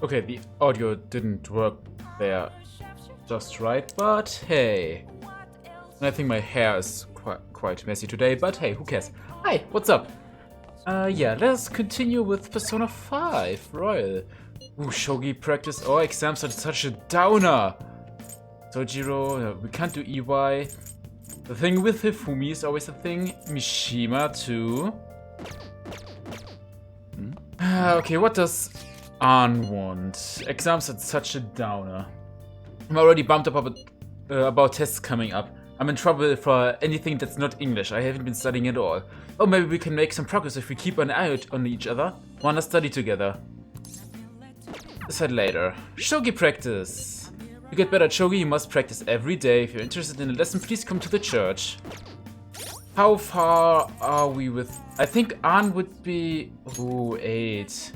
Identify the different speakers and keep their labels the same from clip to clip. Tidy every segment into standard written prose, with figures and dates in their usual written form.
Speaker 1: Okay, the audio didn't work there just right, but hey. I think my hair is quite messy today, but hey, who cares? Hi, what's up? Yeah, let's continue with Persona 5 Royal. Ooh, shogi practice. Oh, exams are such a downer. Sojiro, we can't do EY. The thing with Hifumi is always a thing. Mishima too. Okay, what does An want? Exams are such a downer. I'm already bummed up about tests coming up. I'm in trouble for anything that's not English. I haven't been studying at all. Oh, maybe we can make some progress if we keep an eye out on each other. Wanna study together? Said later. Shogi practice. To get better at shogi, you must practice every day. If you're interested in a lesson, please come to the church. How far are we with... I think An would be... Ooh, 8.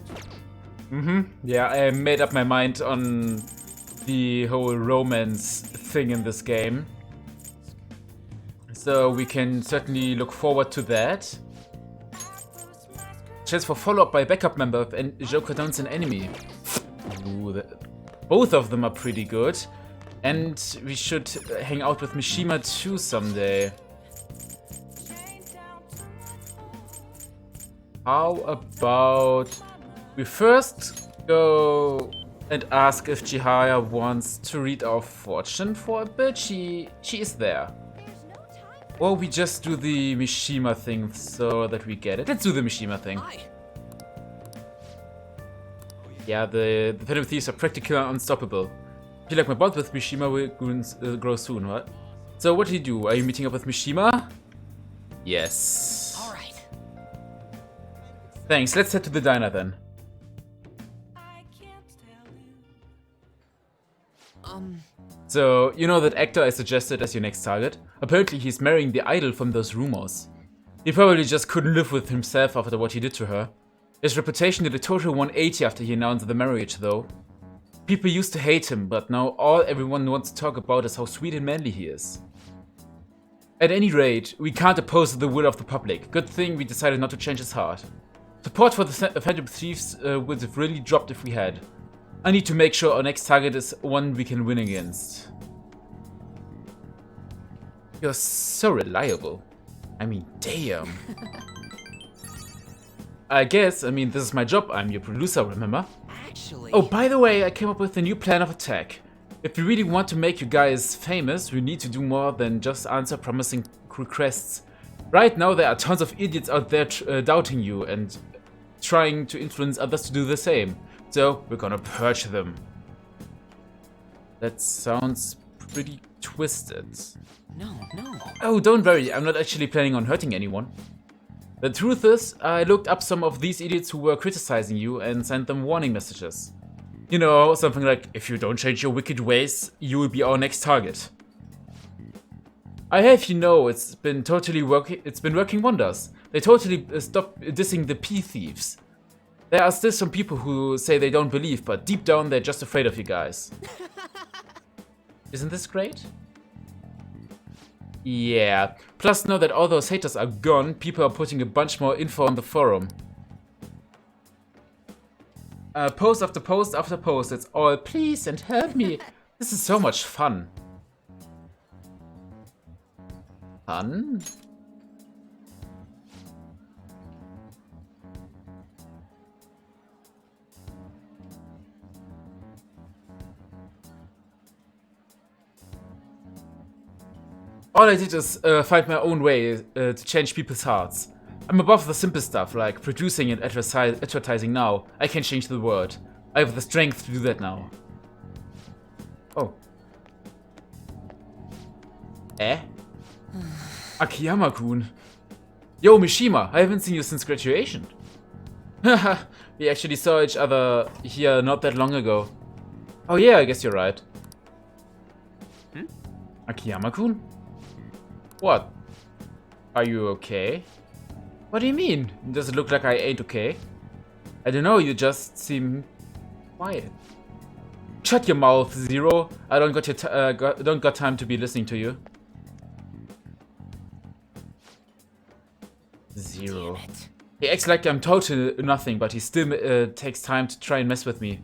Speaker 1: Yeah, I made up my mind on the whole romance thing in this game. So we can certainly look forward to that. Chance for follow-up by a backup member if Joker downs an enemy. Ooh, both of them are pretty good. And we should hang out with Mishima too someday. How about we first go and ask if Chihaya wants to read our fortune for a bit? She is there. Or we just do the Mishima thing so that we get it. Let's do the Mishima thing. Yeah, the Phantom Thieves are practically unstoppable. I feel like my bond with Mishima will grow soon, right? So what do you do? Are you meeting up with Mishima? Yes.
Speaker 2: Alright.
Speaker 1: Thanks, let's head to the diner then. So, you know that actor I suggested as your next target? Apparently he's marrying the idol from those rumors. He probably just couldn't live with himself after what he did to her. His reputation did a total 180 after he announced the marriage though. People used to hate him, but now all everyone wants to talk about is how sweet and manly he is. At any rate, we can't oppose the will of the public. Good thing we decided not to change his heart. Support for the Phantom Thieves would have really dropped if we had. I need to make sure our next target is one we can win against. You're so reliable. I mean, damn. This is my job. I'm your producer, remember?
Speaker 2: Actually...
Speaker 1: Oh, by the way, I came up with a new plan of attack. If we really want to make you guys famous, we need to do more than just answer promising requests. Right now, there are tons of idiots out there doubting you and trying to influence others to do the same. So, we're gonna purge them. That sounds pretty twisted.
Speaker 2: No.
Speaker 1: Oh, don't worry, I'm not actually planning on hurting anyone. The truth is, I looked up some of these idiots who were criticizing you and sent them warning messages. You know, something like, if you don't change your wicked ways, you will be our next target. I have you know, it's been working wonders. They totally stopped dissing the P-thieves. There are still some people who say they don't believe, but deep down they're just afraid of you guys. Isn't this great? Yeah. Plus, now that all those haters are gone, people are putting a bunch more info on the forum. Post after post after post, it's all please and help me. This is so much fun. Fun? All I did is find my own way to change people's hearts. I'm above the simple stuff, like producing and advertising now. I can change the world. I have the strength to do that now. Oh. Akiyama-kun. Yo, Mishima, I haven't seen you since graduation. Haha, we actually saw each other here not that long ago. Oh yeah, I guess you're right. Akiyama-kun? What? Are you okay? What do you mean? Does it look like I ain't okay? I don't know, you just seem quiet. Shut your mouth, Zero. I don't got time to be listening to you. Zero. He acts like I'm total nothing, but he still takes time to try and mess with me.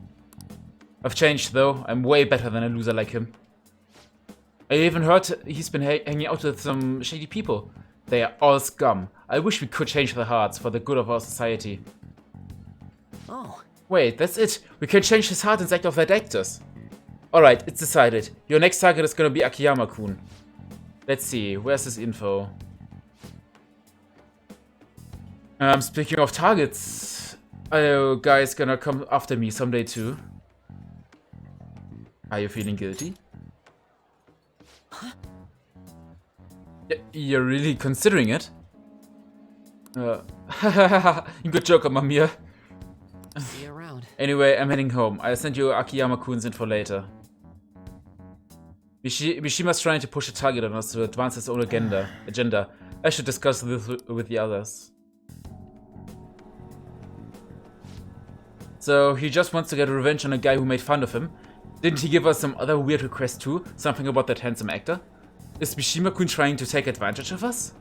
Speaker 1: I've changed though. I'm way better than a loser like him. I even heard he's been hanging out with some shady people. They are all scum. I wish we could change their hearts for the good of our society.
Speaker 2: Oh.
Speaker 1: Wait, that's it. We can change his heart and act of that actors. Alright, it's decided. Your next target is gonna be Akiyama-kun. Let's see, where's his info? Speaking of targets, are you guys gonna come after me someday too? Are you feeling guilty?
Speaker 2: Huh?
Speaker 1: You're really considering it? Good joke, Amamiya.
Speaker 2: See you around.
Speaker 1: Anyway, I'm heading home. I'll send you Akiyama-kun's info later. Mishima's trying to push a target on us to advance his own agenda. I should discuss this with the others. So, he just wants to get revenge on a guy who made fun of him. Didn't he give us some other weird request too? Something about that handsome actor? Is Mishima-kun trying to take advantage of us?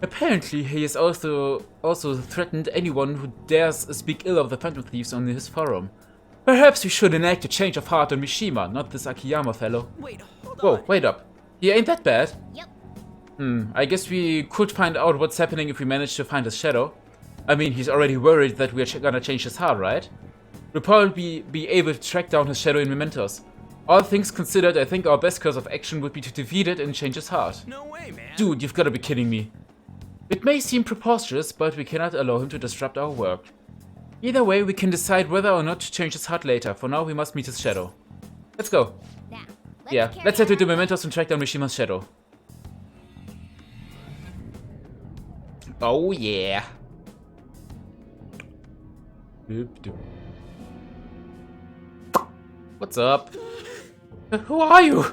Speaker 1: Apparently, he has also threatened anyone who dares speak ill of the Phantom Thieves on his forum. Perhaps we should enact a change of heart on Mishima, not this Akiyama fellow.
Speaker 2: Wait, hold on.
Speaker 1: Whoa, wait up. He ain't that bad.
Speaker 3: Yep.
Speaker 1: I guess we could find out what's happening if we manage to find his shadow. I mean, he's already worried that we're gonna change his heart, right? We'll probably be able to track down his shadow in mementos. All things considered, I think our best course of action would be to defeat it and change his heart.
Speaker 2: No way, man.
Speaker 1: Dude, you've gotta be kidding me. It may seem preposterous, but we cannot allow him to disrupt our work. Either way, we can decide whether or not to change his heart later. For now, we must meet his shadow. Let's go.
Speaker 3: Now,
Speaker 1: Let's head to the mementos and track down Mishima's shadow. Oh yeah. What's up? Who are you?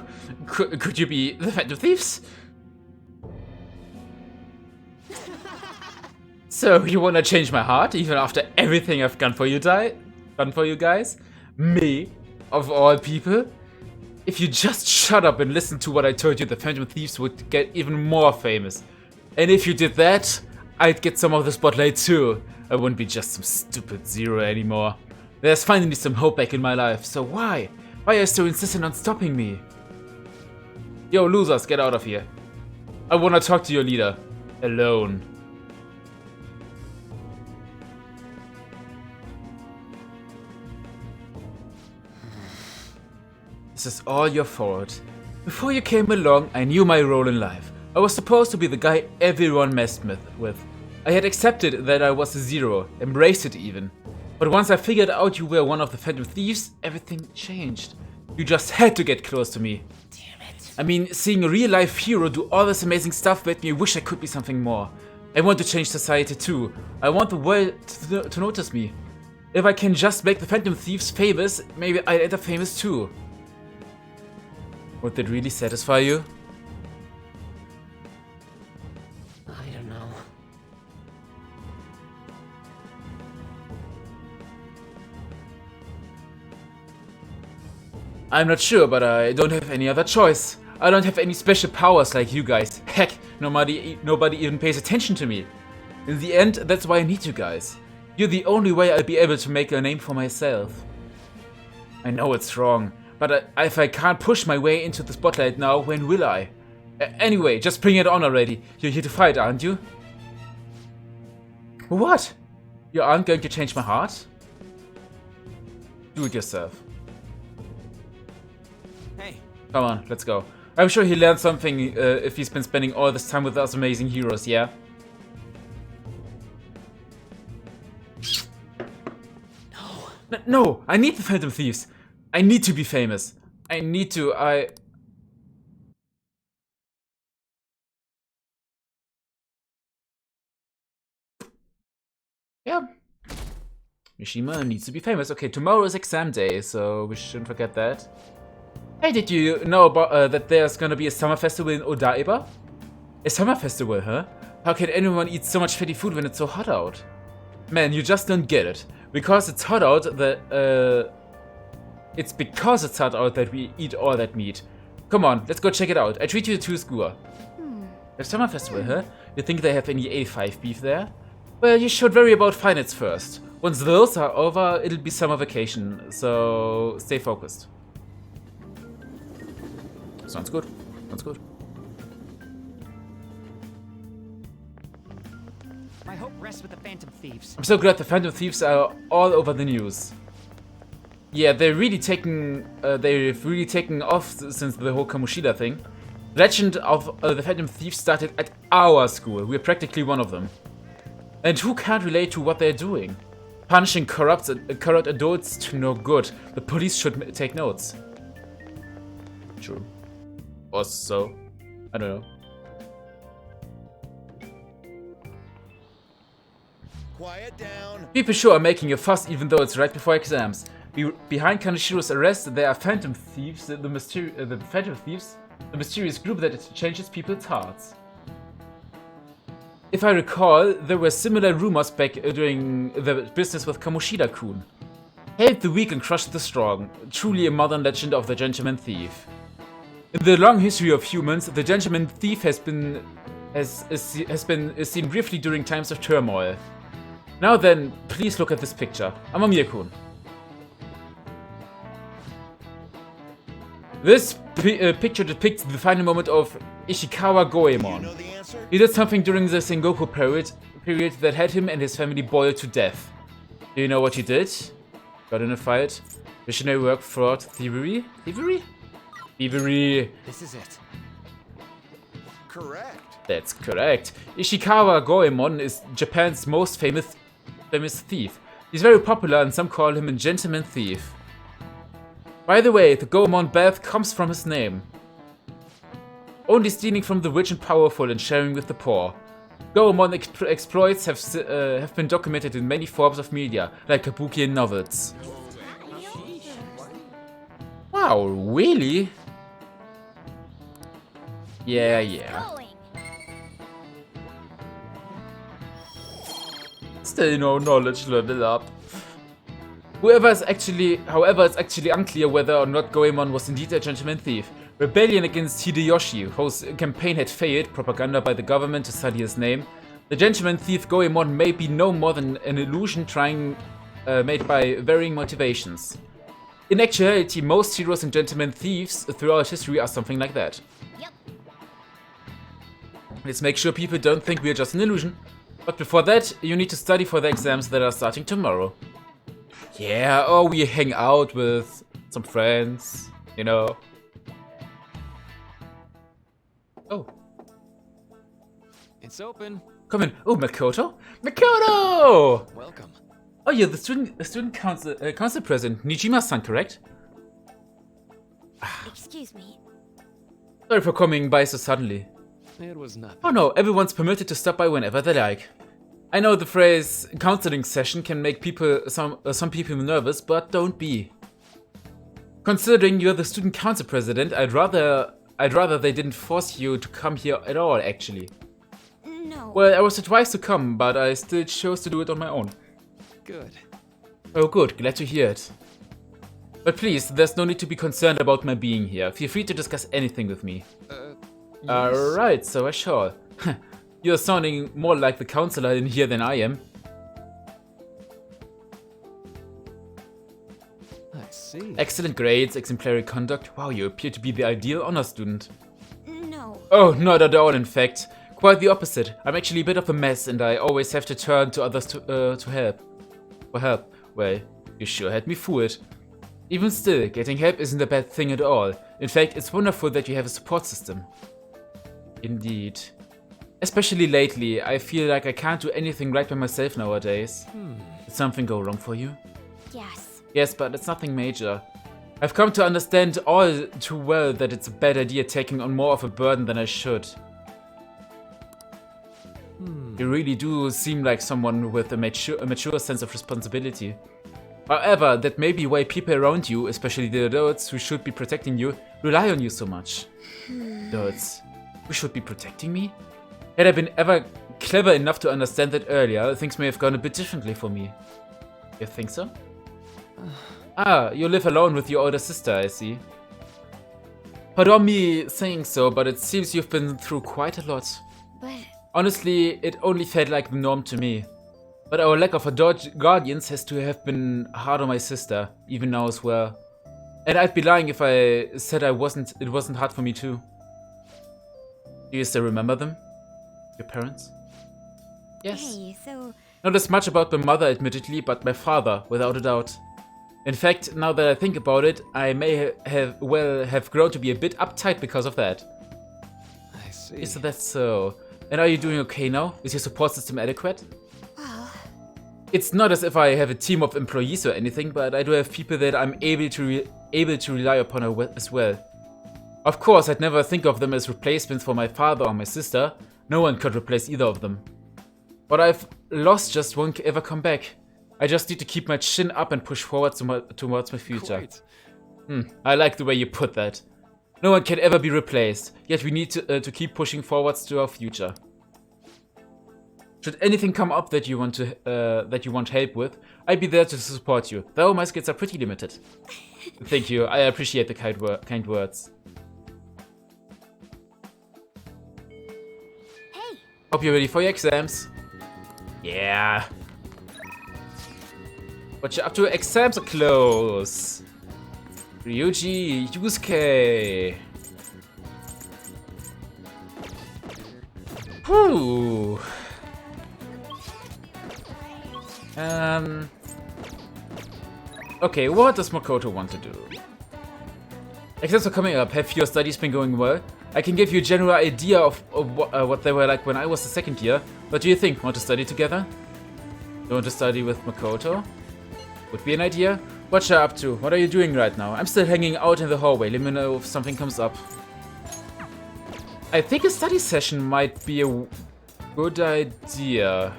Speaker 1: Could you be the Phantom Thieves? So you wanna change my heart even after everything I've done for you guys? Me, of all people? If you just shut up and listen to what I told you, the Phantom Thieves would get even more famous. And if you did that, I'd get some of the spotlight too. I wouldn't be just some stupid zero anymore. There's finally some hope back in my life, so why? Why are you so insistent on stopping me? Yo, losers, get out of here. I wanna talk to your leader. Alone. This is all your fault. Before you came along, I knew my role in life. I was supposed to be the guy everyone messed with. I had accepted that I was a zero, embraced it even. But once I figured out you were one of the Phantom Thieves, everything changed. You just had to get close to me.
Speaker 2: Damn it.
Speaker 1: I mean, seeing a real-life hero do all this amazing stuff made me wish I could be something more. I want to change society too. I want the world to notice me. If I can just make the Phantom Thieves famous, maybe I'll end up famous too. Would that really satisfy you?
Speaker 2: I don't know.
Speaker 1: I'm not sure, but I don't have any other choice. I don't have any special powers like you guys. Heck, nobody even pays attention to me. In the end, that's why I need you guys. You're the only way I'll be able to make a name for myself. I know it's wrong, but if I can't push my way into the spotlight now, when will I? Anyway, just bring it on already. You're here to fight, aren't you? What? You aren't going to change my heart? Do it yourself.
Speaker 2: Hey.
Speaker 1: Come on, let's go. I'm sure he learned something if he's been spending all this time with us amazing heroes, yeah? No, I need the Phantom Thieves. I need to be famous. Yeah. Mishima needs to be famous. Okay, tomorrow is exam day, so we shouldn't forget that. Hey, did you know about that there's gonna be a summer festival in Odaiba? A summer festival, huh? How can anyone eat so much fatty food when it's so hot out? Man, you just don't get it. Because it's hot out that it's because it's hot out that we eat all that meat. Come on, let's go check it out. I treat you to a skewer. A summer festival, huh? You think they have any A5 beef there? Well, you should worry about finance first. Once those are over, it'll be summer vacation, so stay focused. Sounds good. Sounds good.
Speaker 3: My hope rests with the Phantom Thieves.
Speaker 1: I'm so glad the Phantom Thieves are all over the news. Yeah, they've really taken off since the whole Kamoshida thing. Legend of the Phantom Thieves started at our school. We're practically one of them. And who can't relate to what they're doing? Punishing corrupt adults to no good. The police should take notes. True. Or so. I don't know.
Speaker 4: Quiet down.
Speaker 1: People sure are making a fuss even though it's right before exams. Behind Kaneshiro's arrest, there are Phantom Thieves, the Phantom Thieves, the mysterious group that changes people's hearts. If I recall, there were similar rumors back during the business with Kamoshida-kun. Helped the weak and crushed the strong. Truly a modern legend of the Gentleman Thief. In the long history of humans, the Gentleman Thief has been seen briefly during times of turmoil. Now then, please look at this picture. Amamiya-kun. This picture depicts the final moment of Ishikawa Goemon.
Speaker 4: You know the answer?
Speaker 1: He did something during the Sengoku period that had him and his family boiled to death. Do you know what he did? Got in a fight. Missionary work, fraud, thievery? Thievery? Thievery.
Speaker 2: This is it.
Speaker 4: Correct.
Speaker 1: That's correct. Ishikawa Goemon is Japan's most famous thief. He's very popular and some call him a gentleman thief. By the way, the Goemon bath comes from his name. Only stealing from the rich and powerful and sharing with the poor. Goemon exploits have been documented in many forms of media, like kabuki and novels. Wow, really? Yeah. Still no knowledge level up. However, it's actually unclear whether or not Goemon was indeed a gentleman thief. Rebellion against Hideyoshi, whose campaign had failed, propaganda by the government to sully his name. The gentleman thief Goemon may be no more than an illusion made by varying motivations. In actuality, most heroes and gentleman thieves throughout history are something like that.
Speaker 5: Yep.
Speaker 1: Let's make sure people don't think we're just an illusion. But before that, you need to study for the exams that are starting tomorrow. Yeah, or we hang out with some friends, you know. Oh.
Speaker 2: It's open.
Speaker 1: Come in. Oh, Makoto? Makoto!
Speaker 2: Welcome.
Speaker 1: Oh, you're the student council president, Nijima-san, correct?
Speaker 5: Excuse me.
Speaker 1: Sorry for coming by so suddenly.
Speaker 2: It was nothing.
Speaker 1: Oh no, everyone's permitted to stop by whenever they like. I know the phrase counseling session can make some people nervous, but don't be. Considering you're the student council president, I'd rather they didn't force you to come here at all, actually.
Speaker 5: No.
Speaker 1: Well, I was advised to come, but I still chose to do it on my own.
Speaker 2: Good.
Speaker 1: Oh good, glad to hear it. But please, there's no need to be concerned about my being here. Feel free to discuss anything with me.
Speaker 2: Yes.
Speaker 1: Alright, so I shall. You're sounding more like the counselor in here than I am.
Speaker 2: I see.
Speaker 1: Excellent grades, exemplary conduct. Wow, you appear to be the ideal honor student.
Speaker 5: No.
Speaker 1: Oh, not at all, in fact. Quite the opposite. I'm actually a bit of a mess and I always have to turn to others to help. For help. Well, you sure had me fooled. Even still, getting help isn't a bad thing at all. In fact, it's wonderful that you have a support system. Indeed. Especially lately, I feel like I can't do anything right by myself nowadays. Did something go wrong for you?
Speaker 5: Yes.
Speaker 1: Yes, but it's nothing major. I've come to understand all too well that it's a bad idea taking on more of a burden than I should. You really do seem like someone with a mature sense of responsibility. However, that may be why people around you, especially the adults who should be protecting you, rely on you so much. Adults who should be protecting me? Had I been ever clever enough to understand that earlier, things may have gone a bit differently for me. You think so? You live alone with your older sister, I see. Pardon me saying so, but it seems you've been through quite a lot.
Speaker 5: But
Speaker 1: Honestly, it only felt like the norm to me. But our lack of adult guardians has to have been hard on my sister, even now as well. And I'd be lying if I said it wasn't hard for me too. Do you still remember them? Your parents? Yes.
Speaker 5: Hey, so
Speaker 1: Not as much about my mother, admittedly, but my father, without a doubt. In fact, now that I think about it, I may have grown to be a bit uptight because of that.
Speaker 2: I see.
Speaker 1: Is that so? And are you doing okay now? Is your support system adequate?
Speaker 5: well,
Speaker 1: It's not as if I have a team of employees or anything, but I do have people that I'm able to rely upon as well. Of course, I'd never think of them as replacements for my father or my sister. No one could replace either of them. What I've lost just won't ever come back. I just need to keep my chin up and push forward towards my future.
Speaker 2: Quite.
Speaker 1: I like the way you put that. No one can ever be replaced, yet we need to keep pushing forwards to our future. Should anything come up that you want help with, I'd be there to support you, though my skills are pretty limited. Thank you, I appreciate the kind words.
Speaker 5: hey,
Speaker 1: Hope you're ready for your exams. Yeah. What you up to? Exams are close. Ryuji, Yusuke. Whew. Okay, what does Makoto want to do? Exams are coming up. Have your studies been going well? I can give you a general idea of what they were like when I was the second year. What do you think? Want to study together? You want to study with Makoto? Would be an idea. What's you up to? What are you doing right now? I'm still hanging out in the hallway. Let me know if something comes up. I think a study session might be a good idea.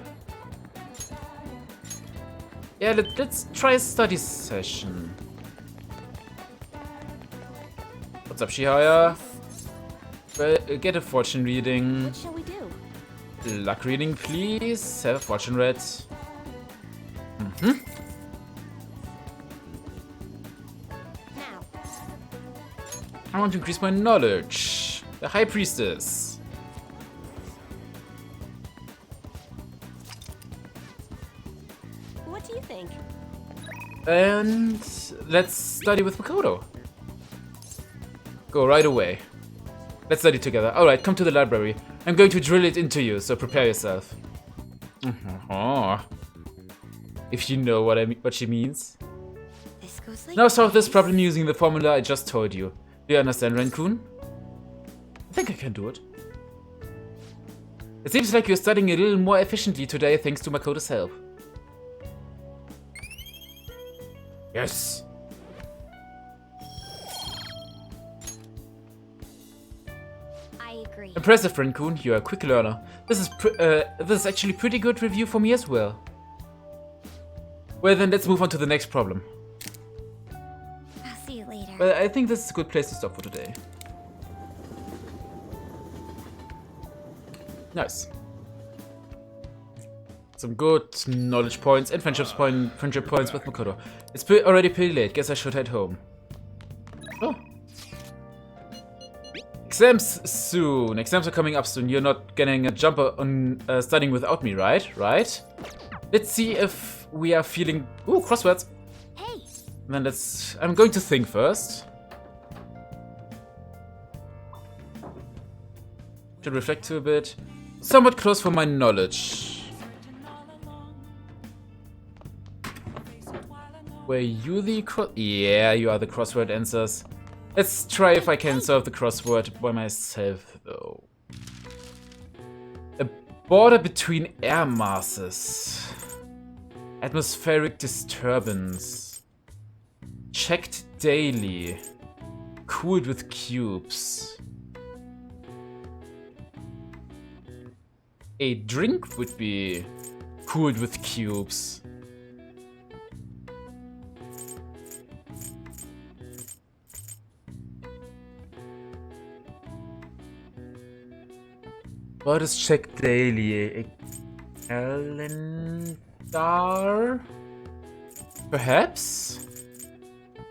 Speaker 1: Yeah, let's try a study session. What's up, Shihaya? Well, get a fortune reading.
Speaker 5: what shall we do?
Speaker 1: Luck reading, please. Have a fortune read.
Speaker 5: Now,
Speaker 1: I want to increase my knowledge. The High Priestess.
Speaker 5: what do you think?
Speaker 1: And let's study with Makoto. Go right away. Let's study together. Alright, come to the library. I'm going to drill it into you, so prepare yourself. If you know what she means.
Speaker 5: This goes like
Speaker 1: Now solve this problem using the formula I just told you. Do you understand, Renkun? I think I can do it. It seems like you're studying a little more efficiently today thanks to Makoto's help. Yes!
Speaker 5: I agree.
Speaker 1: Impressive, Renkun. You're a quick learner. This is actually pretty good review for me as well. Well then, let's move on to the next problem.
Speaker 5: I'll see you later.
Speaker 1: Well, I think this is a good place to stop for today. Nice. Some good knowledge points and friendship points with Makoto. It's already pretty late. Guess I should head home. Oh. Exams soon. Exams are coming up soon. You're not getting a jumper on studying without me, right? Right? Let's see if we are feeling... Ooh, crosswords.
Speaker 5: Hey,
Speaker 1: Then let's... I'm going to think first. Should reflect a bit. Somewhat close for my knowledge. Were you the Yeah, you are the crossword answers. Let's try if I can solve the crossword by myself, though. A border between air masses. Atmospheric disturbance. Checked daily. Cooled with cubes. A drink would be cooled with cubes. What is checked daily? A calendar? Perhaps?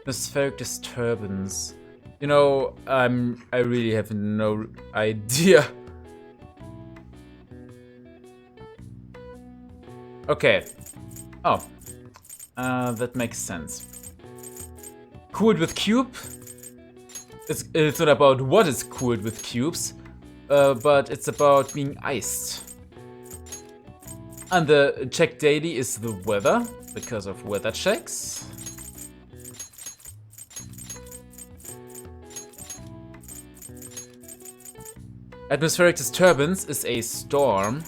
Speaker 1: Atmospheric disturbance. You know, I really have no idea. Okay, Oh. That makes sense. Cooled with cube? It's not about what is cooled with cubes, but it's about being iced. And the check daily is the weather, because of weather checks. Atmospheric disturbance is a storm.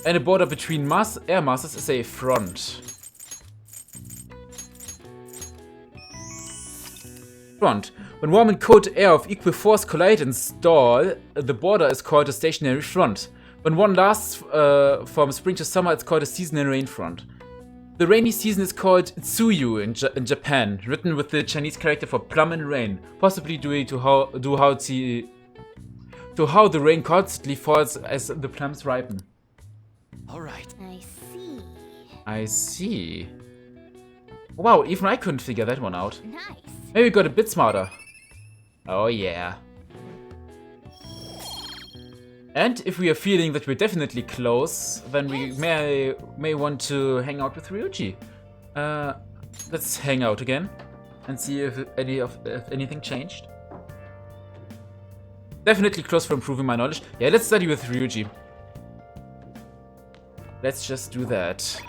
Speaker 1: And the border between air masses is a front. Front. When warm and cold air of equal force collide and stall, the border is called a stationary front. When one lasts from spring to summer, it's called a seasonal rain front. The rainy season is called Tsuyu in Japan, written with the Chinese character for plum and rain, possibly due to how the rain constantly falls as the plums ripen.
Speaker 4: All right.
Speaker 5: I see.
Speaker 1: I see. Wow, even I couldn't figure that one out.
Speaker 5: Nice.
Speaker 1: Maybe we got a bit smarter. Oh yeah. And if we are feeling that we're definitely close, then we may want to hang out with Ryuji. Let's hang out again and see if anything changed. Definitely close for improving my knowledge. Yeah, let's study with Ryuji. Let's just do that.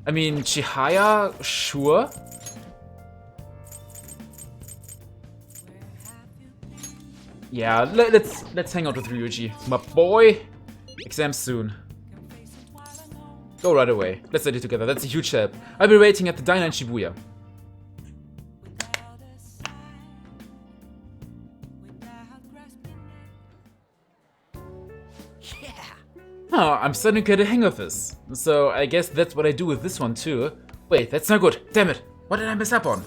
Speaker 1: I mean, Chihaya, sure. Yeah, let's hang out with Ryuji. My boy! Exam soon. Go right away. Let's study together. That's a huge help. I'll be waiting at the diner in Shibuya. Oh, I'm starting to get a hang of this. So I guess that's what I do with this one too. Wait, that's not good. Damn it. What did I mess up on?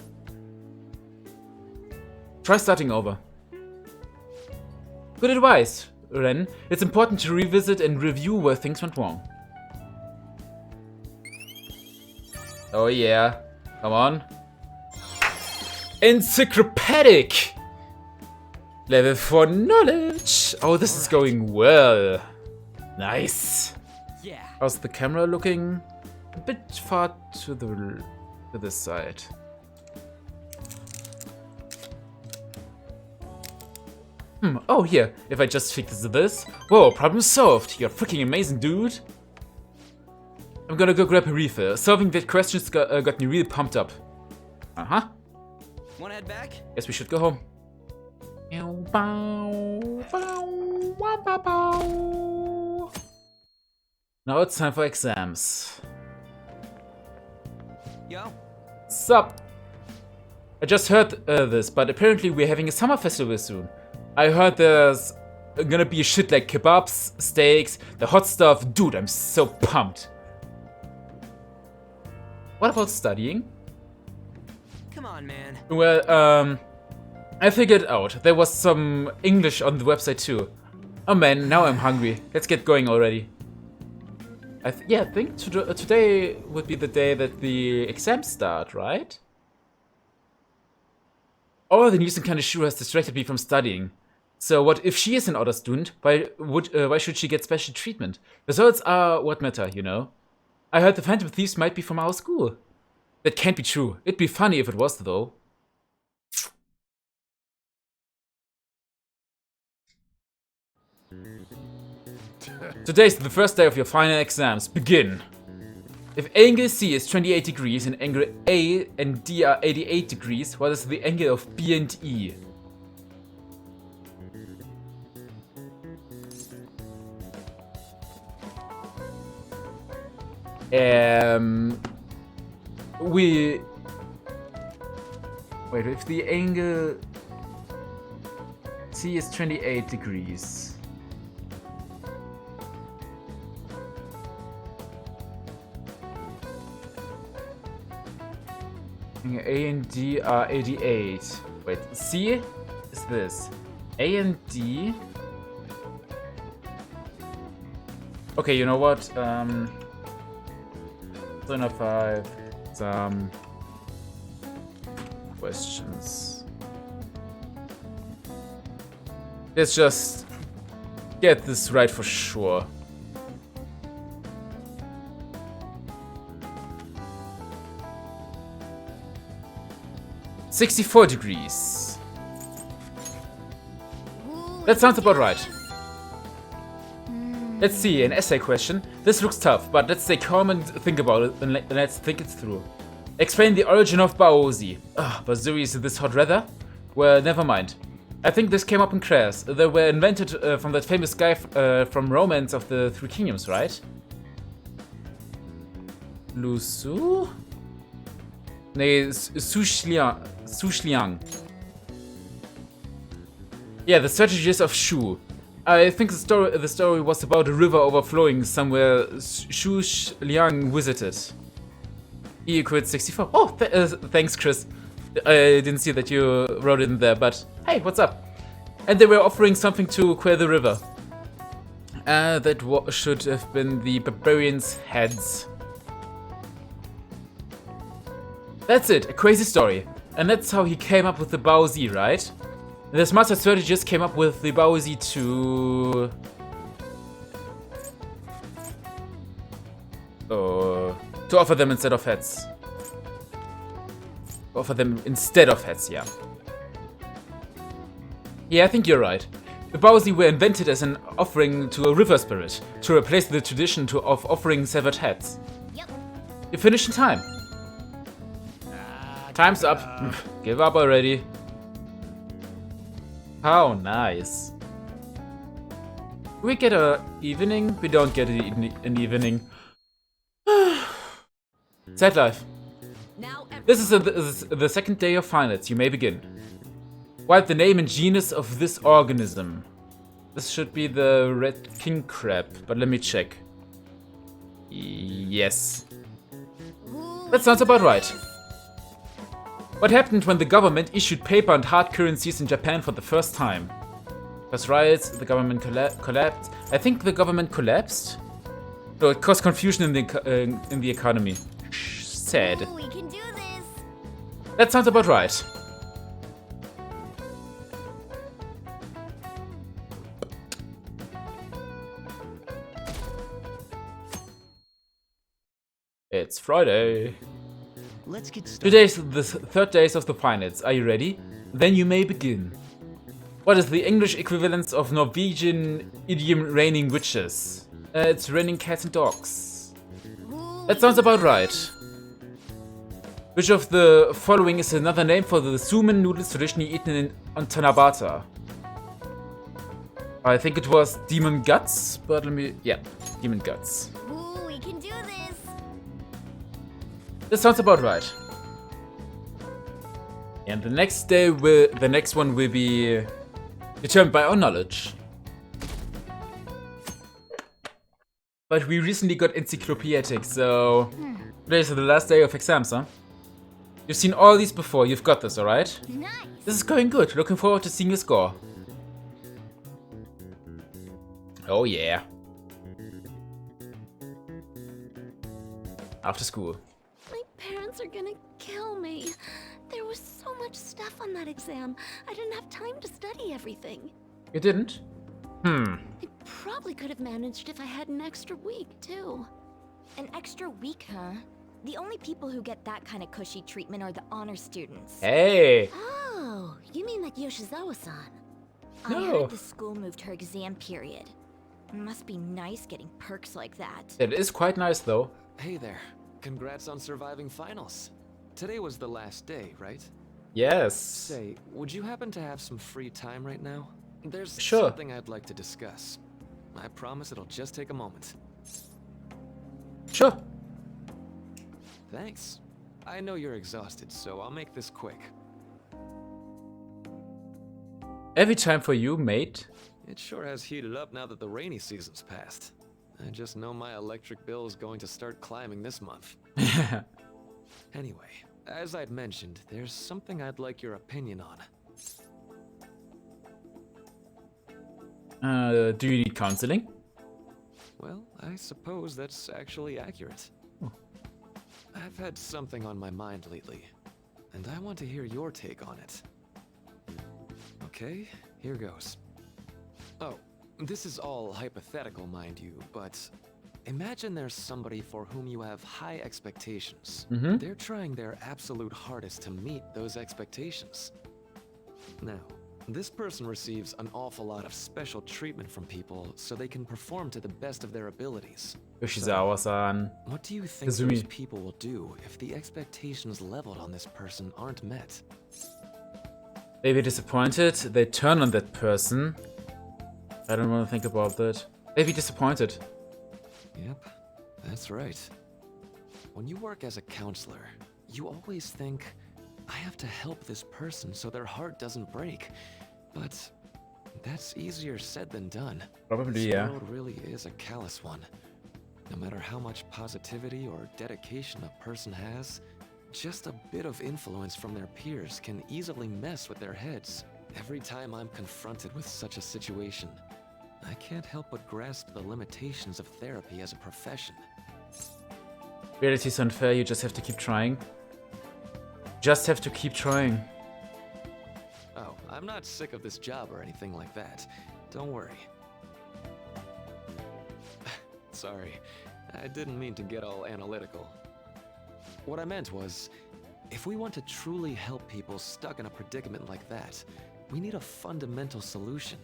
Speaker 1: Try starting over. Good advice, Ren. It's important to revisit and review where things went wrong. Oh yeah. Come on. Encyclopedic! Level 4 knowledge! Oh, this is going well. Nice.
Speaker 3: Yeah.
Speaker 1: How's the camera looking? A bit far to this side. Oh, here. If I just fix this. Whoa, problem solved. You're freaking amazing, dude. I'm gonna go grab a refill. Solving that questions got me really pumped up. Uh-huh.
Speaker 3: Wanna head back?
Speaker 1: Guess we should go home. Now it's time for exams.
Speaker 3: Yo.
Speaker 1: Sup? I just heard this, but apparently we're having a summer festival soon. I heard there's gonna be shit like kebabs, steaks, the hot stuff. Dude, I'm so pumped. What about studying?
Speaker 3: Come on, man.
Speaker 1: Well, I figured out. There was some English on the website too. Oh man, now I'm hungry. Let's get going already. I think today would be the day that the exams start, right? Oh, the news in Kaneshiro has distracted me from studying. So what if she is an honor student? Why should she get special treatment? Results are what matter, you know? I heard the Phantom Thieves might be from our school. That can't be true. It'd be funny if it was, though. Today's the first day of your final exams. Begin. If angle C is 28 degrees and angle A and D are 88 degrees, what is the angle of B and E? Wait, if the angle C is 28 degrees. A and D are 88. Wait, C is this. A and D. Okay, you know what? 5 some questions. Let's just get this right for sure. "64 degrees.
Speaker 5: Ooh,
Speaker 1: That sounds
Speaker 5: we can
Speaker 1: about
Speaker 5: do
Speaker 1: right.
Speaker 5: this.
Speaker 1: Let's see, an essay question. This looks tough, but let's stay calm and think about it, and let's think it through. Explain the origin of Baozi. Bazoois is this hot weather? Well, never mind. I think this came up in class. They were invented from that famous guy from Romance of the Three Kingdoms, right? Lu Su? Nee, Su Shliang. Yeah, the strategist of Shu. I think the story was about a river overflowing somewhere Shu Liang visited. E equals 64. Oh, thanks, Chris. I didn't see that you wrote it in there, but hey, what's up? And they were offering something to clear the river. That should have been the barbarians' heads. That's it, a crazy story. And that's how he came up with the Baozi, right? And this master strategist came up with the Baozi to offer them instead of heads. Offer them instead of heads, yeah. Yeah, I think you're right. The Baozi were invented as an offering to a river spirit, to replace the tradition of offering severed heads.
Speaker 5: Yep.
Speaker 1: You finished in time. Time's up. Give up already. How nice. Do we get an evening? We don't get an evening. Sad life.
Speaker 6: Now
Speaker 1: This is the second day of finals. You may begin. Write the name and genus of this organism. This should be the red king crab, but let me check. Yes.
Speaker 5: Ooh,
Speaker 1: That sounds about right. What happened when the government issued paper and hard currencies in Japan for the first time? Caused riots, the government collapsed. I think the government collapsed? No, it caused confusion in the economy. Sad.
Speaker 5: ooh, we can do this.
Speaker 1: That sounds about right. It's Friday.
Speaker 4: Let's get started.
Speaker 1: Today's the third days of the finals. Are you ready? Then you may begin. What is the English equivalent of Norwegian idiom raining witches? It's raining cats and dogs.
Speaker 5: Ooh,
Speaker 1: That sounds about right. Which of the following is another name for the sumen noodles traditionally eaten in Tanabata? I think it was demon guts, but let me... yeah, demon guts.
Speaker 5: ooh, we can do this.
Speaker 1: This sounds about right. And the next one will be determined by our knowledge. But we recently got encyclopedic, so today's the last day of exams, huh? You've seen all these before, you've got this, alright?
Speaker 5: Nice.
Speaker 1: This is going good, looking forward to seeing your score. Oh yeah. After school.
Speaker 6: my parents are gonna kill me. There was so much stuff on that exam. I didn't have time to study everything.
Speaker 1: You didn't?
Speaker 6: I probably could have managed if I had an extra week, too.
Speaker 5: An extra week, huh? The only people who get that kind of cushy treatment are the honor students.
Speaker 1: Hey!
Speaker 6: Oh, you mean like Yoshizawa-san?
Speaker 5: I
Speaker 1: No.
Speaker 5: heard the school moved her exam period. Must be nice getting perks like that.
Speaker 1: It is quite nice though.
Speaker 2: Hey there. Congrats on surviving finals. Today was the last day, right?
Speaker 1: Yes.
Speaker 2: Say, would you happen to have some free time right now? There's
Speaker 1: Sure.
Speaker 2: something I'd like to discuss. I promise it'll just take a moment.
Speaker 1: Sure.
Speaker 2: Thanks. I know you're exhausted, so I'll make this quick.
Speaker 1: Every time for you, mate.
Speaker 2: It sure has heated up now that the rainy season's passed. I just know my electric bill is going to start climbing this month. Anyway, as I'd mentioned, there's something I'd like your opinion on.
Speaker 1: Do you need counseling?
Speaker 2: Well, I suppose that's actually accurate. I've had something on my mind lately, and I want to hear your take on it. Okay, here goes. Oh, This is all hypothetical, mind you, but imagine there's somebody for whom you have high expectations. They're trying their absolute hardest to meet those expectations. Now, this person receives an awful lot of special treatment from people so they can perform to the best of their abilities.
Speaker 1: Yoshizawa-san.
Speaker 2: What do you think those people will do if the expectations leveled on this person aren't met?
Speaker 1: They be disappointed, they turn on that person. I don't want to think about that. They be disappointed.
Speaker 2: Yep, that's right. When you work as a counselor, you always think, I have to help this person so their heart doesn't break. But that's easier said than done.
Speaker 1: Probably,
Speaker 2: this
Speaker 1: yeah.
Speaker 2: world really is a callous one. No matter how much positivity or dedication a person has, just a bit of influence from their peers can easily mess with their heads. Every time I'm confronted with such a situation, I can't help but grasp the limitations of therapy as a profession.
Speaker 1: Reality's unfair, you just have to keep trying. Just have to keep trying.
Speaker 2: Oh, I'm not sick of this job or anything like that. Don't worry. Sorry, I didn't mean to get all analytical. What I meant was, if we want to truly help people stuck in a predicament like that, we need a fundamental solution.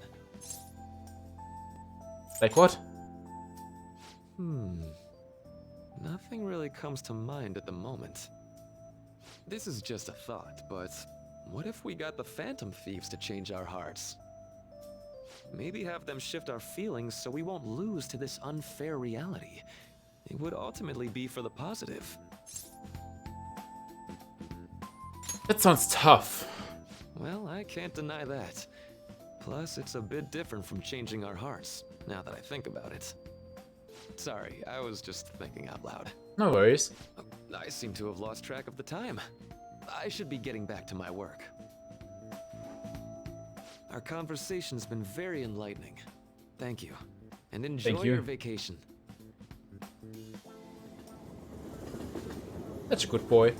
Speaker 1: Like what?
Speaker 2: Nothing really comes to mind at the moment. This is just a thought, but what if we got the Phantom Thieves to change our hearts? Maybe have them shift our feelings so we won't lose to this unfair reality. It would ultimately be for the positive.
Speaker 1: That sounds tough.
Speaker 2: Well, I can't deny that. Plus, it's a bit different from changing our hearts, now that I think about it. Sorry, I was just thinking out loud.
Speaker 1: No worries.
Speaker 2: I seem to have lost track of the time. I should be getting back to my work. Our conversation's been very enlightening. Thank you. And enjoy your vacation.
Speaker 1: That's a good boy.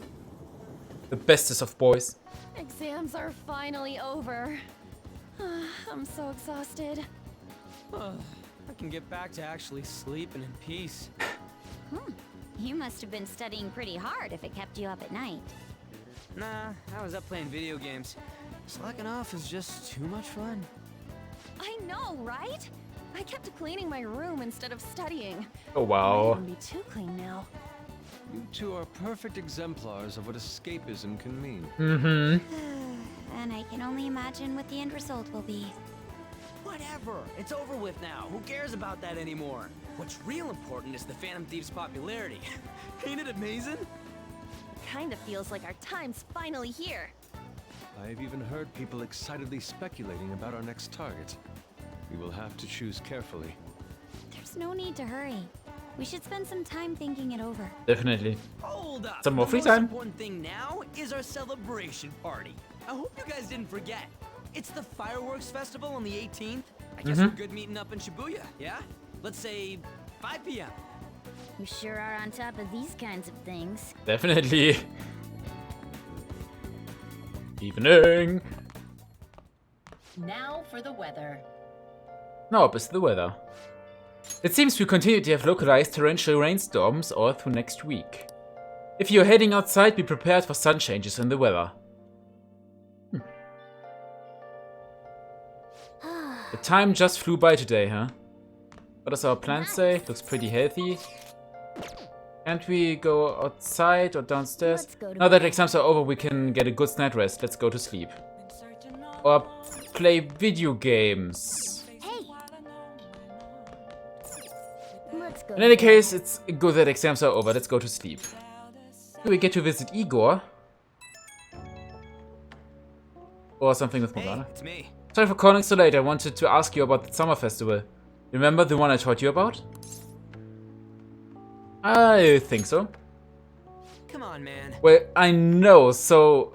Speaker 1: The bestest of boys.
Speaker 6: Exams are finally over. I'm so exhausted.
Speaker 3: I can get back to actually sleeping in peace.
Speaker 5: You must have been studying pretty hard if it kept you up at night.
Speaker 3: Nah, I was up playing video games. Slacking off is just too much fun.
Speaker 6: I know, right? I kept cleaning my room instead of studying.
Speaker 1: Oh
Speaker 6: Might
Speaker 1: wow.
Speaker 6: even be too clean now.
Speaker 7: You two are perfect exemplars of what escapism can mean.
Speaker 5: And I can only imagine what the end result will be.
Speaker 3: Whatever, it's over with now. Who cares about that anymore? What's real important is the Phantom Thieves' popularity. Ain't it amazing?
Speaker 6: Kinda feels like our time's finally here.
Speaker 7: I've even heard people excitedly speculating about our next target. We will have to choose carefully.
Speaker 5: There's no need to hurry. We should spend some time thinking it over.
Speaker 1: Definitely.
Speaker 3: Hold up.
Speaker 1: Some more free
Speaker 3: The most
Speaker 1: time.
Speaker 3: important thing now is our celebration party. I hope you guys didn't forget. It's the fireworks festival on the 18th. I guess we're good meeting up in Shibuya, yeah? Let's say 5 p.m.
Speaker 5: You sure are on top of these kinds of things.
Speaker 1: Definitely. Evening.
Speaker 8: Now for the weather.
Speaker 1: Now up is the weather. It seems we continue to have localized torrential rainstorms all through next week. If you're heading outside, be prepared for sun changes in the weather. The time just flew by today, huh? What does our plan say? Looks pretty healthy. Can't we go outside or downstairs?
Speaker 5: Let's go to
Speaker 1: Now that
Speaker 5: bed.
Speaker 1: exams are over, we can get a good night rest. Let's go to sleep. Or play video games.
Speaker 5: Hey! Let's go.
Speaker 1: In any case, it's good that exams are over. Let's go to sleep. Do we get to visit Igor? Or something with
Speaker 3: Hey,
Speaker 1: Morgana?
Speaker 3: it's me.
Speaker 1: Sorry for calling so late. I wanted to ask you about the summer festival. Remember the one I told you about? I think so.
Speaker 3: Come on, man.
Speaker 1: Well, I know so.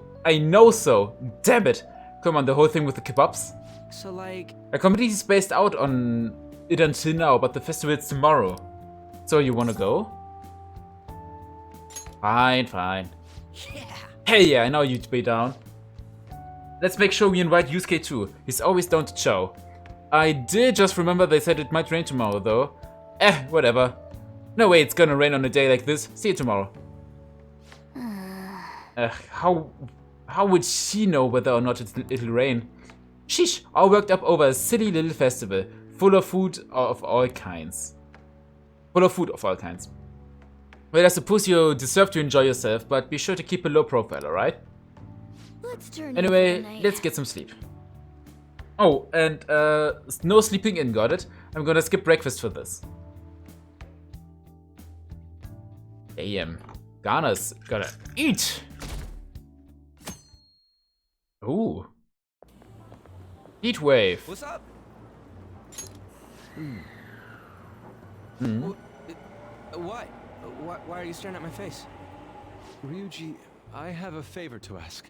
Speaker 1: Damn it. Come on, the whole thing with the kebabs.
Speaker 3: So, like,
Speaker 1: I completely spaced out on it until now, but the festival's tomorrow. So you wanna go? Fine, fine.
Speaker 3: yeah.
Speaker 1: Hey, yeah, I know you'd be down. Let's make sure we invite Yusuke too. He's always down to chow. I did just remember they said it might rain tomorrow, though. Whatever. No way it's gonna rain on a day like this. See you tomorrow. How would she know whether or not it'll rain? Sheesh, all worked up over a silly little festival, full of food of all kinds. Well, I suppose you deserve to enjoy yourself, but be sure to keep a low profile, alright?
Speaker 6: Let's turn
Speaker 1: Anyway, let's get some sleep. Oh, and no sleeping in, got it? I'm gonna skip breakfast for this. Damn. Ghana's gotta eat! Ooh. Heat wave.
Speaker 3: What's up? What? Why are you staring at my face?
Speaker 7: Ryuji, I have a favor to ask.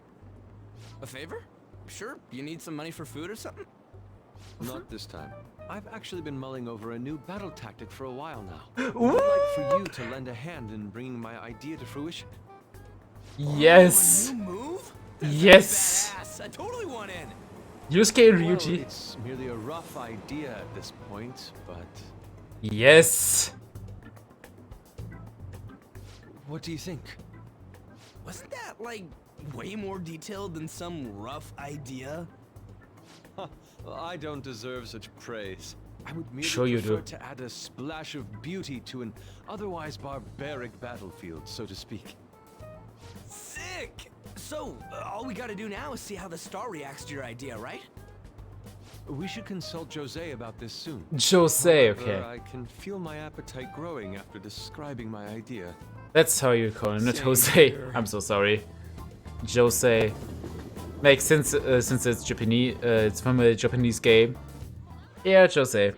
Speaker 3: A favor? Sure. You need some money for food or something?
Speaker 7: Not this time. I've actually been mulling over a new battle tactic for a while now. I'd like for you to lend a hand in bringing my idea to fruition.
Speaker 1: Yes.
Speaker 3: Oh, a new move?
Speaker 1: Yes.
Speaker 3: Badass. I totally want in.
Speaker 1: Yusuke
Speaker 7: Well,
Speaker 1: Ryuji.
Speaker 7: it's merely a rough idea at this point, but
Speaker 1: Yes.
Speaker 7: what do you think?
Speaker 3: Wasn't that, like, way more detailed than some rough idea?
Speaker 7: Well, I don't deserve such praise. I would merely
Speaker 1: Sure you
Speaker 7: prefer
Speaker 1: do.
Speaker 7: to add a splash of beauty to an otherwise barbaric battlefield, so to speak.
Speaker 3: Sick! So, all we gotta do now is see how the star reacts to your idea, right?
Speaker 7: We should consult Jose about this soon.
Speaker 1: Jose,
Speaker 7: However,
Speaker 1: okay.
Speaker 7: I can feel my appetite growing after describing my idea.
Speaker 1: That's how you call him, not
Speaker 3: Same
Speaker 1: Jose.
Speaker 3: here.
Speaker 1: I'm so sorry. Jose. Makes sense since it's Japanese. It's from a Japanese game. Yeah, Jose.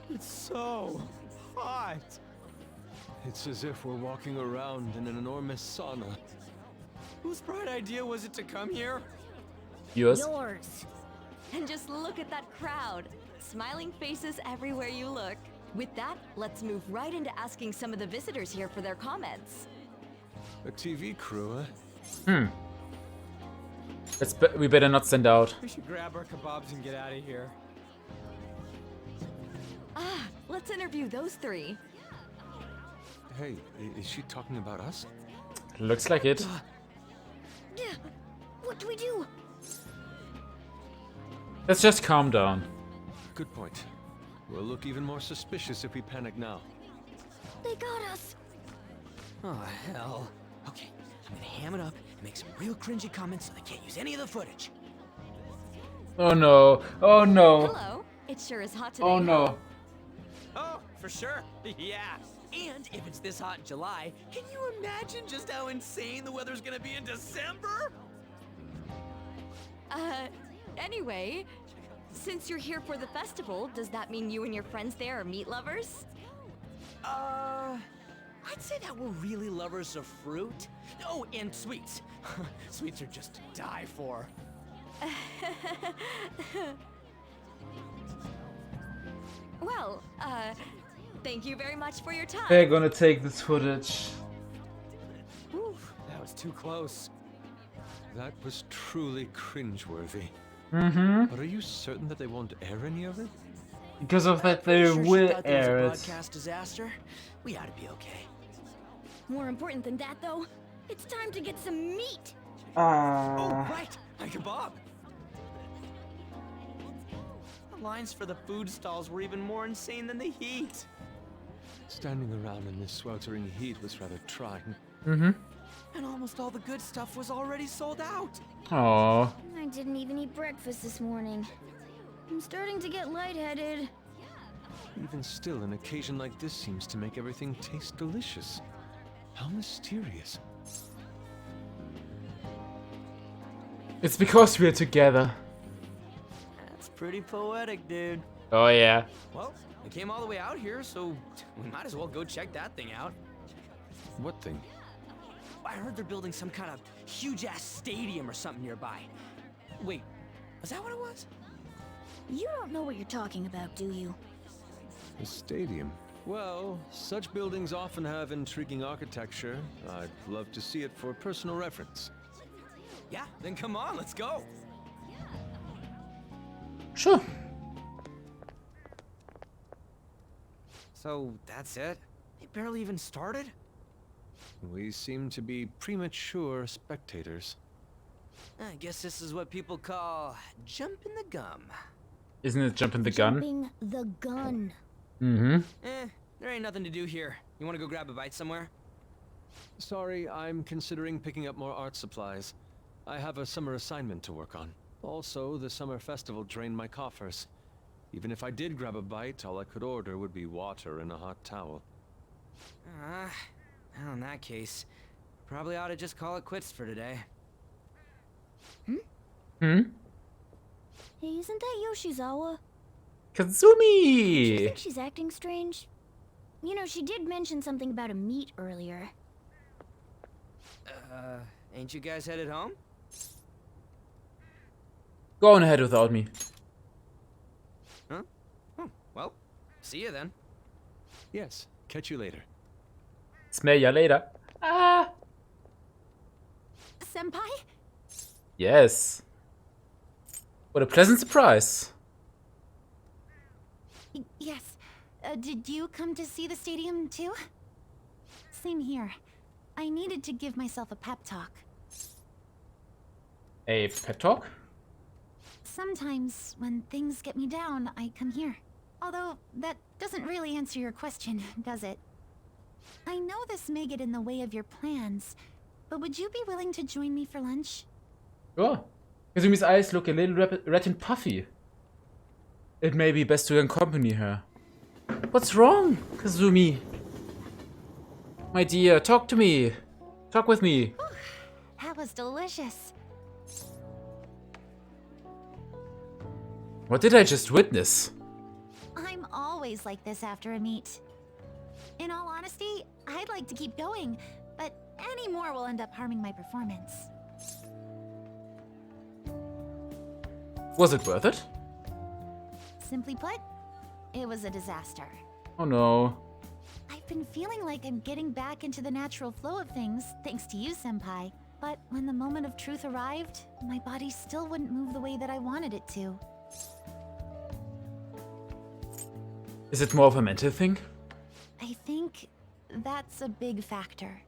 Speaker 3: It's so hot.
Speaker 7: It's as if we're walking around in an enormous sauna.
Speaker 3: Whose bright idea was it to come here?
Speaker 1: Yours?
Speaker 5: Yours. And just look at that crowd. Smiling faces everywhere you look. With that, let's move right into asking some of the visitors here for their comments.
Speaker 7: A TV crew, eh?
Speaker 1: We better not send out.
Speaker 3: We should grab our kebabs and get out of here.
Speaker 5: Let's interview those three.
Speaker 7: Hey, is she talking about us?
Speaker 1: Looks like it.
Speaker 6: What do we do?
Speaker 1: Let's just calm down.
Speaker 7: Good point. We'll look even more suspicious if we panic now.
Speaker 6: They got us.
Speaker 3: Oh, hell. Okay, I'm gonna ham it up and make some real cringy comments so they can't use any of the footage.
Speaker 1: Oh no. Oh no.
Speaker 5: Hello. It sure is hot today.
Speaker 1: Oh no.
Speaker 3: Oh, for sure. Yeah. And if it's this hot in July, can you imagine just how insane the weather's gonna be in December?
Speaker 5: Anyway, since you're here for the festival, does that mean you and your friends there are meat lovers?
Speaker 3: I'd say that we're really lovers of fruit. Oh, and sweets. Sweets are just to die for.
Speaker 5: Well, thank you very much for your time.
Speaker 1: They're gonna take this footage.
Speaker 3: Whew, that was too close.
Speaker 7: That was truly cringeworthy.
Speaker 1: Mm-hmm.
Speaker 7: But are you certain that they won't air any of it?
Speaker 1: Because of that, they
Speaker 3: Sure she
Speaker 1: will
Speaker 3: thought there
Speaker 1: air
Speaker 3: was a
Speaker 1: it.
Speaker 3: broadcast disaster. We ought to be okay.
Speaker 6: More important than that, though, it's time to get some meat.
Speaker 3: Oh,
Speaker 1: Aww.
Speaker 3: right, my kebab. The lines for the food stalls were even more insane than the heat.
Speaker 7: Standing around in this sweltering heat was rather trying.
Speaker 1: Mm-hmm.
Speaker 3: And almost all the good stuff was already sold out.
Speaker 1: Aww.
Speaker 6: I didn't even eat breakfast this morning. I'm starting to get lightheaded.
Speaker 7: Even still, an occasion like this seems to make everything taste delicious. How mysterious.
Speaker 1: It's because we're together.
Speaker 3: That's pretty poetic, dude.
Speaker 1: Oh yeah.
Speaker 3: Well, we came all the way out here, so we might as well go check that thing out.
Speaker 7: What thing?
Speaker 3: I heard they're building some kind of huge-ass stadium or something nearby. Wait, was that what it was?
Speaker 6: You don't know what you're talking about, do you?
Speaker 7: A stadium. Well, such buildings often have intriguing architecture. I'd love to see it for personal reference.
Speaker 3: Yeah, then come on, let's go.
Speaker 1: Sure.
Speaker 3: So that's it? They barely even started?
Speaker 7: We seem to be premature spectators.
Speaker 3: I guess this is what people call jumping the gum.
Speaker 1: Isn't it jumping the gun?
Speaker 6: Jumping the gun.
Speaker 1: Mm-hmm.
Speaker 3: There ain't nothing to do here. You wanna go grab a bite somewhere?
Speaker 7: Sorry, I'm considering picking up more art supplies. I have a summer assignment to work on. Also, the summer festival drained my coffers. Even if I did grab a bite, all I could order would be water and a hot towel.
Speaker 3: Well, in that case, probably ought to just call it quits for today.
Speaker 1: Hmm?
Speaker 6: Hey, isn't that Yoshizawa? Do you
Speaker 1: Kazumi!
Speaker 6: think she's acting strange? You know, she did mention something about a meet earlier.
Speaker 3: Ain't you guys headed home?
Speaker 1: Go on ahead without me.
Speaker 3: Huh? Oh, well, see you then.
Speaker 7: Yes, catch you later.
Speaker 1: Smell ya later. Ah!
Speaker 6: Senpai?
Speaker 1: Yes. What a pleasant surprise.
Speaker 6: Yes. Did you come to see the stadium too? Same here. I needed to give myself a pep talk.
Speaker 1: A pep talk?
Speaker 6: Sometimes, when things get me down, I come here. Although, that doesn't really answer your question, does it? I know this may get in the way of your plans, but would you be willing to join me for lunch?
Speaker 1: Sure. Kazumi's eyes look a little red and puffy. It may be best to accompany her. What's wrong, Kazumi? My dear, talk to me. Talk with me.
Speaker 6: That was delicious.
Speaker 1: What did I just witness?
Speaker 6: I'm always like this after a meet. In all honesty, I'd like to keep going, but any more will end up harming my performance.
Speaker 1: Was it worth it?
Speaker 6: Simply put, it was a disaster.
Speaker 1: Oh no.
Speaker 6: I've been feeling like I'm getting back into the natural flow of things, thanks to you, Senpai. But when the moment of truth arrived, my body still wouldn't move the way that I wanted it to.
Speaker 1: Is it more of a mental thing?
Speaker 6: I think that's a big factor.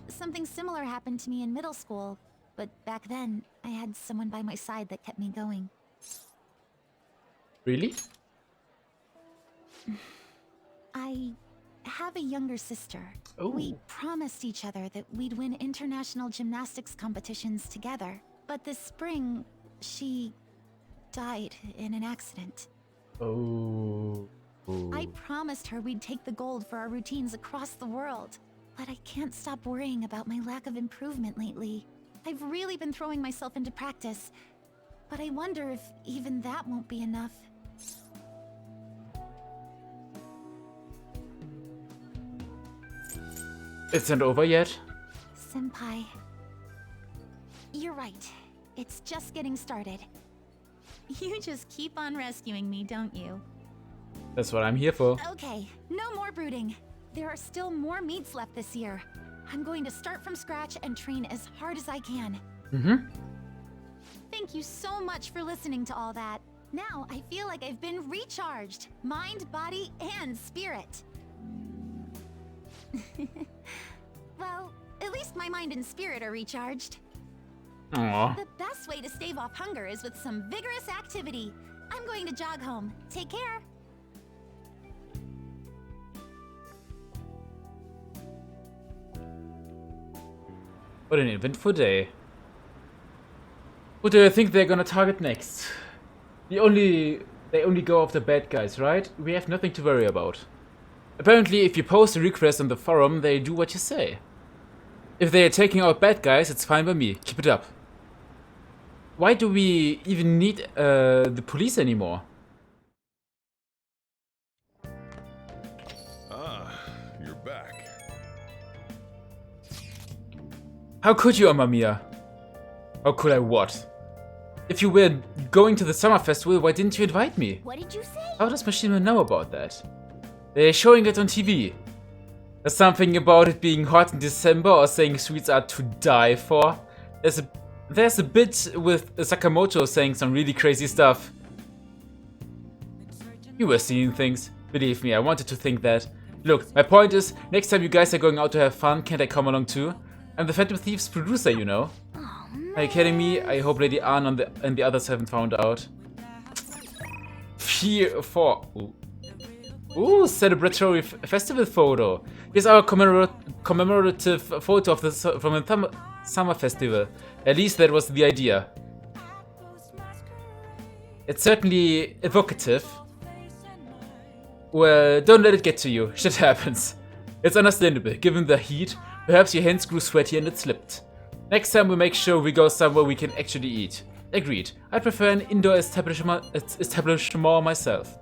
Speaker 6: Something similar happened to me in middle school, but back then, I had someone by my side that kept me going.
Speaker 1: Really?
Speaker 6: I have a younger sister.
Speaker 1: Oh.
Speaker 6: We promised each other that we'd win international gymnastics competitions together. But this spring, she died in an accident.
Speaker 1: Oh.
Speaker 6: I promised her we'd take the gold for our routines across the world. But I can't stop worrying about my lack of improvement lately. I've really been throwing myself into practice, but I wonder if even that won't be enough.
Speaker 1: It's not over yet?
Speaker 6: Senpai, you're right. It's just getting started. You just keep on rescuing me, don't you?
Speaker 1: That's what I'm here for.
Speaker 6: Okay, no more brooding. There are still more meets left this year. I'm going to start from scratch and train as hard as I can.
Speaker 1: Mm-hmm.
Speaker 6: Thank you so much for listening to all that. Now I feel like I've been recharged. Mind, body, and spirit. Well, at least my mind and spirit are recharged.
Speaker 1: Aww.
Speaker 6: The best way to stave off hunger is with some vigorous activity. I'm going to jog home. Take care.
Speaker 1: What an eventful day. Who do you think they're gonna target next? They only go after bad guys, right? We have nothing to worry about. Apparently, if you post a request on the forum, they do what you say. If they are taking out bad guys, it's fine by me. Keep it up. Why do we even need the police anymore?
Speaker 8: Ah, you're back.
Speaker 1: How could you, Amamiya? How could I what? If you were going to the summer festival, why didn't you invite me?
Speaker 6: What did you say?
Speaker 1: How does Machine know about that? They're showing it on TV. There's something about it being hot in December or saying sweets are to die for. There's a bit with Sakamoto saying some really crazy stuff. You were seeing things. Believe me, I wanted to think that. Look, my point is, next time you guys are going out to have fun, can't I come along too? I'm the Phantom Thieves producer, you know. Are you kidding me? I hope Lady Ann and the others haven't found out. 4. Ooh, celebratory festival photo. Here's our commemorative photo of from the summer festival. At least that was the idea. It's certainly evocative. Well, don't let it get to you. Shit happens. It's understandable. Given the heat, perhaps your hands grew sweaty and it slipped. Next time we make sure we go somewhere we can actually eat. Agreed. I prefer an indoor establishment myself.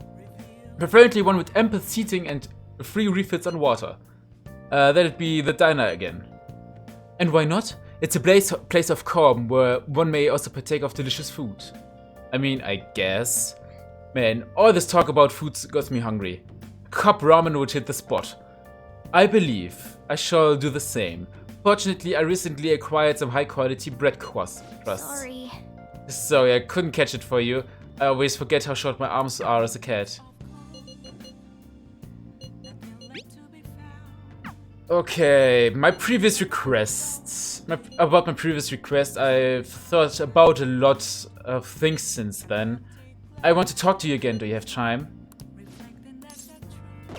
Speaker 1: Preferably one with ample seating and free refills on water. That'd be the diner again. And why not? It's a place of calm where one may also partake of delicious food. I mean, I guess. Man, all this talk about food got me hungry. Cup ramen would hit the spot. I believe I shall do the same. Fortunately, I recently acquired some high-quality bread crusts. Sorry, I couldn't catch it for you. I always forget how short my arms are as a cat. Okay, my previous requests. About my previous request, I've thought about a lot of things since then. I want to talk to you again. Do you have time?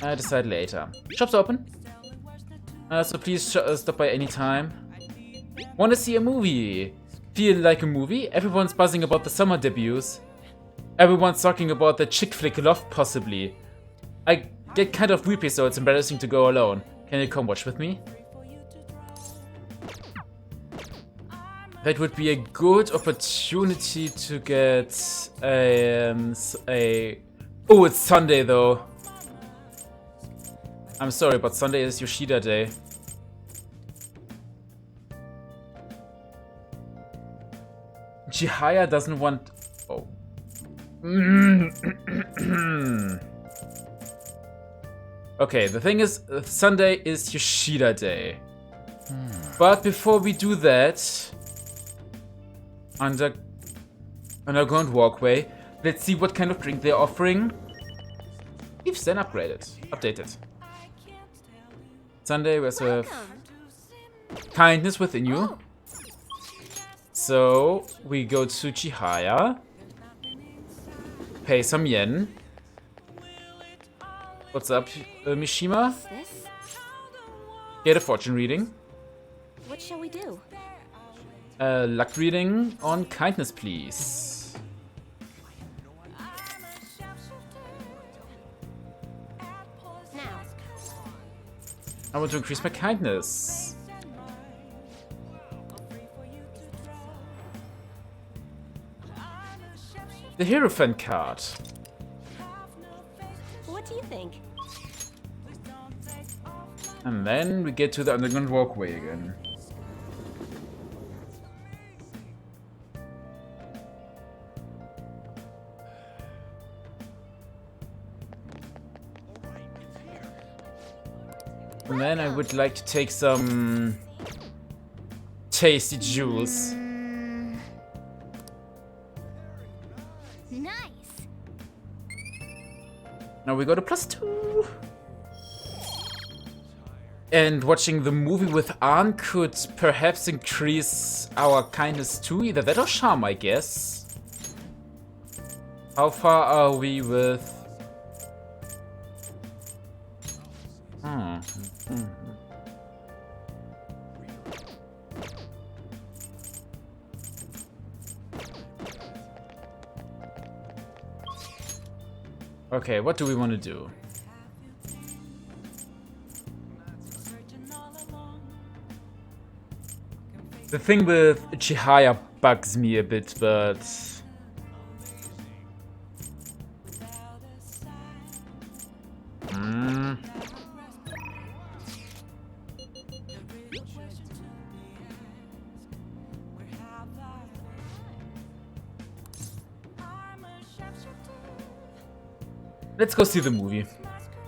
Speaker 1: I decide later. Shop's open. So please stop by any time. Want to see a movie? Feel like a movie? Everyone's buzzing about the summer debuts. Everyone's talking about the chick flick Love, possibly. I get kind of weepy, so it's embarrassing to go alone. Can you come watch with me? That would be a good opportunity to get a... Oh, it's Sunday though. I'm sorry, but Sunday is Yoshida Day. Chihaya doesn't want... Oh. Okay, the thing is, Sunday is Yoshida Day. But before we do that, underground walkway, let's see what kind of drink they're offering. If then updated. Sunday we also have kindness within you. So we go to Chihaya, pay some yen. What's up, Mishima? Get a fortune reading.
Speaker 5: What shall we do?
Speaker 1: Luck reading on kindness, please.
Speaker 5: Now.
Speaker 1: I want to increase my kindness. The Hierophant card.
Speaker 5: What do you think?
Speaker 1: And then we get to the underground walkway again. And then I would like to take some tasty jewels.
Speaker 6: Nice.
Speaker 1: Now we go to +2. And watching the movie with Ann could perhaps increase our kindness too. Either that or charm, I guess. How far are we with... Okay, what do we want to do? The thing with Chihaya bugs me a bit, but... Let's go see the movie.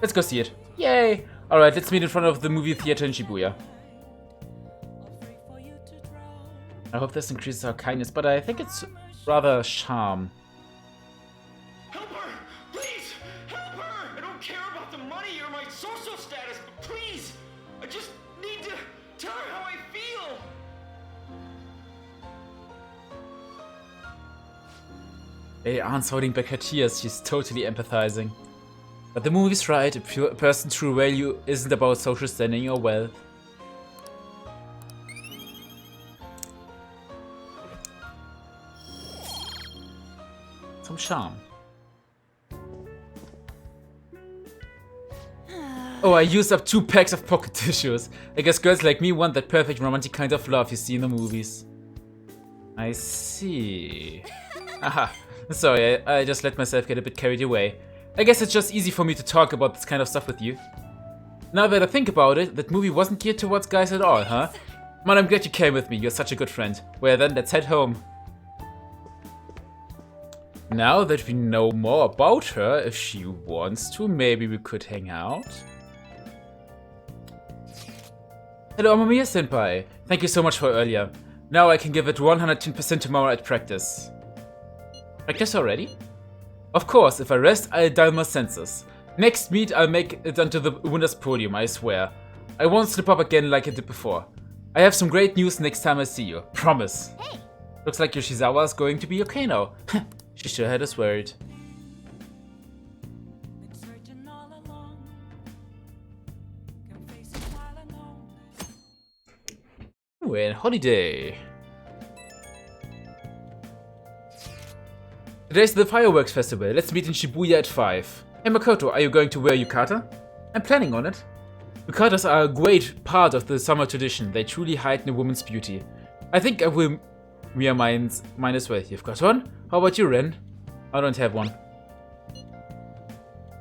Speaker 1: Let's go see it. Yay! Alright, let's meet in front of the movie theater in Shibuya. I hope this increases our kindness, but I think it's rather charm.
Speaker 9: Help her! Please! Help her! I don't care about money or my social status, but please, I just need to tell her how I feel.
Speaker 1: Hey, Aunt's holding back her tears. She's totally empathizing. But the movie's right. A person's true value isn't about social standing or wealth. Some charm. Oh, I used up 2 packs of pocket tissues. I guess girls like me want that perfect romantic kind of love you see in the movies. I see. Aha. Sorry, I just let myself get a bit carried away. I guess it's just easy for me to talk about this kind of stuff with you. Now that I think about it, that movie wasn't geared towards guys at all, huh? Man, I'm glad you came with me. You're such a good friend. Well then, let's head home. Now that we know more about her, if she wants to, maybe we could hang out. Hello, Amamiya-senpai. Thank you so much for earlier. Now I can give it 110% tomorrow at practice. Practice already? Of course, if I rest, I'll dull my senses. Next meet, I'll make it onto the winner's podium, I swear. I won't slip up again like I did before. I have some great news next time I see you. Promise.
Speaker 6: Hey!
Speaker 1: Looks like Yoshizawa's going to be okay now. She sure had us worried. Well, holiday. Today's the fireworks festival. Let's meet in Shibuya at 5. Hey Makoto, are you going to wear yukata? I'm planning on it. Yukatas are a great part of the summer tradition. They truly heighten a woman's beauty. I think I will wear mine as well. You've got one? How about you, Ren? I don't have one.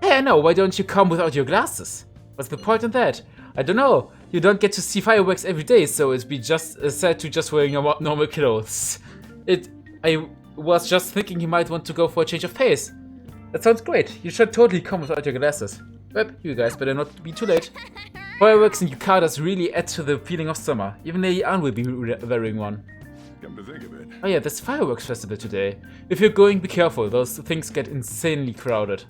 Speaker 1: Hey, no, why don't you come without your glasses? What's the point in that? I don't know. You don't get to see fireworks every day, so it'd be just sad to just wearing your normal clothes. I was just thinking you might want to go for a change of pace. That sounds great. You should totally come without your glasses. Well, you guys better not be too late. Fireworks and yukatas really add to the feeling of summer. Even Lady Anne will be wearing one.
Speaker 8: Come to think of it.
Speaker 1: Oh yeah, there's fireworks festival today. If you're going, be careful. Those things get insanely crowded.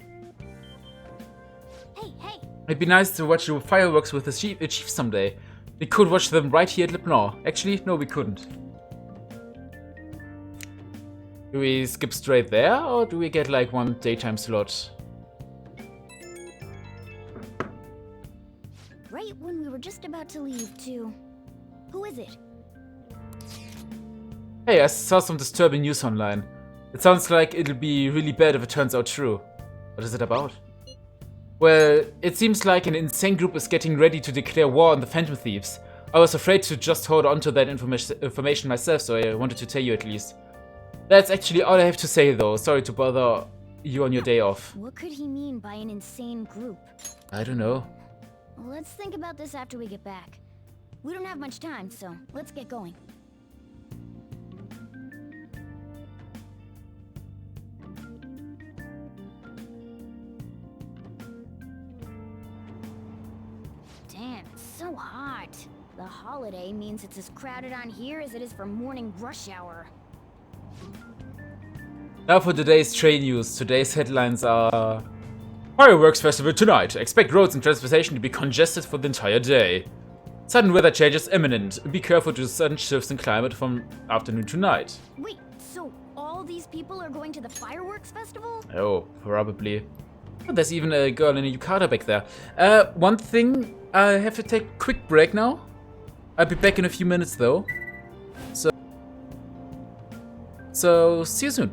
Speaker 6: Hey, hey!
Speaker 1: It'd be nice to watch the fireworks with the chief someday. We could watch them right here at Le Blanc. Actually, no, we couldn't. Do we skip straight there, or do we get like one daytime slot?
Speaker 6: Right when we were just about to leave, too. Who is it?
Speaker 1: Hey, I saw some disturbing news online. It sounds like it'll be really bad if it turns out true. What is it about? Well, it seems like an insane group is getting ready to declare war on the Phantom Thieves. I was afraid to just hold on to that information myself, so I wanted to tell you at least. That's actually all I have to say though. Sorry to bother you on your day off.
Speaker 6: What could he mean by an insane group?
Speaker 1: I don't know.
Speaker 6: Let's think about this after we get back. We don't have much time, so let's get going. Damn, it's so hot. The holiday means it's as crowded on here as it is for morning rush hour.
Speaker 1: Now for today's train news. Today's headlines are... Fireworks festival tonight. Expect roads and transportation to be congested for the entire day. Sudden weather changes imminent. Be careful to sudden shifts in climate from afternoon to night.
Speaker 6: Wait, so all these people are going to the fireworks festival?
Speaker 1: Oh, probably. Oh, there's even a girl in a yukata back there. One thing, I have to take a quick break now. I'll be back in a few minutes though. So see you soon.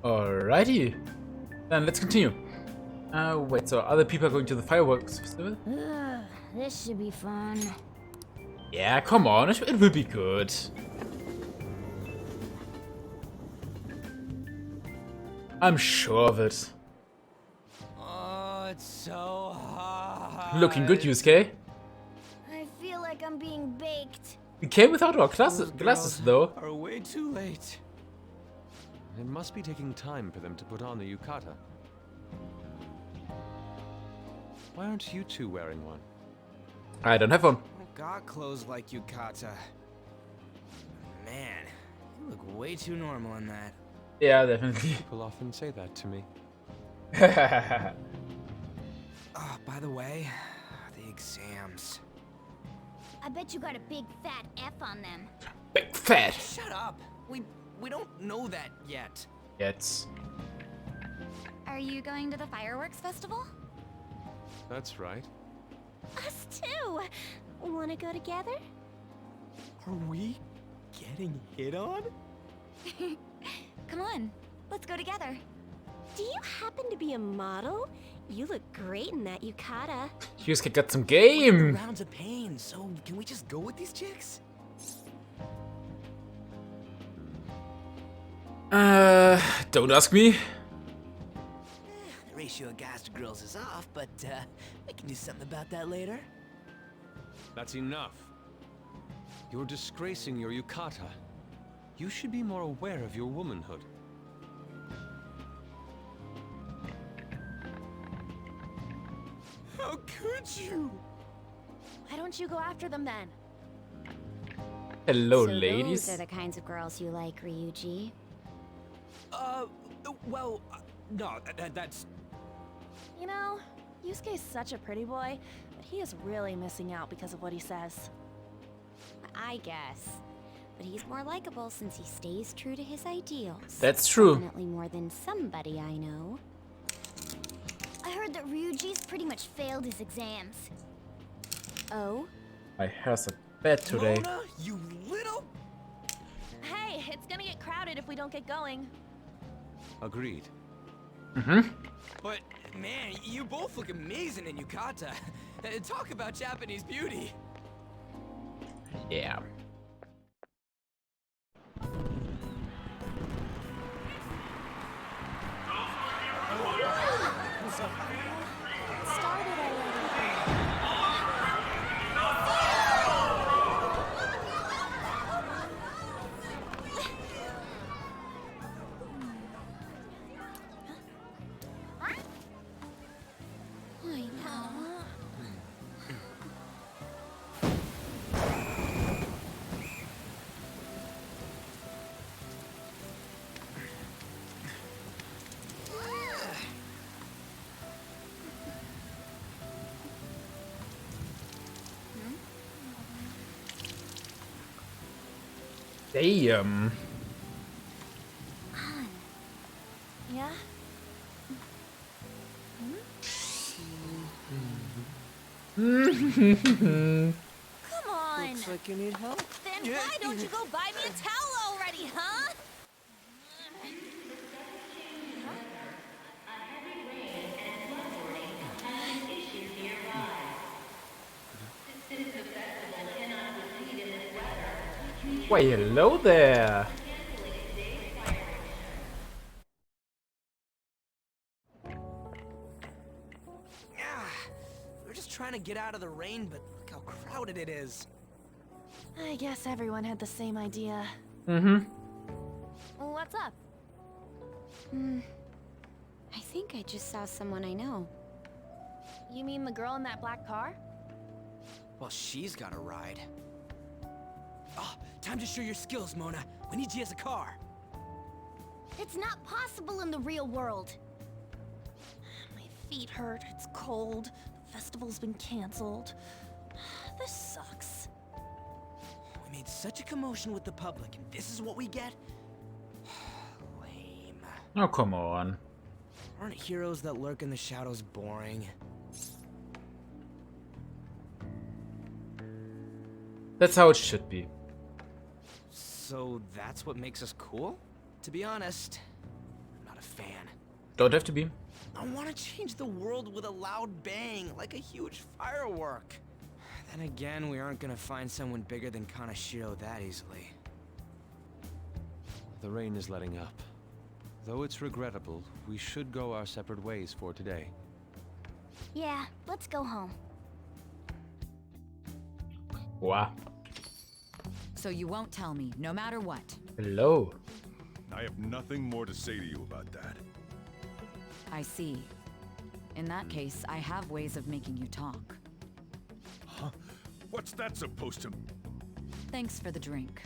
Speaker 1: Alrighty. Then let's continue. Wait, so other people are going to the fireworks festival?
Speaker 10: This should be fun.
Speaker 1: Yeah, come on, it will be good. I'm sure of it.
Speaker 3: Oh, it's so hot.
Speaker 1: Looking good, Yusuke.
Speaker 10: I feel like I'm being baked.
Speaker 1: We came without our glasses though.
Speaker 3: Are way too late.
Speaker 7: It must be taking time for them to put on the yukata. Why aren't you two wearing one?
Speaker 1: I don't have one.
Speaker 3: I got clothes like yukata. Man, you look way too normal in that.
Speaker 1: Yeah, definitely.
Speaker 7: People often say that to me.
Speaker 3: Oh, by the way, the exams.
Speaker 10: I bet you got a big fat F on them.
Speaker 1: Big fat.
Speaker 3: Shut up. We don't know that yet.
Speaker 1: Yes.
Speaker 5: Are you going to the fireworks festival?
Speaker 7: That's right.
Speaker 10: Us too. Wanna go together?
Speaker 3: Are we getting hit on?
Speaker 5: Come on, let's go together.
Speaker 10: Do you happen to be a model? You look great in that yukata.
Speaker 1: Yusuke got some game.
Speaker 3: Rounds of pain, so can we just go with these chicks?
Speaker 1: Don't ask me.
Speaker 3: The ratio of guys to girls is off, but we can do something about that later.
Speaker 7: That's enough. You're disgracing your yukata. You should be more aware of your womanhood.
Speaker 3: How could you?
Speaker 10: Why don't you go after them then?
Speaker 1: Hello,
Speaker 10: So
Speaker 1: ladies.
Speaker 10: those are the kinds of girls you like, Ryuji.
Speaker 3: Well, no, that's...
Speaker 11: You know, Yusuke's such a pretty boy, but he is really missing out because of what he says.
Speaker 10: I guess. But he's more likable since he stays true to his ideals.
Speaker 1: That's true.
Speaker 10: Definitely more than somebody I know. I heard that Ryuji's pretty much failed his exams. Oh?
Speaker 1: My hair's a bed today.
Speaker 3: Mona, you little...
Speaker 11: Hey, it's gonna get crowded if we don't get going.
Speaker 7: Agreed.
Speaker 3: But, man, you both look amazing in yukata. Talk about Japanese beauty.
Speaker 1: Yeah.
Speaker 11: Started already.
Speaker 10: I know.
Speaker 1: Damn.
Speaker 11: Yeah? Come on!
Speaker 3: Looks like you need help.
Speaker 11: Then why don't you go buy me a towel already, huh?
Speaker 1: Why, hello there.
Speaker 3: We're just trying to get out of the rain, but look how crowded it is.
Speaker 11: I guess everyone had the same idea. What's up?
Speaker 10: I think I just saw someone I know.
Speaker 11: You mean the girl in that black car?
Speaker 3: Well, she's got a ride. Oh, time to show your skills, Mona. We need you as a car.
Speaker 10: It's not possible in the real world.
Speaker 11: My feet hurt, it's cold, the festival's been canceled. This sucks.
Speaker 3: We made such a commotion with the public, and this is what we get? Lame.
Speaker 1: Oh, come on.
Speaker 3: Aren't heroes that lurk in the shadows boring?
Speaker 1: That's how it should be.
Speaker 3: So that's what makes us cool? To be honest, I'm not a a fan.
Speaker 1: Don't have to be.
Speaker 3: I want to change the world with a loud bang, like a huge firework. Then again, we aren't gonna find someone bigger than Kanashiro that easily.
Speaker 7: The rain is letting up. Though it's regrettable, we should go our separate ways for today.
Speaker 10: Yeah, let's go home.
Speaker 1: Wow.
Speaker 12: So you won't tell me, no matter what.
Speaker 1: Hello.
Speaker 8: I have nothing more to say to you about that.
Speaker 12: I see. In that case, I have ways of making you talk.
Speaker 8: Huh? What's that supposed to...
Speaker 12: Thanks for the drink.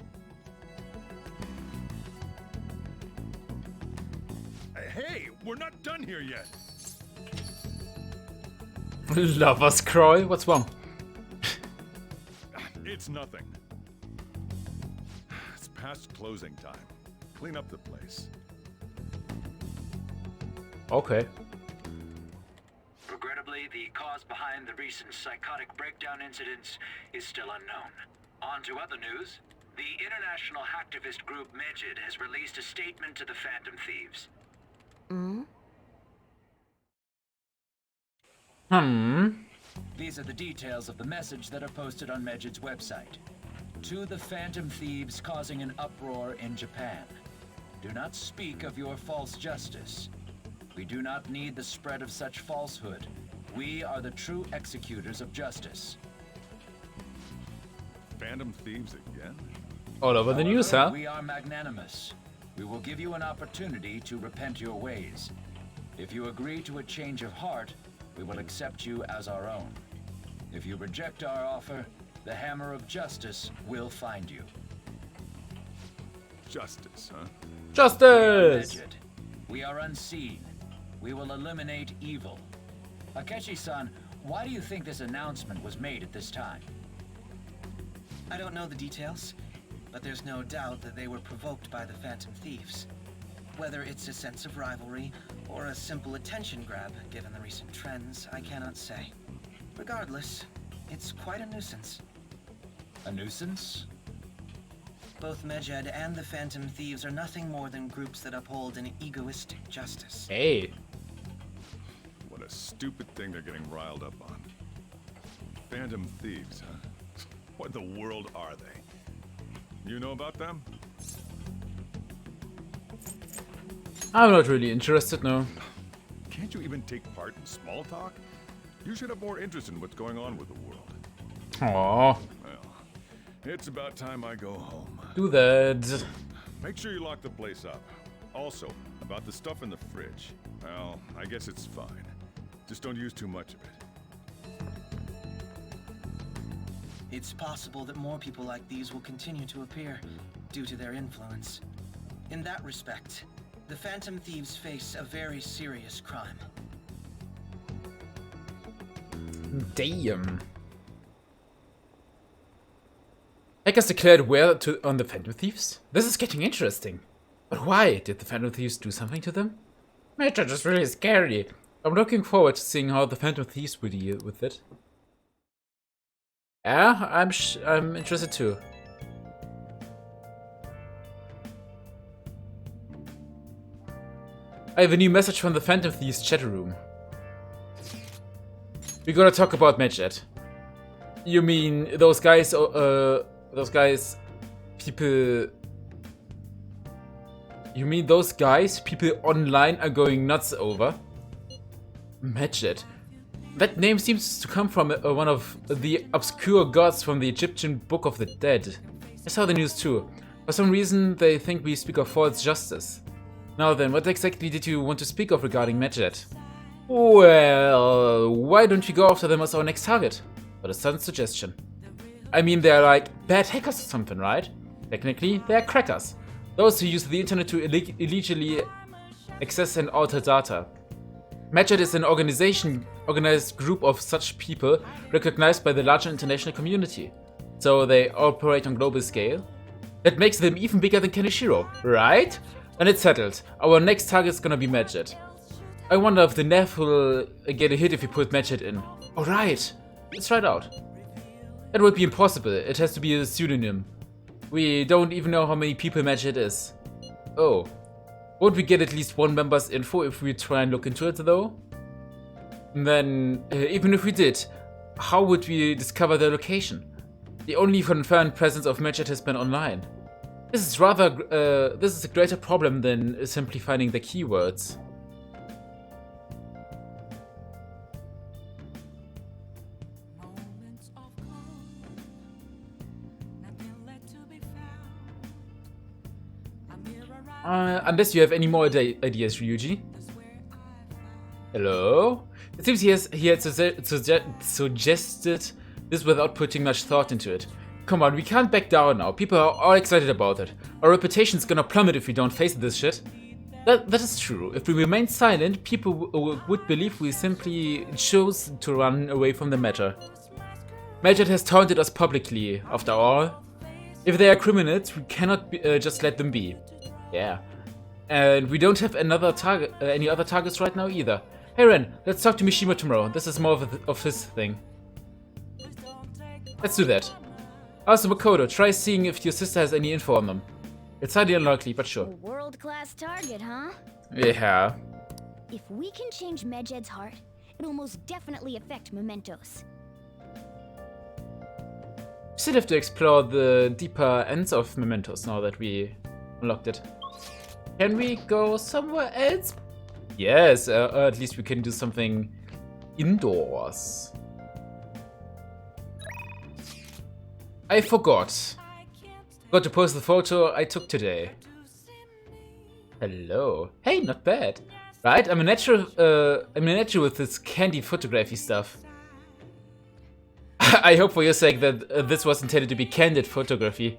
Speaker 8: Hey, we're not done here yet.
Speaker 1: Lover's crawl? What's wrong?
Speaker 8: It's nothing. It's past closing time. Clean up the place.
Speaker 1: Okay.
Speaker 13: Regrettably, the cause behind the recent psychotic breakdown incidents is still unknown. On to other news. The international hacktivist group Megid has released a statement to the Phantom Thieves. These are the details of the message that are posted on Megid's website. To the Phantom Thieves causing an uproar in Japan. Do not speak of your false justice. We do not need the spread of such falsehood. We are the true executors of justice.
Speaker 8: Phantom Thieves again?
Speaker 1: All over the news, huh?
Speaker 13: We are magnanimous. We will give you an opportunity to repent your ways. If you agree to a change of heart, we will accept you as our own. If you reject our offer, the hammer of justice will find you.
Speaker 8: Justice, huh?
Speaker 1: Justice!
Speaker 13: We are unseen. We will eliminate evil. Akechi-san, why do you think this announcement was made at this time?
Speaker 14: I don't know the details, but there's no doubt that they were provoked by the Phantom Thieves. Whether it's a sense of rivalry or a simple attention grab, given the recent trends, I cannot say. Regardless, it's quite a nuisance.
Speaker 13: A nuisance?
Speaker 14: Both Megid and the Phantom Thieves are nothing more than groups that uphold an egoistic justice.
Speaker 1: Hey.
Speaker 8: What a stupid thing they're getting riled up on. Phantom Thieves, huh? What in the world are they? You know about them?
Speaker 1: I'm not really interested, no.
Speaker 8: Can't you even take part in small talk? You should have more interest in what's going on with the world.
Speaker 1: Aww.
Speaker 8: Well, it's about time I go home.
Speaker 1: Do that.
Speaker 8: Make sure you lock the place up. Also, about the stuff in the fridge. Well, I guess it's fine. Just don't use too much of it.
Speaker 14: It's possible that more people like these will continue to appear due to their influence. In that respect, the Phantom Thieves face a very serious crime.
Speaker 1: Damn. Hackers declared war on the Phantom Thieves? This is getting interesting. But why? Did the Phantom Thieves do something to them? Major is really scary. I'm looking forward to seeing how the Phantom Thieves will deal with it. Yeah, I'm interested too. I have a new message from the Phantom Thieves chat room. We're gonna talk about Megid. You mean those guys, people... You mean those guys people online are going nuts over? Megid. That name seems to come from one of the obscure gods from the Egyptian Book of the Dead. I saw the news too. For some reason they think we speak of false justice. Now then, what exactly did you want to speak of regarding Megid? Well, why don't we go after them as our next target? What a sudden suggestion. I mean, they're like bad hackers or something, right? Technically, they're crackers. Those who use the internet to illegally access and alter data. Megid is an organized group of such people recognized by the larger international community. So they operate on global scale. That makes them even bigger than Kaneshiro, right? And it's settled. Our next target is gonna be Megid. I wonder if the Neff will get a hit if we put Megid in. Alright, let's try it out. That would be impossible. It has to be a pseudonym. We don't even know how many people Megid is. Oh. Won't we get at least one member's info if we try and look into it, though? And then, even if we did, how would we discover their location? The only confirmed presence of Magic has been online. This is a greater problem than simply finding the keywords. Unless you have any more ideas, Ryuji. Hello? It seems he had suggested this without putting much thought into it. Come on, we can't back down now. People are all excited about it. Our reputation's gonna plummet if we don't face this shit. That is true. If we remain silent, people would believe we simply chose to run away from the matter. Magic has taunted us publicly, after all. If they are criminals, we cannot just let them be. Yeah. And we don't have any other targets right now either. Hey Ren, let's talk to Mishima tomorrow. This is more of his thing. Let's do that. Also, Makoto, try seeing if your sister has any info on them. It's highly unlikely, but sure.
Speaker 10: A world-class target, huh?
Speaker 1: Yeah.
Speaker 10: If we can change Medjed's heart, it'll most definitely affect Mementos.
Speaker 1: We still have to explore the deeper ends of Mementos now that we unlocked it. Can we go somewhere else? Yes, at least we can do something indoors. I forgot to post the photo I took today. Hello. Hey, not bad. Right? I'm a natural with this candy photography stuff. I hope for your sake that this was intended to be candid photography.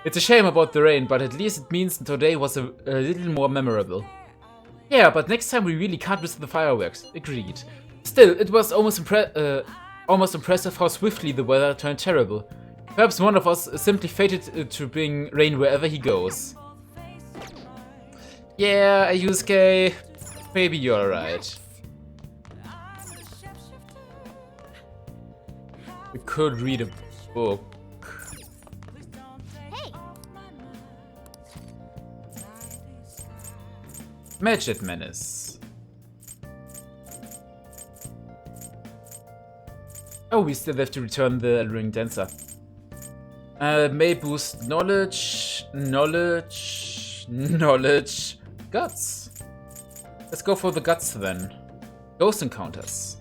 Speaker 1: It's a shame about the rain, but at least it means today was a little more memorable. Yeah, but next time we really can't miss the fireworks. Agreed. Still, it was almost impressive how swiftly the weather turned terrible. Perhaps one of us simply fated to bring rain wherever he goes. Yeah, Yusuke, maybe you're right. We could read a book.
Speaker 10: Hey.
Speaker 1: Magic Menace. Oh, we still have to return the Ring Dancer. May boost knowledge, guts. Let's go for the guts then. Ghost encounters.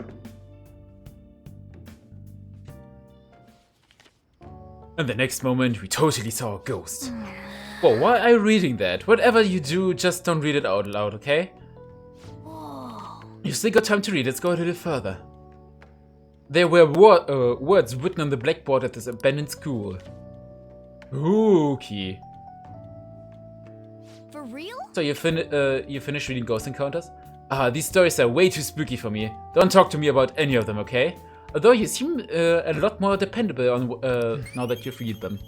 Speaker 1: And the next moment, we totally saw a ghost. Whoa, why are you reading that? Whatever you do, just don't read it out loud, okay? You still got time to read, let's go a little further. There were words written on the blackboard at this abandoned school. Spooky.
Speaker 10: For real?
Speaker 1: So you finished reading Ghost Encounters? These stories are way too spooky for me. Don't talk to me about any of them, okay? Although you seem a lot more dependable on now that you've read them.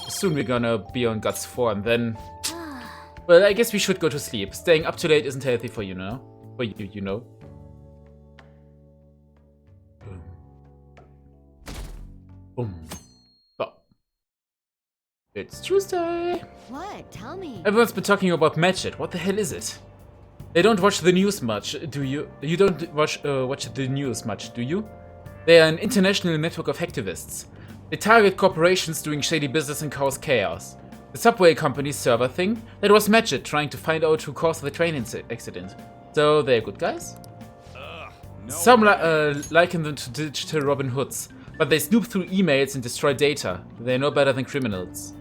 Speaker 1: Soon we're gonna be on Guts 4 and then... Well, I guess we should go to sleep. Staying up too late isn't healthy for you, know? For you, you know. Boom. Bop. It's Tuesday.
Speaker 5: What? Tell me.
Speaker 1: Everyone's been talking about Magic. What the hell is it? They don't watch the news much, do you? You don't watch the news much, do you? They are an international network of hacktivists. They target corporations doing shady business and cause chaos. The subway company's server thing, that was Magic trying to find out who caused the train accident. So they're good guys? Some liken them to digital Robin Hoods, but they snoop through emails and destroy data. They're no better than criminals.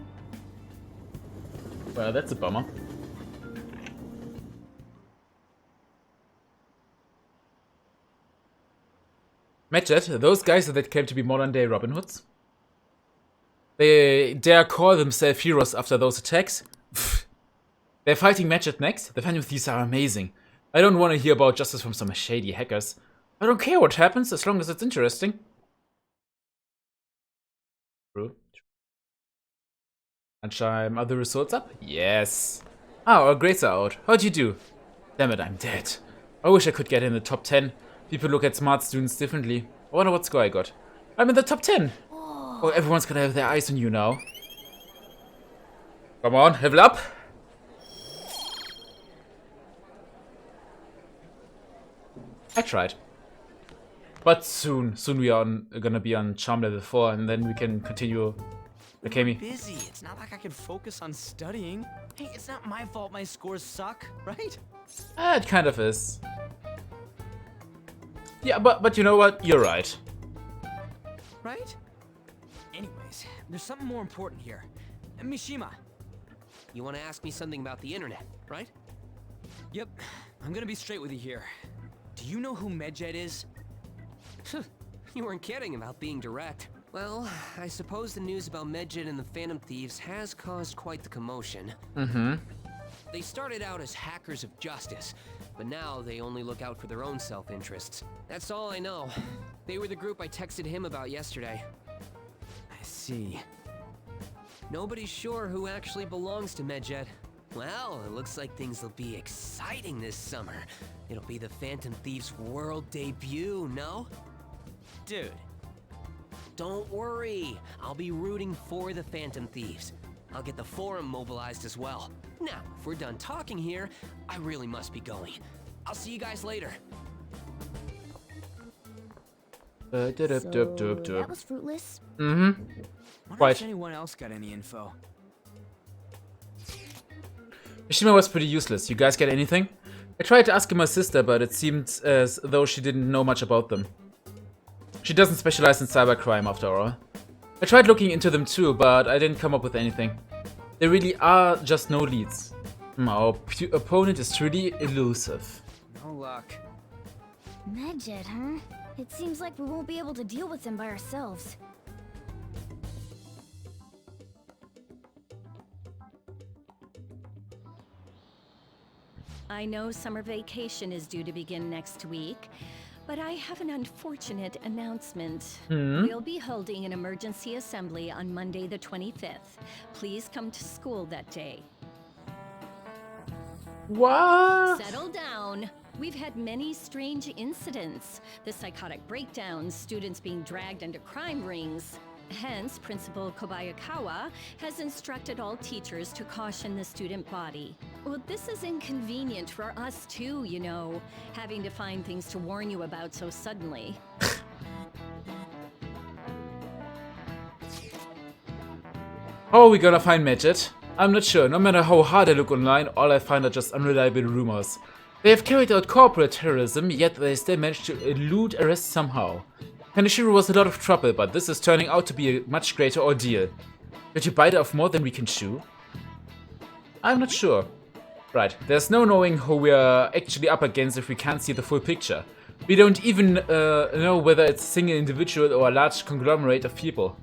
Speaker 1: Well, that's a bummer. Magic, those guys that claim to be modern-day Robin Hoods? They dare call themselves heroes after those attacks? They're fighting Magic next? The Phantom Thieves are amazing. I don't want to hear about justice from some shady hackers. I don't care what happens, as long as it's interesting. True. Sunshine, are the results up? Yes. Ah, our grades are out. How'd you do? Damn it, I'm dead. I wish I could get in the top 10. People look at smart students differently. I wonder what score I got. I'm in the top 10. Oh, everyone's gonna have their eyes on you now. Come on, level up. I tried. But soon we are gonna be on charm level 4, and then we can continue. Akechi.
Speaker 3: Busy. It's not like I can focus on studying. Hey, it's not my fault my scores suck, right?
Speaker 1: It kind of is. Yeah, but you know what? You're right.
Speaker 3: Right? Anyways, there's something more important here. Mishima.
Speaker 4: You want to ask me something about the internet, right?
Speaker 3: Yep. I'm gonna be straight with you here. Do you know who Medjed is?
Speaker 4: You weren't kidding about being direct. Well, I suppose the news about Medjed and the Phantom Thieves has caused quite the commotion.
Speaker 1: Mm-hmm.
Speaker 4: They started out as hackers of justice, but now they only look out for their own self-interests. That's all I know. They were the group I texted him about yesterday.
Speaker 3: I see.
Speaker 4: Nobody's sure who actually belongs to Medjed. Well, it looks like things will be exciting this summer. It'll be the Phantom Thieves' world debut, no?
Speaker 3: Dude.
Speaker 4: Don't worry. I'll be rooting for the Phantom Thieves. I'll get the forum mobilized as well. Now, if we're done talking here, I really must be going. I'll see you guys later.
Speaker 10: That was fruitless.
Speaker 1: Mm-hmm.
Speaker 3: Wonder if anyone else got any info.
Speaker 1: Mishima was pretty useless. You guys get anything? I tried to ask my sister, but it seemed as though she didn't know much about them. She doesn't specialize in cybercrime after all. I tried looking into them too, but I didn't come up with anything. There really are just no leads. Our opponent is truly elusive.
Speaker 3: No luck.
Speaker 10: Medjed, huh? It seems like we won't be able to deal with them by ourselves.
Speaker 15: I know summer vacation is due to begin next week, but I have an unfortunate announcement. We'll be holding an emergency assembly on Monday the 25th. Please come to school that day.
Speaker 1: What?
Speaker 15: Settle down. We've had many strange incidents. The psychotic breakdowns, students being dragged into crime rings. Hence, Principal Kobayakawa has instructed all teachers to caution the student body. Well, this is inconvenient for us too, you know, having to find things to warn you about so suddenly.
Speaker 1: How are we gonna find Medjed? I'm not sure. No matter how hard I look online, all I find are just unreliable rumors. They have carried out corporate terrorism, yet they still managed to elude arrest somehow. Kaneshiro was a lot of trouble, but this is turning out to be a much greater ordeal. Did you bite off more than we can chew? I'm not sure. Right, there's no knowing who we are actually up against if we can't see the full picture. We don't even know whether it's a single individual or a large conglomerate of people.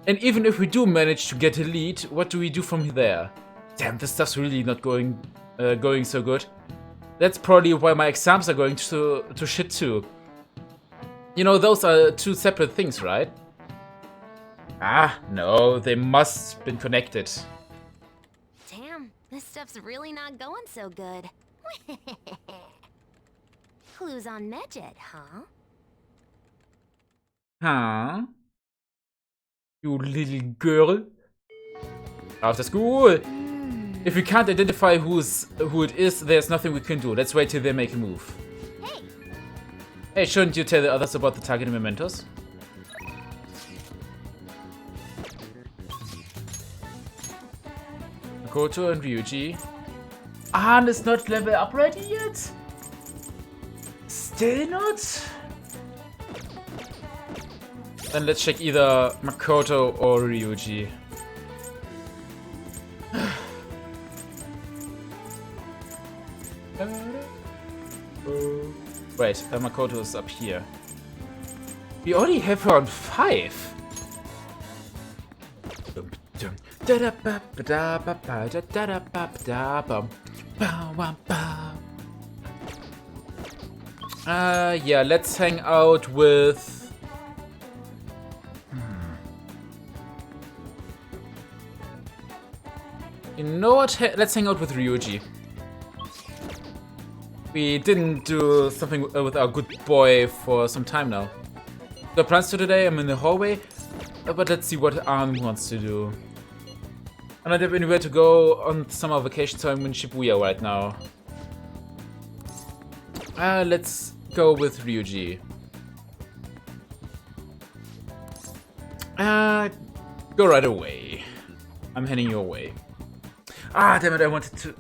Speaker 1: And even if we do manage to get a lead, what do we do from there? Damn, this stuff's really not going so good. That's probably why my exams are going to shit too. You know, those are two separate things, right? Ah, no, they must have been connected.
Speaker 10: Damn, this stuff's really not going so good. Clues on Medjed, huh?
Speaker 1: Huh? You little girl. After school. If we can't identify who it is, there's nothing we can do. Let's wait till they make a move. Hey, shouldn't you tell the others about the target mementos? Makoto and Ryuji. Ahn is not level up ready yet? Still not? Then let's check either Makoto or Ryuji. Wait, Makoto is up here. We already have her on 5. Yeah, let's hang out with... You know what? Let's hang out with Ryuji. We didn't do something with our good boy for some time now. Got plans for today, I'm in the hallway, but let's see what Arm wants to do. I don't have anywhere to go on summer vacation, so I'm in Shibuya right now. Let's go with Ryuji. Go right away. I'm heading your way. Ah, damn it, I wanted to...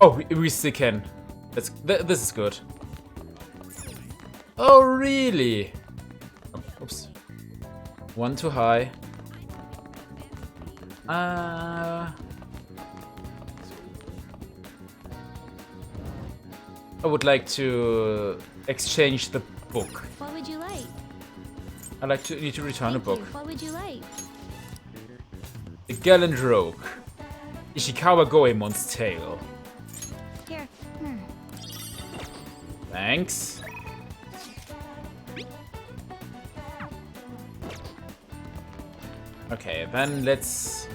Speaker 1: Oh, we still can. This is good. Oh, really? Oh, oops. One too high. I would like to exchange the book.
Speaker 10: What would you like?
Speaker 1: I need to return a book.
Speaker 10: What would you like?
Speaker 1: The Gallant Rogue. Ishikawa Goemon's Tale.
Speaker 10: Here.
Speaker 1: Thanks. Okay, then let's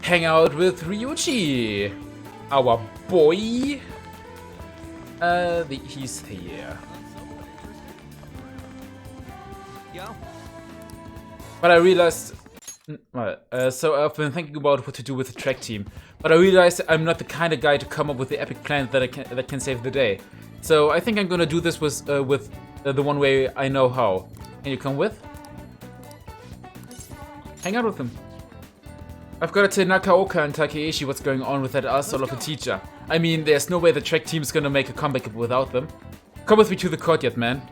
Speaker 1: hang out with Ryuji, our boy. He's here.
Speaker 3: Yo.
Speaker 1: But I realized, so I've been thinking about what to do with the track team. But I realized I'm not the kind of guy to come up with the epic plan that can save the day. So I think I'm gonna do this with the one way I know how. Can you come with? Hang out with them. I've got to tell Nakaoka and Takeshi what's going on with that asshole of a teacher. I mean, there's no way the track team's gonna make a comeback without them. Come with me to the courtyard, man.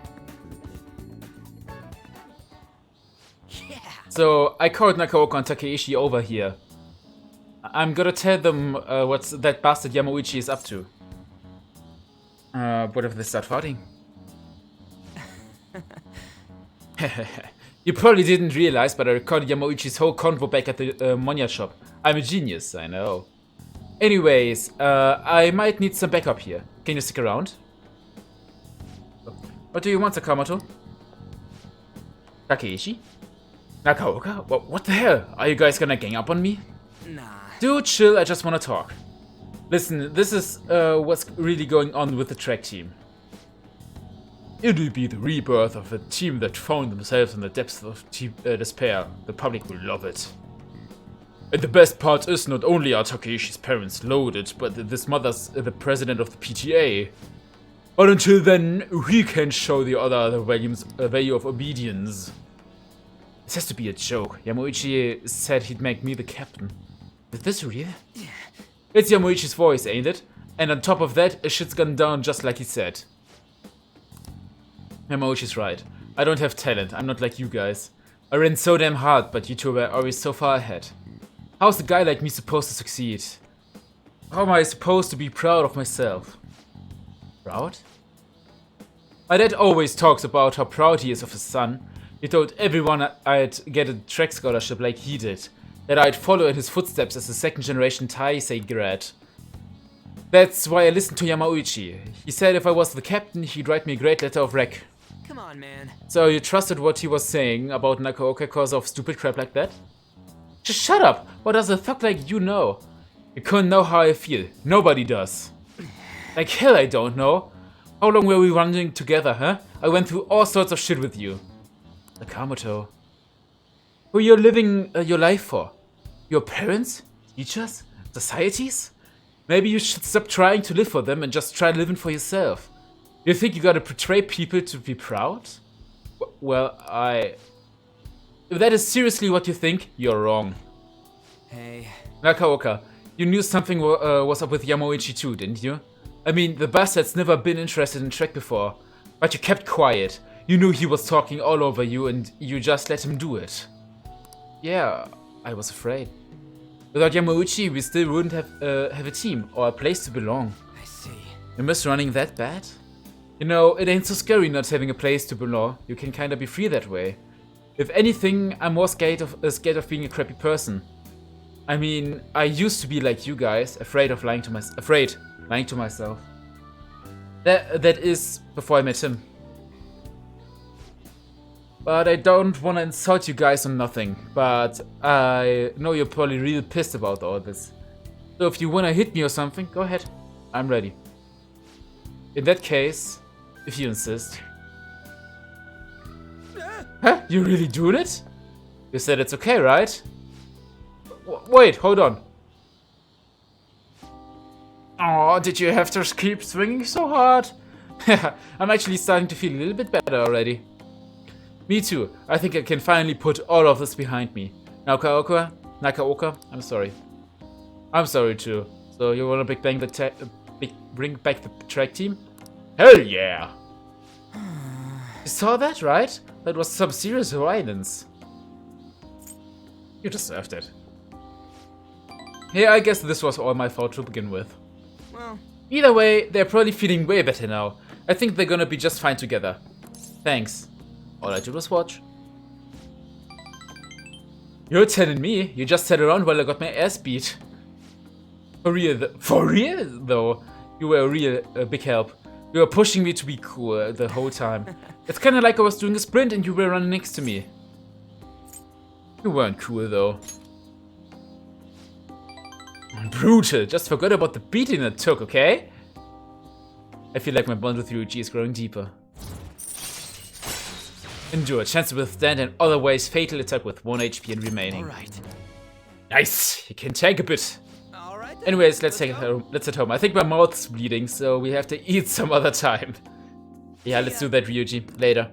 Speaker 1: Yeah. So, I called Nakaoka and Takeshi over here. I'm gonna tell them what that bastard Yamauchi is up to. What if they start fighting? You probably didn't realize, but I recorded Yamauchi's whole convo back at the Monya shop. I'm a genius, I know. Anyways, I might need some backup here. Can you stick around? What do you want, Sakamoto? Takeshi? Nakaoka? What the hell? Are you guys gonna gang up on me?
Speaker 3: Nah.
Speaker 1: Dude, chill, I just wanna talk. Listen, this is what's really going on with the track team. It'll be the rebirth of a team that found themselves in the depths of despair. The public will love it. And the best part is not only are Takeshi's parents loaded, but this mother's the president of the PTA. But until then, we can show the other value of obedience. This has to be a joke. Yamauchi said he'd make me the captain. Is this real? It's Yamauchi's voice, ain't it? And on top of that, shit's gone down just like he said. Yamauchi's right. I don't have talent. I'm not like you guys. I ran so damn hard, but you two were always so far ahead. How's a guy like me supposed to succeed? How am I supposed to be proud of myself? Proud? My dad always talks about how proud he is of his son. He told everyone I'd get a track scholarship like he did. That I'd follow in his footsteps as a second-generation Taisei grad. That's why I listened to Yamauchi. He said if I was the captain, he'd write me a great letter of rec.
Speaker 3: Come on, man.
Speaker 1: So you trusted what he was saying about Nakaoka cause of stupid crap like that? Just shut up! What does a thug like you know? You couldn't know how I feel. Nobody does. Like hell I don't know. How long were we running together, huh? I went through all sorts of shit with you. Sakamoto. Who you're living your life for? Your parents? Teachers? Societies? Maybe you should stop trying to live for them and just try living for yourself. You think you gotta betray people to be proud? Well, if that is seriously what you think, you're wrong.
Speaker 3: Hey.
Speaker 1: Nakaoka, you knew something was up with Yamauchi too, didn't you? I mean, the bastard's never been interested in track before. But you kept quiet. You knew he was talking all over you and you just let him do it. Yeah, I was afraid. Without Yamauchi, we still wouldn't have a team or a place to belong.
Speaker 3: I see.
Speaker 1: You miss running that bad? You know, it ain't so scary not having a place to belong. You can kinda be free that way. If anything, I'm more scared of being a crappy person. I mean, I used to be like you guys, afraid lying to myself. That is before I met him. But I don't want to insult you guys on nothing, but I know you're probably real pissed about all this. So if you want to hit me or something, go ahead. I'm ready. In that case, if you insist. Huh? You really doing it? You said it's okay, right? Wait, hold on. Oh, did you have to keep swinging so hard? I'm actually starting to feel a little bit better already. Me too. I think I can finally put all of this behind me. Nakaoka, I'm sorry. I'm sorry too. So you wanna bring back the track team? Hell yeah! You saw that, right? That was some serious violence. You deserved it. Yeah, I guess this was all my fault to begin with.
Speaker 3: Well,
Speaker 1: either way, they're probably feeling way better now. I think they're gonna be just fine together. Thanks. All I did was watch. You're telling me you just sat around while I got my ass beat. For real though, you were a real big help. You were pushing me to be cool the whole time. It's kinda like I was doing a sprint and you were running next to me. You weren't cool though. Brutal, just forgot about the beating it took, okay? I feel like my bond with Ryuji is growing deeper. Endure, chance to withstand an otherwise fatal attack with 1 HP and remaining.
Speaker 3: Alright.
Speaker 1: Nice, you can tank a bit.
Speaker 3: Alright.
Speaker 1: Anyways, let's head home. I think my mouth's bleeding, so we have to eat some other time. Yeah, let's do that, Ryuji. Later.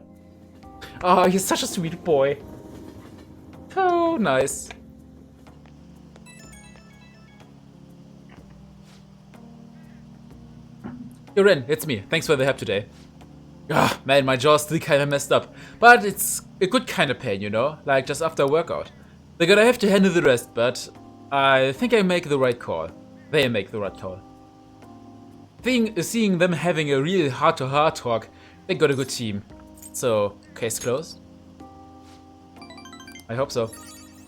Speaker 1: Oh, you're such a sweet boy. Oh, nice. Yo, Ren, it's me. Thanks for the help today. Ah, man, my jaw's still kinda messed up. But it's a good kind of pain, you know? Like, just after a workout. They're gonna have to handle the rest, but I think I make the right call. They make the right call. Seeing them having a real heart-to-heart talk, they got a good team. So, case closed? I hope so.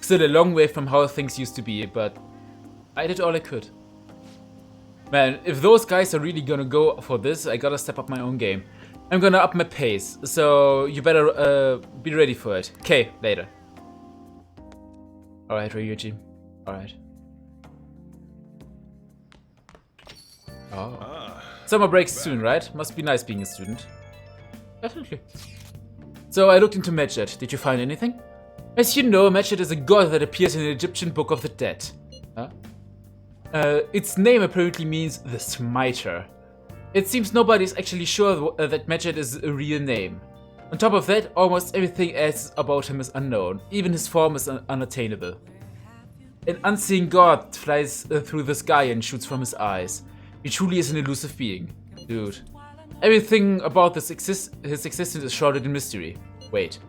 Speaker 1: Still a long way from how things used to be, but I did all I could. Man, if those guys are really gonna go for this, I gotta step up my own game. I'm gonna up my pace, so you better be ready for it. Okay, later. Alright, Ryuji. Alright. Oh. Summer breaks soon, right? Must be nice being a student. Definitely. So I looked into Medjed. Did you find anything? As you know, Medjed is a god that appears in the Egyptian Book of the Dead. Huh? Its name apparently means the Smiter. It seems nobody's actually sure that Medjed is a real name. On top of that, almost everything else about him is unknown. Even his form is unattainable. An unseen god flies through the sky and shoots from his eyes. He truly is an elusive being. Dude. Everything about his existence is shrouded in mystery. Wait.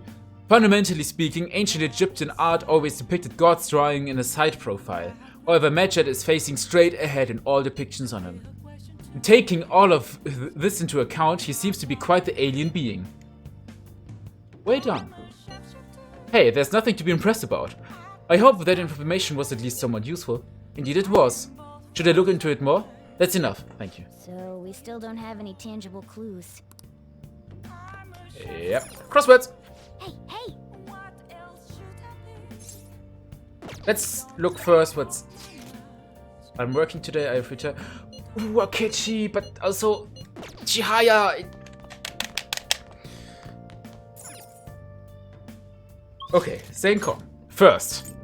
Speaker 1: Fundamentally speaking, ancient Egyptian art always depicted gods drawing in a side profile. However, Medjed is facing straight ahead in all depictions on him. Taking all of this into account, he seems to be quite the alien being. Wait on. Hey, there's nothing to be impressed about. I hope that information was at least somewhat useful. Indeed it was. Should I look into it more? That's enough, thank you.
Speaker 10: So, we still don't have any tangible clues.
Speaker 1: Yep. Crosswords!
Speaker 10: Hey, hey!
Speaker 1: Let's look first what's... I'm working today, I have returned... Ooh, Akechi, but also... Chihaya! Okay, staying calm. First.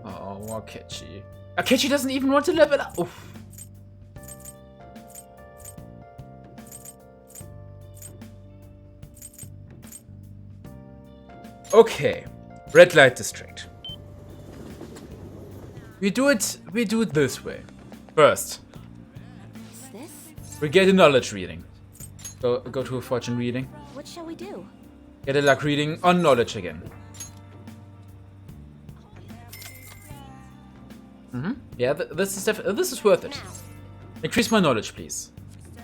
Speaker 1: Oh, Akechi. Akechi doesn't even want to level up! Oof. Okay. Red light district. We do it this way. First, we get a knowledge reading. Go to a fortune reading.
Speaker 10: What shall we do?
Speaker 1: Get a luck reading on knowledge again. Yeah, this is worth it. Increase my knowledge, please.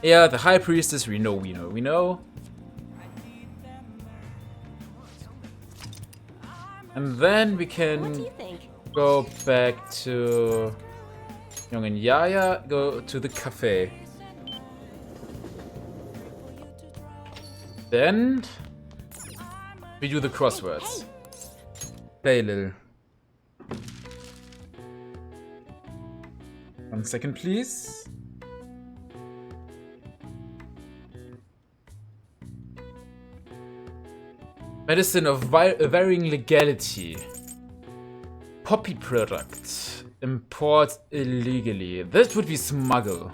Speaker 1: Yeah, the High Priestess. We know. And then we can go back to Young and Yaya, go to the cafe. Then we do the crosswords. Play a little. 1 second, please. Medicine of varying legality. Poppy product. Import illegally. That would be smuggle.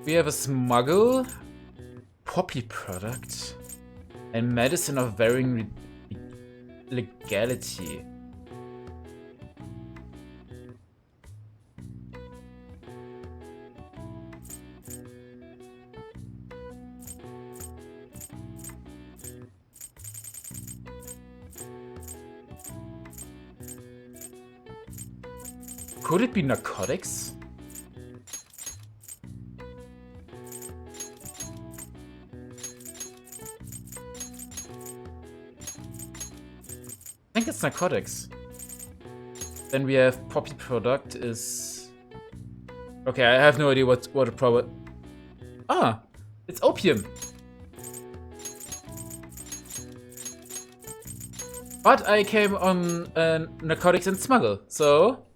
Speaker 1: We have a smuggle, poppy product, and medicine of varying legality. Could it be narcotics? I think it's narcotics. Then we have poppy product is... Okay, I have no idea what a proper... Ah! It's opium! But I came on narcotics and smuggle, so...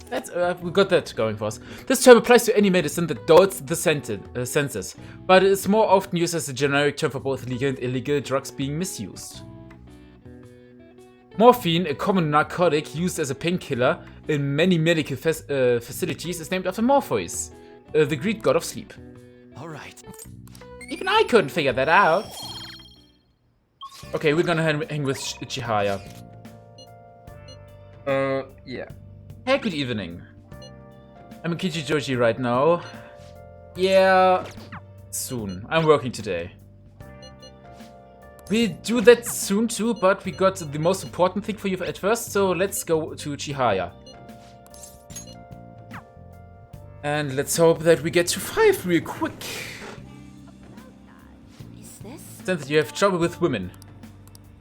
Speaker 1: That's, we got that going for us. This term applies to any medicine that dulls the senses, but it is more often used as a generic term for both legal and illegal drugs being misused. Morphine, a common narcotic used as a painkiller in many medical facilities, is named after Morpheus, the Greek god of sleep.
Speaker 3: Alright.
Speaker 1: Even I couldn't figure that out. Okay, we're gonna hang with Chihaya. Yeah. Hey, good evening. I'm in Kichijoji right now. Yeah, soon. I'm working today. We do that soon too, but we got the most important thing for you at first, so let's go to Chihaya. And let's hope that we get to 5 real quick.
Speaker 6: Is this?
Speaker 1: Since that you have trouble with women.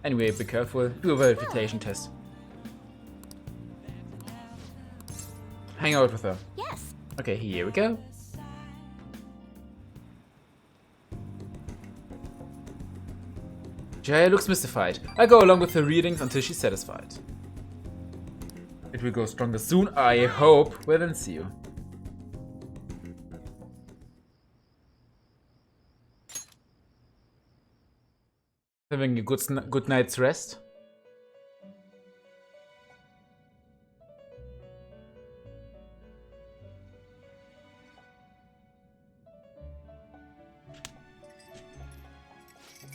Speaker 1: Anyway, be careful. Do a verification test. Hang out with her.
Speaker 6: Yes.
Speaker 1: Okay, here we go. Chihaya looks mystified. I go along with her readings until she's satisfied. It will go stronger soon, I hope. Well, then see you. Having a good night's rest.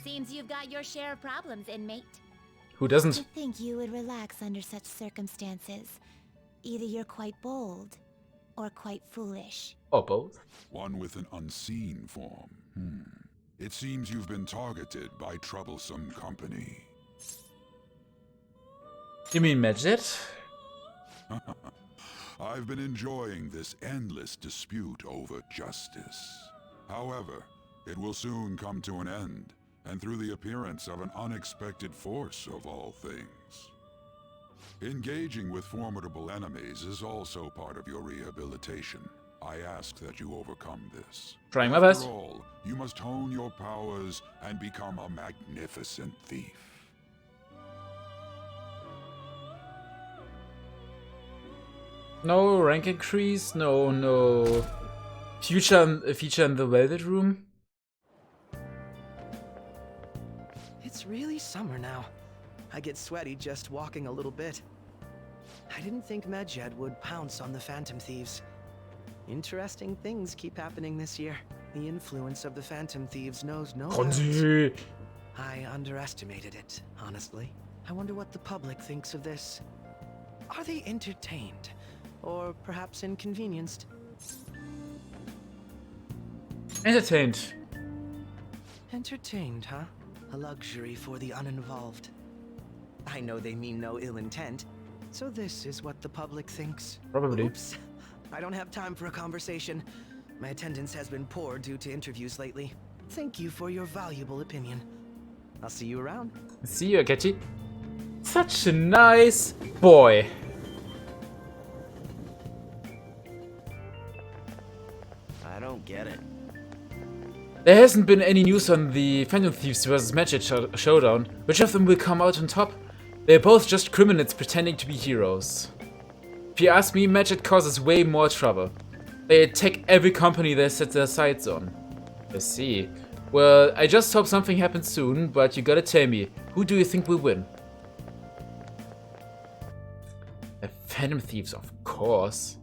Speaker 10: Seems you've got your share of problems, inmate.
Speaker 1: Who doesn't?
Speaker 6: I think you would relax under such circumstances. Either you're quite bold, or quite foolish.
Speaker 1: Or both.
Speaker 8: One with an unseen form. It seems you've been targeted by troublesome company.
Speaker 1: You mean Magic?
Speaker 8: I've been enjoying this endless dispute over justice. However, it will soon come to an end, and through the appearance of an unexpected force of all things. Engaging with formidable enemies is also part of your rehabilitation. I ask that you overcome this.
Speaker 1: Trying my best.
Speaker 8: After all, you must hone your powers and become a magnificent thief.
Speaker 1: No rank increase, no feature in the Velvet Room.
Speaker 14: It's really summer now. I get sweaty just walking a little bit. I didn't think Medjed would pounce on the Phantom Thieves. Interesting things keep happening this year. The influence of the Phantom Thieves knows no bounds. I underestimated it, honestly. I wonder what the public thinks of this. Are they entertained? Or perhaps inconvenienced?
Speaker 1: Entertained.
Speaker 14: Entertained, huh? A luxury for the uninvolved. I know they mean no ill intent, so this is what the public thinks.
Speaker 1: Probably.
Speaker 14: Oops. I don't have time for a conversation. My attendance has been poor due to interviews lately. Thank you for your valuable opinion. I'll see you around.
Speaker 1: See you, Akechi. Such a nice boy.
Speaker 3: I don't get it.
Speaker 1: There hasn't been any news on the Phantom Thieves vs. Magic showdown. Which of them will come out on top? They're both just criminals pretending to be heroes. If you ask me, Magic causes way more trouble. They attack every company they set their sights on. I see. Well, I just hope something happens soon, but you gotta tell me, who do you think will win? The Phantom Thieves, of course.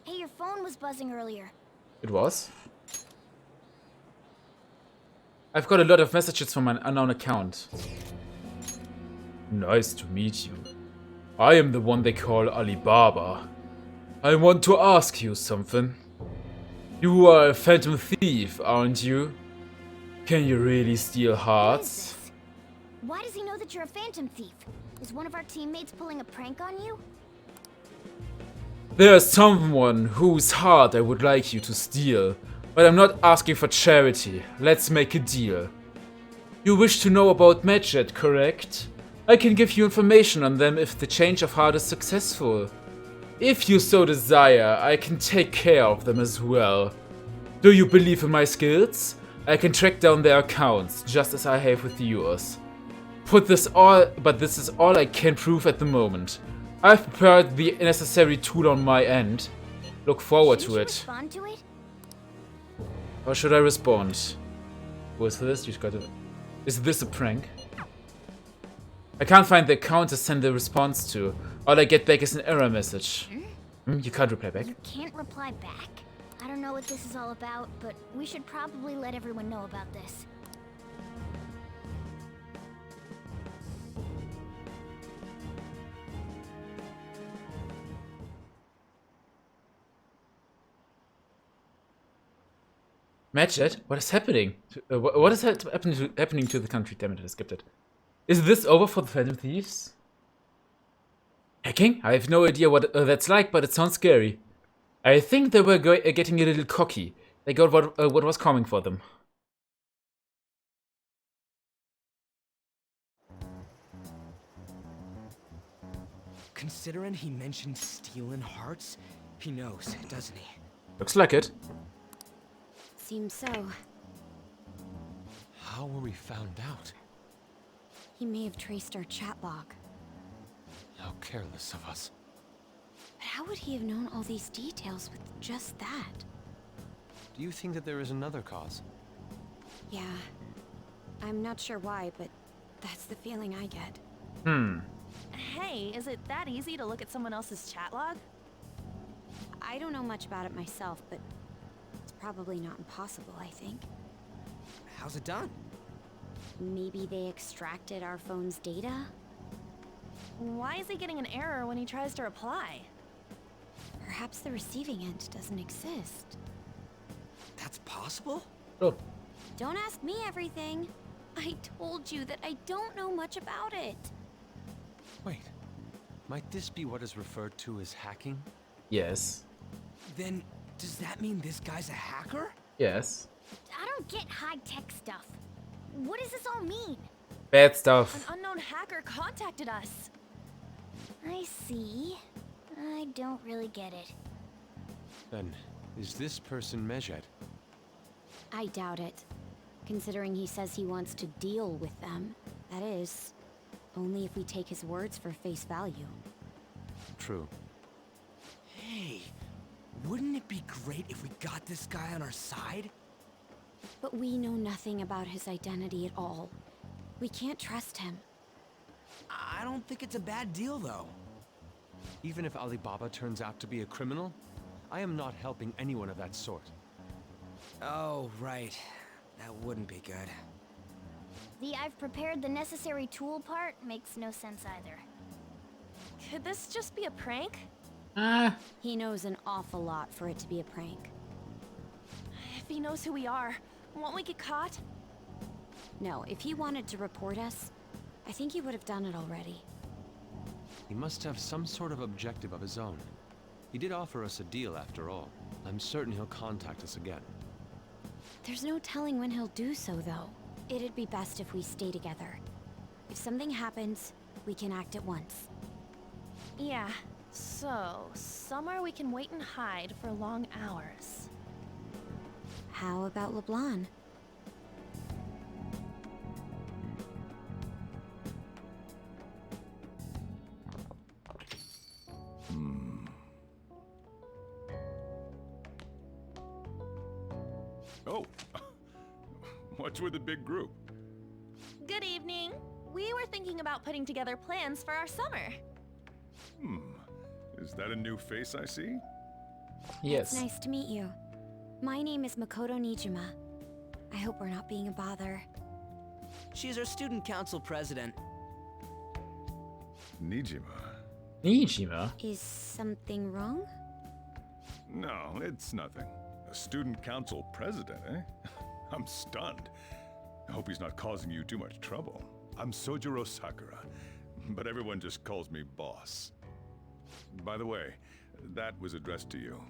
Speaker 10: Hey, your phone was buzzing earlier.
Speaker 1: It was? I've got a lot of messages from an unknown account. Nice to meet you. I am the one they call Alibaba. I want to ask you something. You are a phantom thief, aren't you? Can you really steal hearts?
Speaker 10: Why does he know that you're a phantom thief? Is one of our teammates pulling a prank on you?
Speaker 1: There's someone whose heart I would like you to steal, but I'm not asking for charity. Let's make a deal. You wish to know about Magic, correct? I can give you information on them if the change of heart is successful. If you so desire, I can take care of them as well. Do you believe in my skills? I can track down their accounts, just as I have with yours. But this is all I can prove at the moment. I've prepared the necessary tool on my end. Look forward to it.
Speaker 10: Respond to it?
Speaker 1: How should I respond? What's this? Is this a prank? I can't find the account to send the response to. All I get back is an error message. You can't reply back?
Speaker 10: You can't reply back? I don't know what this is all about, but we should probably let everyone know about this.
Speaker 1: Magic? What is happening? What is happening to the country? Damn it, I skipped it. Is this over for the Phantom Thieves? Hacking? I have no idea what that's like, but it sounds scary. I think they were getting a little cocky. They got what was coming for them.
Speaker 3: Considering he mentioned stealing hearts, he knows, doesn't he?
Speaker 1: Looks like it.
Speaker 5: Seems so.
Speaker 7: How were we found out?
Speaker 5: He may have traced our chat log.
Speaker 7: How careless of us.
Speaker 5: But how would he have known all these details with just that?
Speaker 7: Do you think that there is another cause?
Speaker 5: Yeah. I'm not sure why, but that's the feeling I get.
Speaker 11: Hey, is it that easy to look at someone else's chat log?
Speaker 5: I don't know much about it myself, but it's probably not impossible, I think.
Speaker 3: How's it done?
Speaker 5: Maybe they extracted our phone's data?
Speaker 11: Why is he getting an error when he tries to reply?
Speaker 5: Perhaps the receiving end doesn't exist.
Speaker 3: That's possible?
Speaker 1: Oh.
Speaker 5: Don't ask me everything. I told you that I don't know much about it.
Speaker 7: Wait, might this be what is referred to as hacking?
Speaker 1: Yes.
Speaker 3: Then, does that mean this guy's a hacker?
Speaker 1: Yes.
Speaker 10: I don't get high-tech stuff. What does this all mean?
Speaker 1: Bad stuff.
Speaker 11: An unknown hacker contacted us.
Speaker 10: I see. I don't really get it.
Speaker 7: Then, is this person Mejed?
Speaker 5: I doubt it. Considering he says he wants to deal with them. That is, only if we take his words for face value.
Speaker 7: True.
Speaker 3: Hey, wouldn't it be great if we got this guy on our side?
Speaker 5: But we know nothing about his identity at all. We can't trust him.
Speaker 3: I don't think it's a bad deal, though.
Speaker 7: Even if Alibaba turns out to be a criminal, I am not helping anyone of that sort.
Speaker 3: Oh, right. That wouldn't be good.
Speaker 10: The I've prepared the necessary tool part makes no sense either.
Speaker 11: Could this just be a prank?
Speaker 5: He knows an awful lot for it to be a prank.
Speaker 11: If he knows who we are, won't we get caught?
Speaker 5: No, if he wanted to report us, I think he would have done it already.
Speaker 7: He must have some sort of objective of his own. He did offer us a deal after all. I'm certain he'll contact us again.
Speaker 5: There's no telling when he'll do so, though. It'd be best if we stay together. If something happens, we can act at once.
Speaker 11: Yeah, so somewhere we can wait and hide for long hours.
Speaker 5: How about LeBlanc?
Speaker 16: What's with the big group?
Speaker 11: Good evening. We were thinking about putting together plans for our summer.
Speaker 16: Is that a new face I see?
Speaker 5: Yes. It's nice to meet you. My name is Makoto Nijima. I hope we're not being a bother.
Speaker 3: She's our student council president.
Speaker 16: Nijima?
Speaker 1: Nijima?
Speaker 5: Is something wrong?
Speaker 16: No, it's nothing. A student council president, eh? I'm stunned. I hope he's not causing you too much trouble. I'm Sojiro Sakura, but everyone just calls me boss. By the way, that was addressed to you.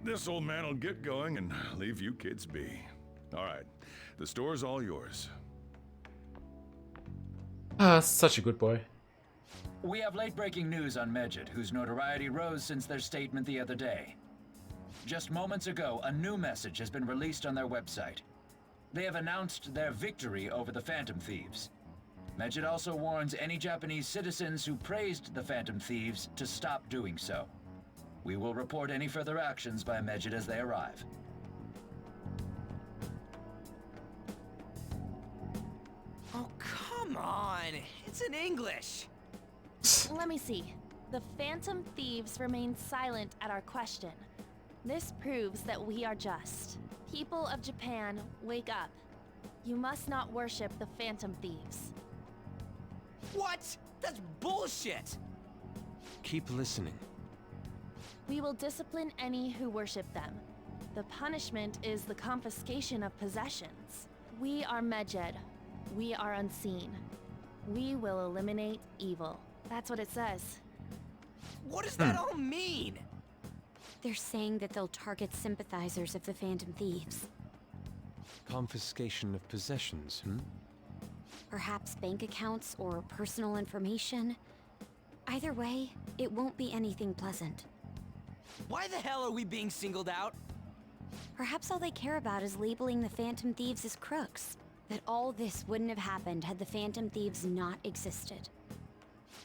Speaker 16: This old man will get going and leave you kids be. All right, the store's all yours.
Speaker 1: Such a good boy.
Speaker 13: We have late-breaking news on Medjed, whose notoriety rose since their statement the other day. Just moments ago, a new message has been released on their website. They have announced their victory over the Phantom Thieves. Medjed also warns any Japanese citizens who praised the Phantom Thieves to stop doing so. We will report any further actions by Medjed as they arrive.
Speaker 3: Oh, come on! It's in English!
Speaker 11: Let me see. The Phantom Thieves remain silent at our question. This proves that we are just. People of Japan, wake up. You must not worship the Phantom Thieves.
Speaker 3: What? That's bullshit!
Speaker 7: Keep listening.
Speaker 11: We will discipline any who worship them. The punishment is the confiscation of possessions. We are Medjed. We are unseen. We will eliminate evil. That's what it says.
Speaker 3: What does that all mean?
Speaker 5: They're saying that they'll target sympathizers of the Phantom Thieves.
Speaker 7: Confiscation of possessions,
Speaker 5: Perhaps bank accounts or personal information. Either way, it won't be anything pleasant.
Speaker 3: Why the hell are we being singled out?
Speaker 5: Perhaps all they care about is labeling the Phantom Thieves as crooks. That all this wouldn't have happened had the Phantom Thieves not existed.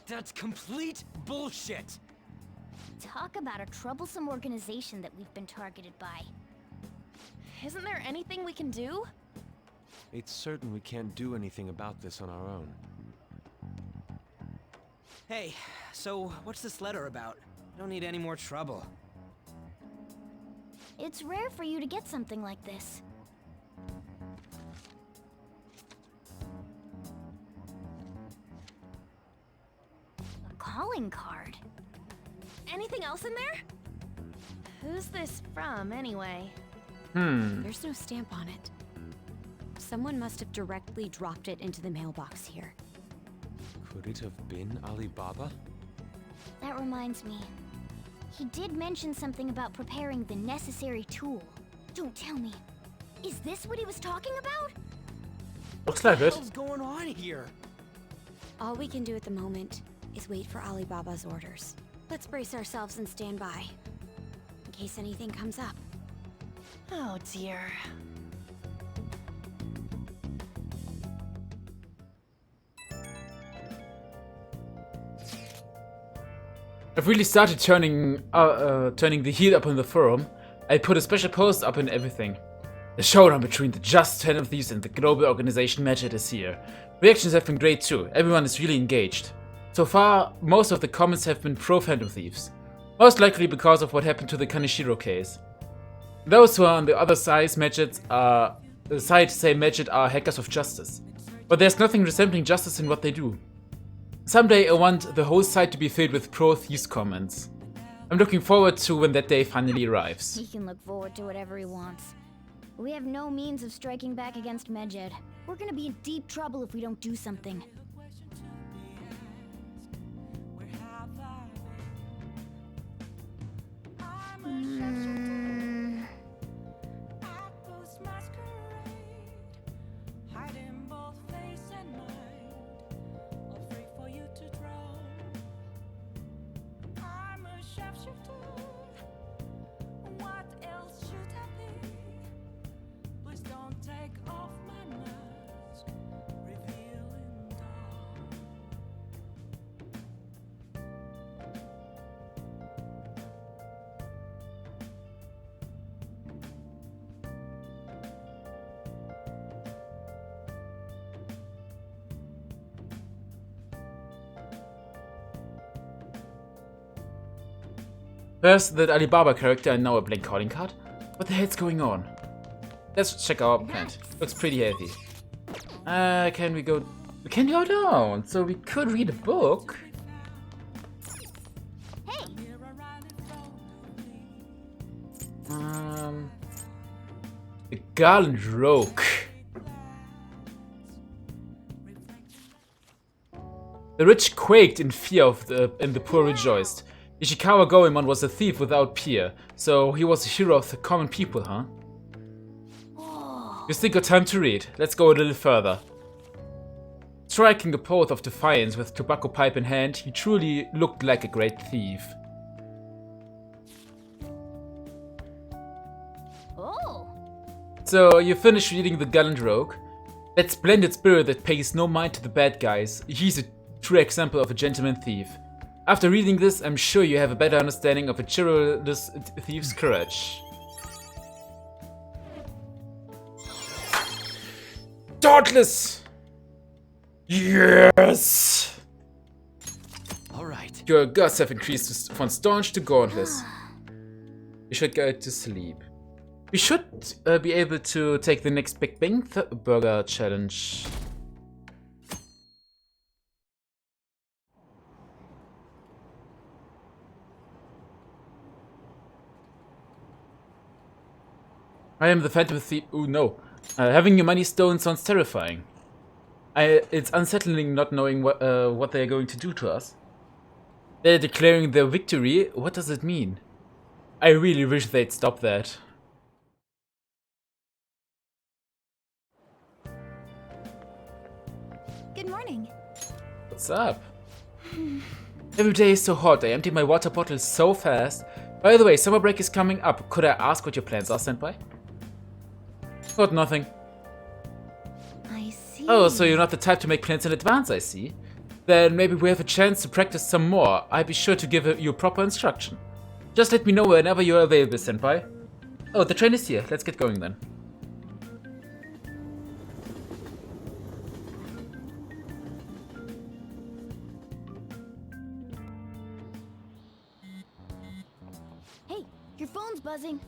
Speaker 3: That's complete bullshit!
Speaker 10: Talk about a troublesome organization that we've been targeted by.
Speaker 11: Isn't there anything we can do?
Speaker 7: It's certain we can't do anything about this on our own.
Speaker 3: Hey, so what's this letter about? I don't need any more trouble.
Speaker 10: It's rare for you to get something like this. A calling card.
Speaker 11: Anything else in there? Who's this from, anyway?
Speaker 5: There's no stamp on it. Someone must have directly dropped it into the mailbox here.
Speaker 7: Could it have been Alibaba?
Speaker 10: That reminds me. He did mention something about preparing the necessary tool. Don't tell me. Is this what he was talking about?
Speaker 1: Looks like it.
Speaker 3: What's going on here?
Speaker 5: All we can do at the moment is wait for Alibaba's orders. Let's brace ourselves and stand by, in case anything comes up.
Speaker 11: Oh dear.
Speaker 1: I've really started turning the heat up on the forum. I put a special post up and everything. The showdown between the Just Phantom Thieves and the global organization Medjed is here. Reactions have been great too. Everyone is really engaged. So far, most of the comments have been pro-Phantom Thieves. Most likely because of what happened to the Kaneshiro case. Those who are on the other side say Medjed are hackers of justice. But there's nothing resembling justice in what they do. Someday I want the whole site to be filled with pro-thieves comments. I'm looking forward to when that day finally arrives.
Speaker 10: He can look forward to whatever he wants. We have no means of striking back against Medjed. We're gonna be in deep trouble if we don't do something.
Speaker 1: First, that Alibaba character and now a blank calling card? What the hell's going on? Let's check our plant. Looks pretty healthy. Can we go... We can go down, so we could read a book.
Speaker 10: Hey!
Speaker 1: The Garland Rogue. The rich quaked in fear and the poor rejoiced. Ishikawa Goemon was a thief without peer, so he was a hero of the common people, huh? You still got time to read. Let's go a little further. Striking a pose of defiance with tobacco pipe in hand, he truly looked like a great thief.
Speaker 10: Oh!
Speaker 1: So, you finished reading The Gallant Rogue? That splendid spirit that pays no mind to the bad guys. He's a true example of a gentleman thief. After reading this, I'm sure you have a better understanding of a chivalrous thief's courage. Dauntless! Yes!
Speaker 3: Alright.
Speaker 1: Your guts have increased from staunch to gauntless. You should go to sleep. We should be able to take the next Big Bang Burger challenge. I am the Phantom Thief. Oh no. Having your money stolen sounds terrifying. It's unsettling not knowing what they're going to do to us. They're declaring their victory. What does it mean? I really wish they'd stop that.
Speaker 6: Good morning.
Speaker 1: What's up? Every day is so hot. I empty my water bottle so fast. By the way, summer break is coming up. Could I ask what your plans are, Senpai? Got nothing.
Speaker 6: I see.
Speaker 1: Oh, so you're not the type to make plans in advance, I see. Then maybe we have a chance to practice some more. I'll be sure to give you proper instruction. Just let me know whenever you're available, Senpai. Oh, the train is here. Let's get going then.
Speaker 10: Hey, your phone's buzzing.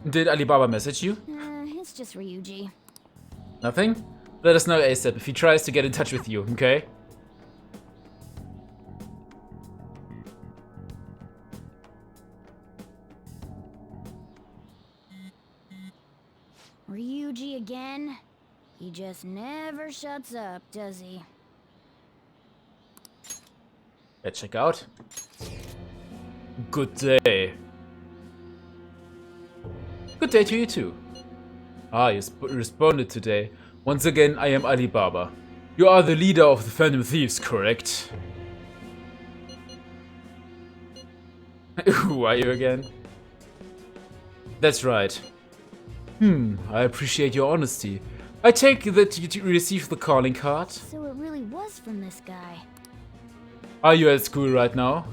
Speaker 1: Did Alibaba message you?
Speaker 10: It's just Ryuji.
Speaker 1: Nothing? Let us know ASAP if he tries to get in touch with you, okay?
Speaker 10: Ryuji again? He just never shuts up, does he?
Speaker 1: Let's check out. Good day. Good day to you too. Ah, you responded today. Once again, I am Alibaba. You are the leader of the Phantom Thieves, correct? Who are you again? That's right. I appreciate your honesty. I take that you received the calling card.
Speaker 10: So it really was from this guy.
Speaker 1: Are you at school right now?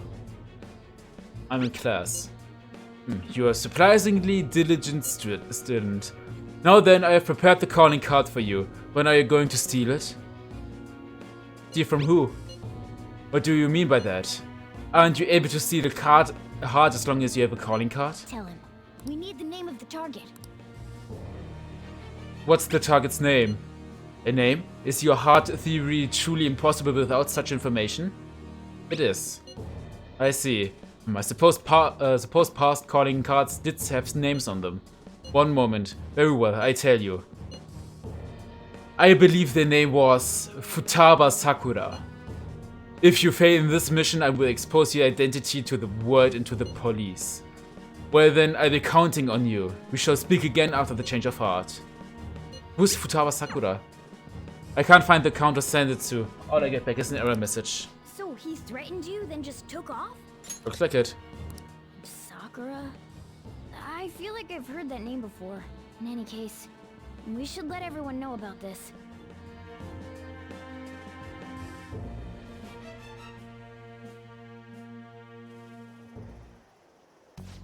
Speaker 1: I'm in class. You are a surprisingly diligent student. Now then, I have prepared the calling card for you. When are you going to steal it? Steal from who? What do you mean by that? Aren't you able to steal a card as long as you have a calling card?
Speaker 10: Tell him. We need the name of the target.
Speaker 1: What's the target's name? A name? Is your hard theory truly impossible without such information? It is. I see. I suppose past calling cards did have names on them. One moment. Very well, I tell you. I believe their name was Futaba Sakura. If you fail in this mission, I will expose your identity to the world and to the police. Well then, I'll be counting on you. We shall speak again after the change of heart. Who's Futaba Sakura? I can't find the account to send it to. All I get back is an error message.
Speaker 10: So he threatened you, then just took off?
Speaker 1: Looks like it.
Speaker 10: Sakura? I feel like I've heard that name before. In any case, we should let everyone know about this.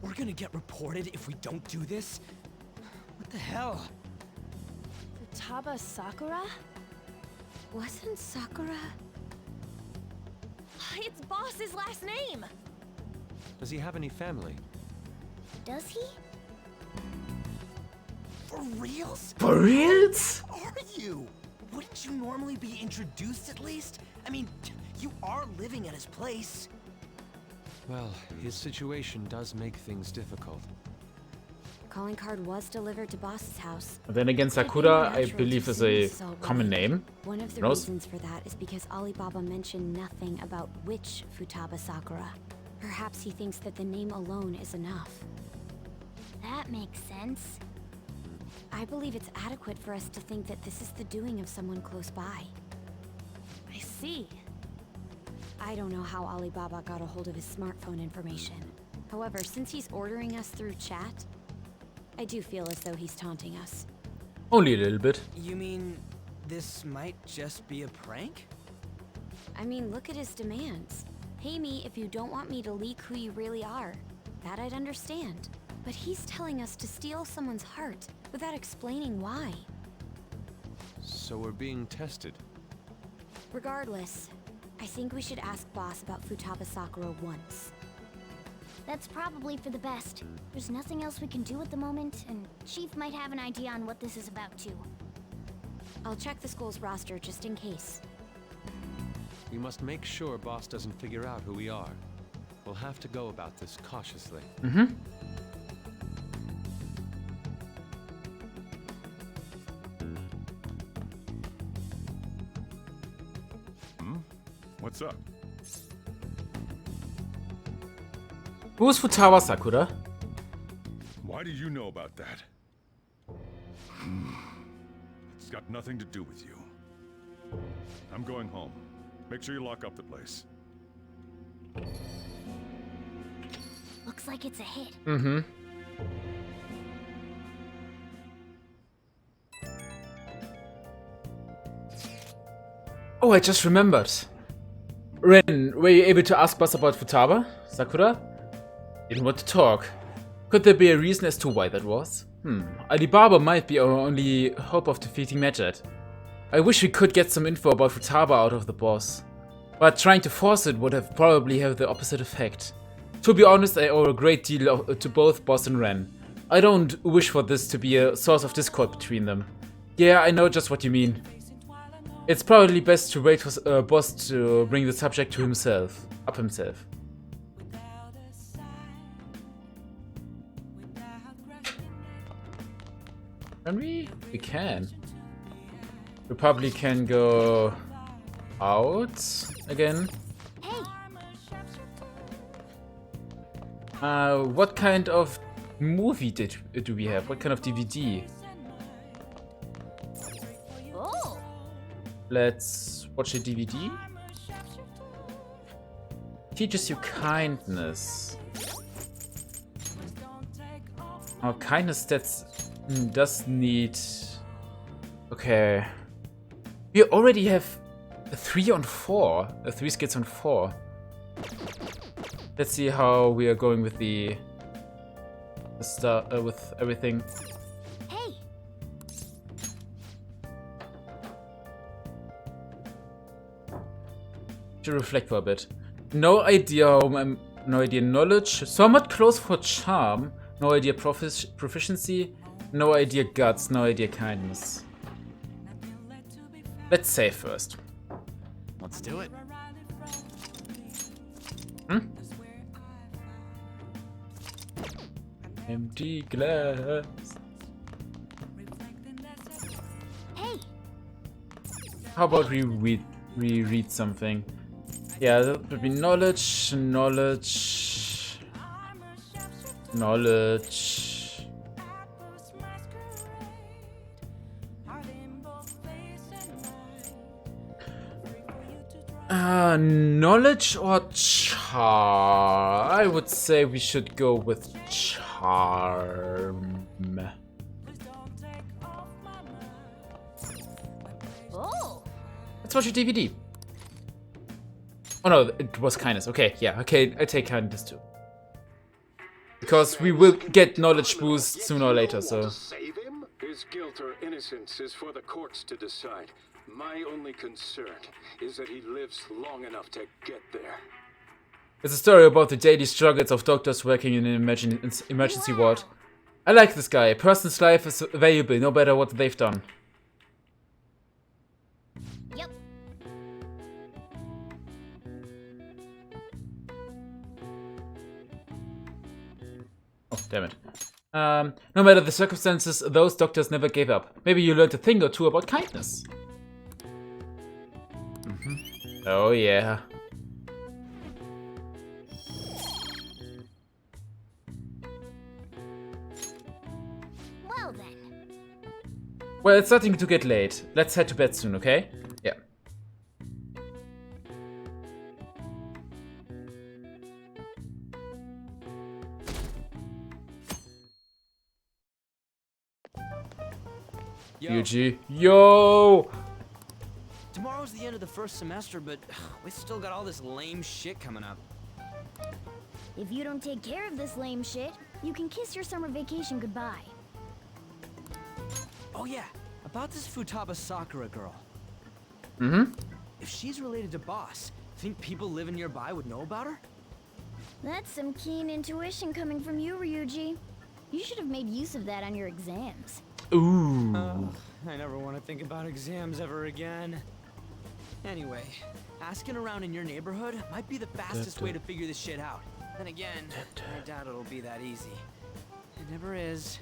Speaker 3: We're gonna gonna get reported if we don't do this? What the hell?
Speaker 11: Futaba Sakura?
Speaker 5: Wasn't Sakura?
Speaker 11: It's Boss's last name!
Speaker 7: Does he have any family?
Speaker 10: Does he?
Speaker 3: For reals?
Speaker 1: For reals?
Speaker 3: Are you? Wouldn't you normally be introduced at least? I mean, you are living at his place.
Speaker 7: Well, his situation does make things difficult.
Speaker 5: Calling card was delivered to Boss's house.
Speaker 1: And then again, Sakura, I believe, is a common name.
Speaker 5: One of the reasons for that is because Alibaba mentioned nothing about which Futaba Sakura. Perhaps he thinks that the name alone is enough.
Speaker 10: That makes sense.
Speaker 5: I believe it's adequate for us to think that this is the doing of someone close by.
Speaker 11: I see.
Speaker 5: I don't know how Alibaba got a hold of his smartphone information. However, since he's ordering us through chat, I do feel as though he's taunting us.
Speaker 1: Only a little bit.
Speaker 3: You mean this might just be a prank?
Speaker 5: I mean, look at his demands. Pay me if you don't want me to leak who you really are. That I'd understand. But he's telling us to steal someone's heart without explaining why.
Speaker 7: So we're being tested.
Speaker 5: Regardless, I think we should ask Boss about Futaba Sakura once.
Speaker 10: That's probably for the best. There's nothing else we can do at the moment, and Chief might have an idea on what this is about too.
Speaker 5: I'll check the school's roster just in case.
Speaker 7: We must make sure Boss doesn't figure out who we are. We'll have to go about this cautiously.
Speaker 1: Mm-hmm.
Speaker 16: What's up?
Speaker 1: Who's Futaba Sakura?
Speaker 16: Why do you know about that? It's got nothing to do with you. I'm going home. Make sure you lock up the place.
Speaker 10: Looks like it's a hit.
Speaker 1: Mm-hmm. Oh, I just remembered. Ren, were you able to ask Boss about Futaba Sakura? Didn't want to talk. Could there be a reason as to why that was? Alibaba might be our only hope of defeating Magic. I wish we could get some info about Futaba out of the boss. But trying to force it would have probably have the opposite effect. To be honest, I owe a great deal to both Boss and Ren. I don't wish for this to be a source of discord between them. Yeah, I know just what you mean. It's probably best to wait for Boss to bring the subject to himself. Can we? We can. We probably can go out again. What kind of movie do we have? What kind of DVD?
Speaker 10: Oh.
Speaker 1: Let's watch a DVD. Teaches you kindness. Oh, kindness does need. Okay. We already have a 3 on 4. 3 skits on 4. Let's see how we are going with the with everything.
Speaker 10: Hey.
Speaker 1: To reflect for a bit. No idea no idea knowledge. Somewhat close for charm. No idea proficiency. No idea guts. No idea kindness. Let's save first.
Speaker 3: Let's do it.
Speaker 1: Empty glass.
Speaker 10: Hey.
Speaker 1: How about we read something? Yeah, that would be knowledge. Knowledge or charm? I would say we should go with charm.
Speaker 10: Oh.
Speaker 1: Let's watch a DVD. Oh no, it was kindness. Okay, yeah, okay, I take kindness too. because we will get knowledge boost sooner or later, so...
Speaker 17: Save him? His guilt or innocence is for the courts to decide. My only concern is that he lives long enough to get there.
Speaker 1: It's a story about the daily struggles of doctors working in an emergency ward. I like this guy. A person's life is valuable, no matter what they've done.
Speaker 10: Yep.
Speaker 1: Oh, damn it. No matter the circumstances, those doctors never gave up. Maybe you learned a thing or two about kindness. Oh yeah.
Speaker 10: Well then.
Speaker 1: Well, it's starting to get late. Let's head to bed soon, okay? Yeah. Yuji. Yo!
Speaker 3: Tomorrow's the end of the first semester, but we still got all this lame shit coming up.
Speaker 10: If you don't take care of this lame shit, you can kiss your summer vacation goodbye.
Speaker 3: Oh yeah, about this Futaba Sakura girl.
Speaker 1: Mm-hmm.
Speaker 3: If she's related to Boss, think people living nearby would know about her?
Speaker 10: That's some keen intuition coming from you, Ryuji. You should have made use of that on your exams.
Speaker 1: Ooh.
Speaker 3: I never want to think about exams ever again. Anyway, asking around in your neighborhood might be the fastest way to figure this shit out. Then again, I doubt it'll be that easy. It never is.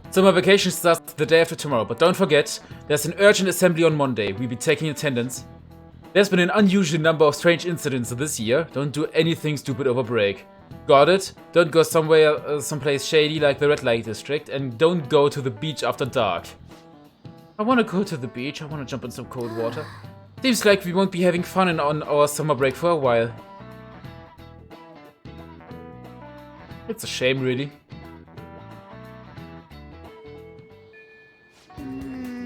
Speaker 3: Summer vacation starts the day after tomorrow, but don't forget, there's an urgent assembly on Monday. We'll be taking attendance. There's been an unusual number of strange incidents this year. Don't do anything stupid over break. Got it? Don't go someplace shady like the red light district, and don't go to the beach after dark. I wanna go to the beach. I wanna jump in some cold water. Seems like we won't be having fun on our summer break for a while. It's a shame, really.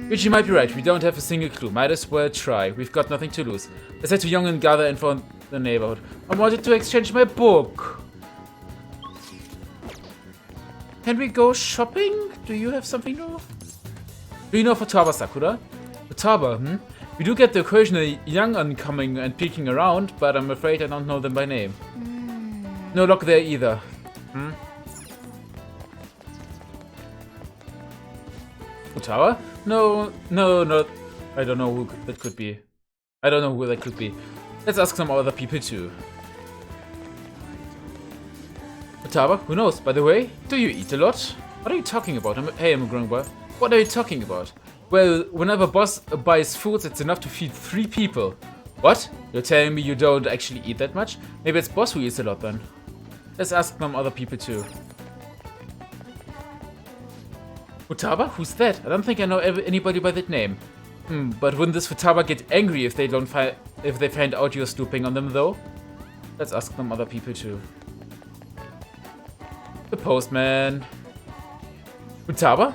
Speaker 3: Which you might be right, we don't have a single clue. Might as well try. We've got nothing to lose. Let's head to Young and gather info in the neighborhood. I wanted to exchange my book. Can we go shopping? Do you have something new? Do you know Futaba Sakura? Futaba, We do get the occasional young un coming and peeking around, but I'm afraid I don't know them by name. No luck there either. Futaba? No, I don't know who that could be. I don't know who that could be. Let's ask some other people too. Futaba? Who knows? By the way, do you eat a lot? What are you talking about? Hey, I'm a grown boy. What are you talking about? Well, whenever boss buys food, it's enough to feed 3 people. What? You're telling me you don't actually eat that much? Maybe it's boss who eats a lot then. Let's ask some other people too. Futaba? Who's that? I don't think I know anybody by that name. But wouldn't this Futaba get angry if they find out you're snooping on them though? Let's ask some other people too. The postman. Futaba?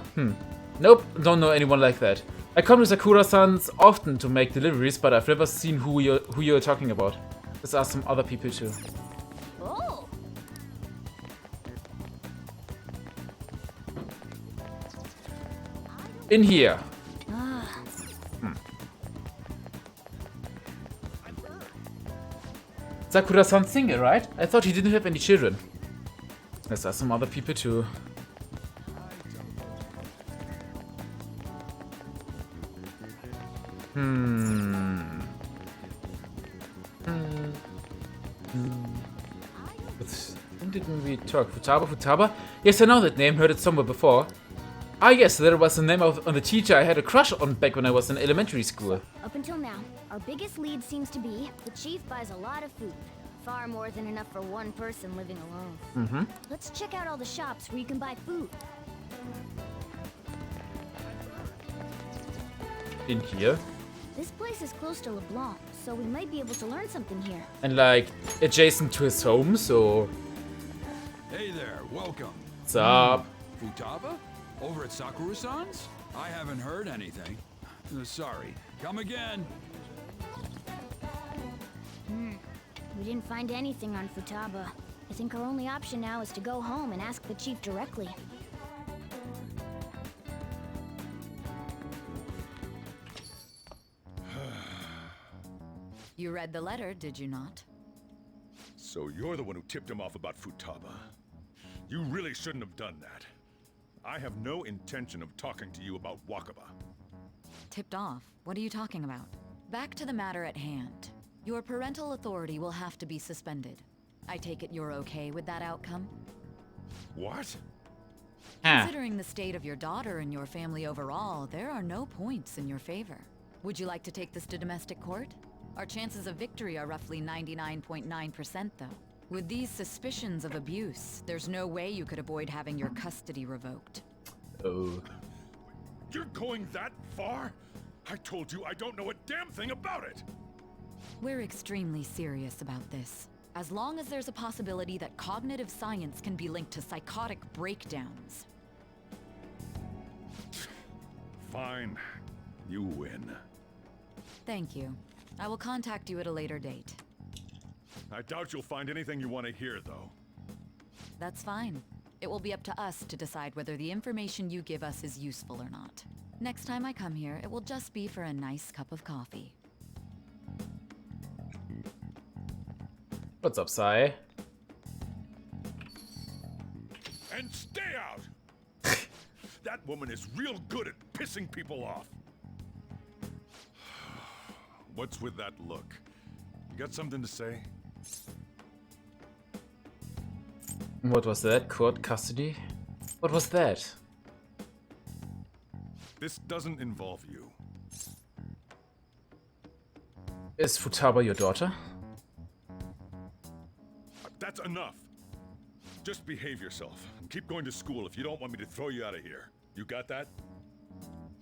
Speaker 3: Nope, don't know anyone like that. I come to Sakura-san's often to make deliveries, but I've never seen who you're talking about. Let's ask some other people too.
Speaker 10: Oh.
Speaker 1: In here. Sakura-san's single, right? I thought he didn't have any children. Let's ask some other people too. When didn't we talk? Futaba? Yes, I know that name. Heard it somewhere before. Ah, yes, that was the name of the teacher I had a crush on back when I was in elementary school.
Speaker 10: Up until now, our biggest lead seems to be the chief buys a lot of food. Far more than enough for one person living alone. Let's check out all the shops where you can buy food.
Speaker 1: In here?
Speaker 10: This place is close to LeBlanc, so we might be able to learn something here.
Speaker 1: And like, adjacent to his home, so...
Speaker 18: Hey there, welcome.
Speaker 1: What's up?
Speaker 18: Futaba? Over at Sakura-san's? I haven't heard anything. Sorry. Come again.
Speaker 10: We didn't find anything on Futaba. I think our only option now is to go home and ask the chief directly.
Speaker 12: You read the letter, did you not?
Speaker 16: So you're the one who tipped him off about Futaba. You really shouldn't have done that. I have no intention of talking to you about Wakaba.
Speaker 12: Tipped off? What are you talking about? Back to the matter at hand. Your parental authority will have to be suspended. I take it you're okay with that outcome?
Speaker 16: What?
Speaker 12: Considering the state of your daughter and your family overall, there are no points in your favor. Would you like to take this to domestic court? Our chances of victory are roughly 99.9% though. With these suspicions of abuse, there's no way you could avoid having your custody revoked.
Speaker 1: Oh.
Speaker 16: You're going that far? I told you I don't know a damn thing about it!
Speaker 12: We're extremely serious about this. As long as there's a possibility that cognitive science can be linked to psychotic breakdowns.
Speaker 16: Fine. You win.
Speaker 12: Thank you. I will contact you at a later date.
Speaker 16: I doubt you'll find anything you want to hear, though.
Speaker 12: That's fine. It will be up to us to decide whether the information you give us is useful or not. Next time I come here, it will just be for a nice cup of coffee.
Speaker 1: What's up, Sai?
Speaker 16: And stay out! That woman is real good at pissing people off. What's with that look? You got something to say?
Speaker 1: What was that? Court custody? What was that?
Speaker 16: This doesn't involve you.
Speaker 1: Is Futaba your daughter?
Speaker 16: That's enough. Just behave yourself and keep going to school if you don't want me to throw you out of here. You got that?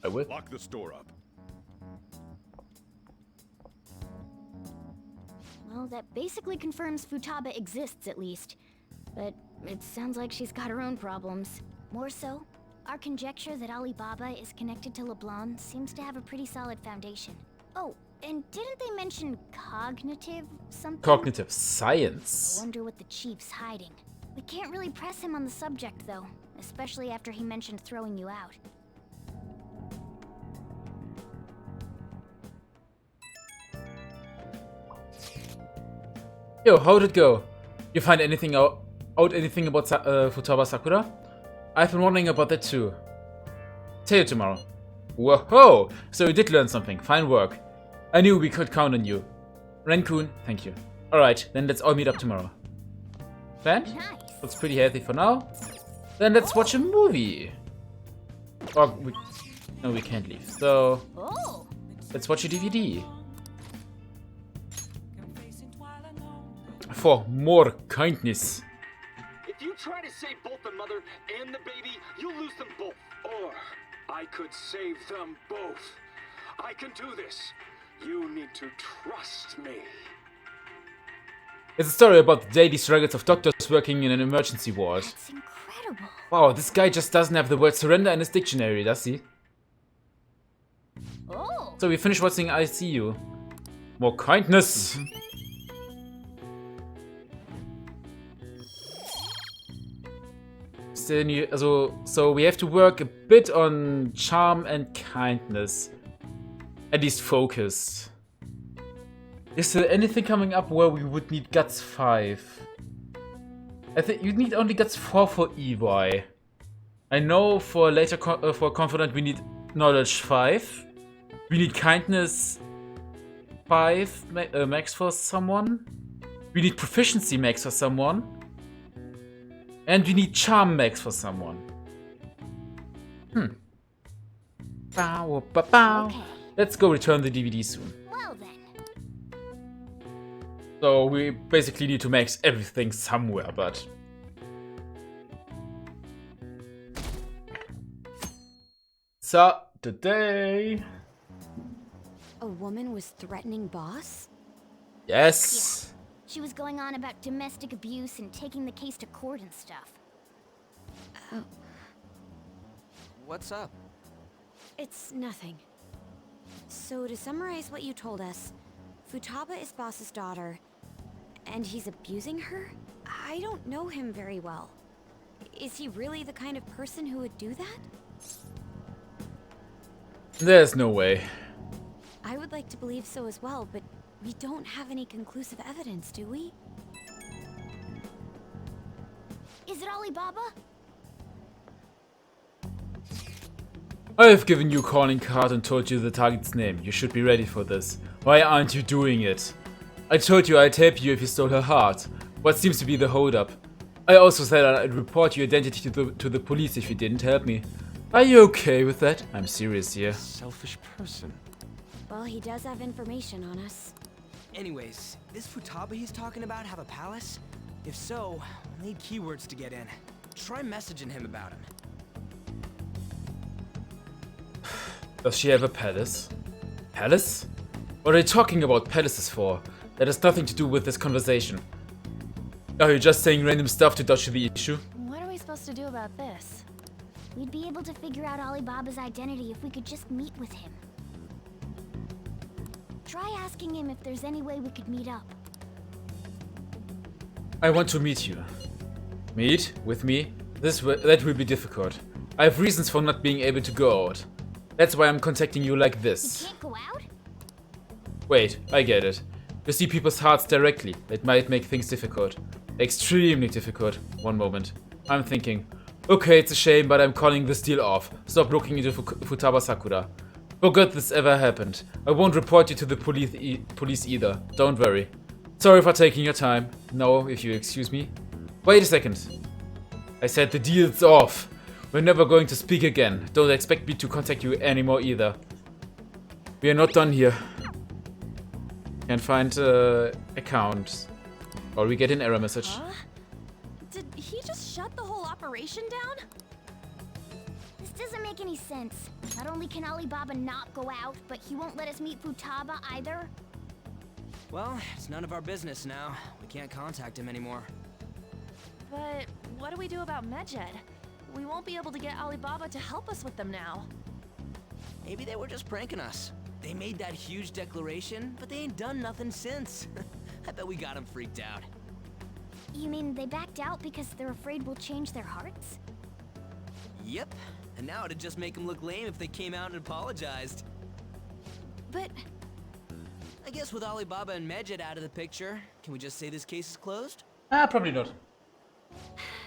Speaker 1: I will.
Speaker 16: Lock the store up.
Speaker 10: Well, that basically confirms Futaba exists, at least. But it sounds like she's got her own problems. More so, our conjecture that Alibaba is connected to LeBlanc seems to have a pretty solid foundation. Oh, and didn't they mention cognitive something?
Speaker 1: Cognitive science.
Speaker 10: I wonder what the chief's hiding. We can't really press him on the subject, though. Especially after he mentioned throwing you out.
Speaker 1: Yo, how'd it go? You find anything out anything about Futaba Sakura? I've been wondering about that too. Tell you tomorrow. Whoa! So you did learn something. Fine work. I knew we could count on you. Ren-kun, thank you. Alright, then let's all meet up tomorrow. Planned?
Speaker 10: Nice.
Speaker 1: Looks pretty healthy for now. Then let's watch a movie. Or no, we can't leave. So let's watch a DVD. For more kindness.
Speaker 17: If you try to save both the mother and the baby, you'll lose them both. Or I could save them both. I can do this. You need to trust me.
Speaker 1: It's a story about the daily struggles of doctors working in an emergency ward.
Speaker 10: That's incredible.
Speaker 1: Wow, this guy just doesn't have the word surrender in his dictionary, does he?
Speaker 10: Oh.
Speaker 1: So we finished watching ICU. More kindness. So we have to work a bit on charm and kindness. At least focus. Is there anything coming up where we would need Guts 5? I think you need only Guts 4 for EY. I know for later for Confidant we need Knowledge 5. We need Kindness 5 max for someone. We need Proficiency max for someone. And we need Charm max for someone. Bow, bow, bow. Okay. Let's go return the DVD soon.
Speaker 10: Well then.
Speaker 1: So we basically need to max everything somewhere, but... So, today...
Speaker 5: A woman was threatening Boss?
Speaker 1: Yes!
Speaker 10: Yeah. She was going on about domestic abuse and taking the case to court and stuff.
Speaker 2: What's up?
Speaker 5: It's nothing. So to summarize what you told us, Futaba is Boss's daughter, and he's abusing her? I don't know him very well. Is he really the kind of person who would do that?
Speaker 3: There's no way.
Speaker 5: I would like to believe so as well, but we don't have any conclusive evidence, do we?
Speaker 10: Is it Alibaba?
Speaker 3: I have given you a calling card and told you the target's name. You should be ready for this. Why aren't you doing it? I told you I'd help you if you stole her heart. What seems to be the holdup? I also said I'd report your identity to the police if you didn't help me. Are you okay with that? I'm serious here.
Speaker 7: Selfish person.
Speaker 5: Well, he does have information on us.
Speaker 19: Anyways, this Futaba he's talking about have a palace? If so, we'll need keywords to get in. Try messaging him about him.
Speaker 3: Does she have a palace? Palace? What are you talking about palaces for? That has nothing to do with this conversation. Are you just saying random stuff to dodge the issue?
Speaker 11: What are we supposed to do about this?
Speaker 10: We'd be able to figure out Alibaba's identity if we could just meet with him. Try asking him if there's any way we could meet up.
Speaker 3: I want to meet you. Meet? With me? That will be difficult. I have reasons for not being able to go out. That's why I'm contacting you like this.
Speaker 10: You can't go out?
Speaker 3: Wait, I get it. You see people's hearts directly. That might make things difficult. Extremely difficult. One moment. I'm thinking, okay, it's a shame, but I'm calling this deal off. Stop looking into Futaba Sakura. Forget this ever happened. I won't report you to the police either. Don't worry. Sorry for taking your time. No, if you excuse me. Wait a second. I said the deal's off. We're never going to speak again. Don't expect me to contact you anymore either. We are not done here. Can't find account. Or we get an error message.
Speaker 11: Huh? Did he just shut the whole operation down?
Speaker 10: This doesn't make any sense. Not only can Alibaba not go out, but he won't let us meet Futaba either.
Speaker 19: Well, it's none of our business now. We can't contact him anymore.
Speaker 11: But what do we do about Medjed? We won't be able to get Alibaba to help us with them now.
Speaker 19: Maybe they were just pranking us. They made that huge declaration, but they ain't done nothing since. I bet we got them freaked out.
Speaker 10: You mean they backed out because they're afraid we'll change their hearts?
Speaker 19: Yep. And now it'd just make them look lame if they came out and apologized.
Speaker 11: But
Speaker 19: I guess with Alibaba and Medjed out of the picture, can we just say this case is closed?
Speaker 3: Probably not.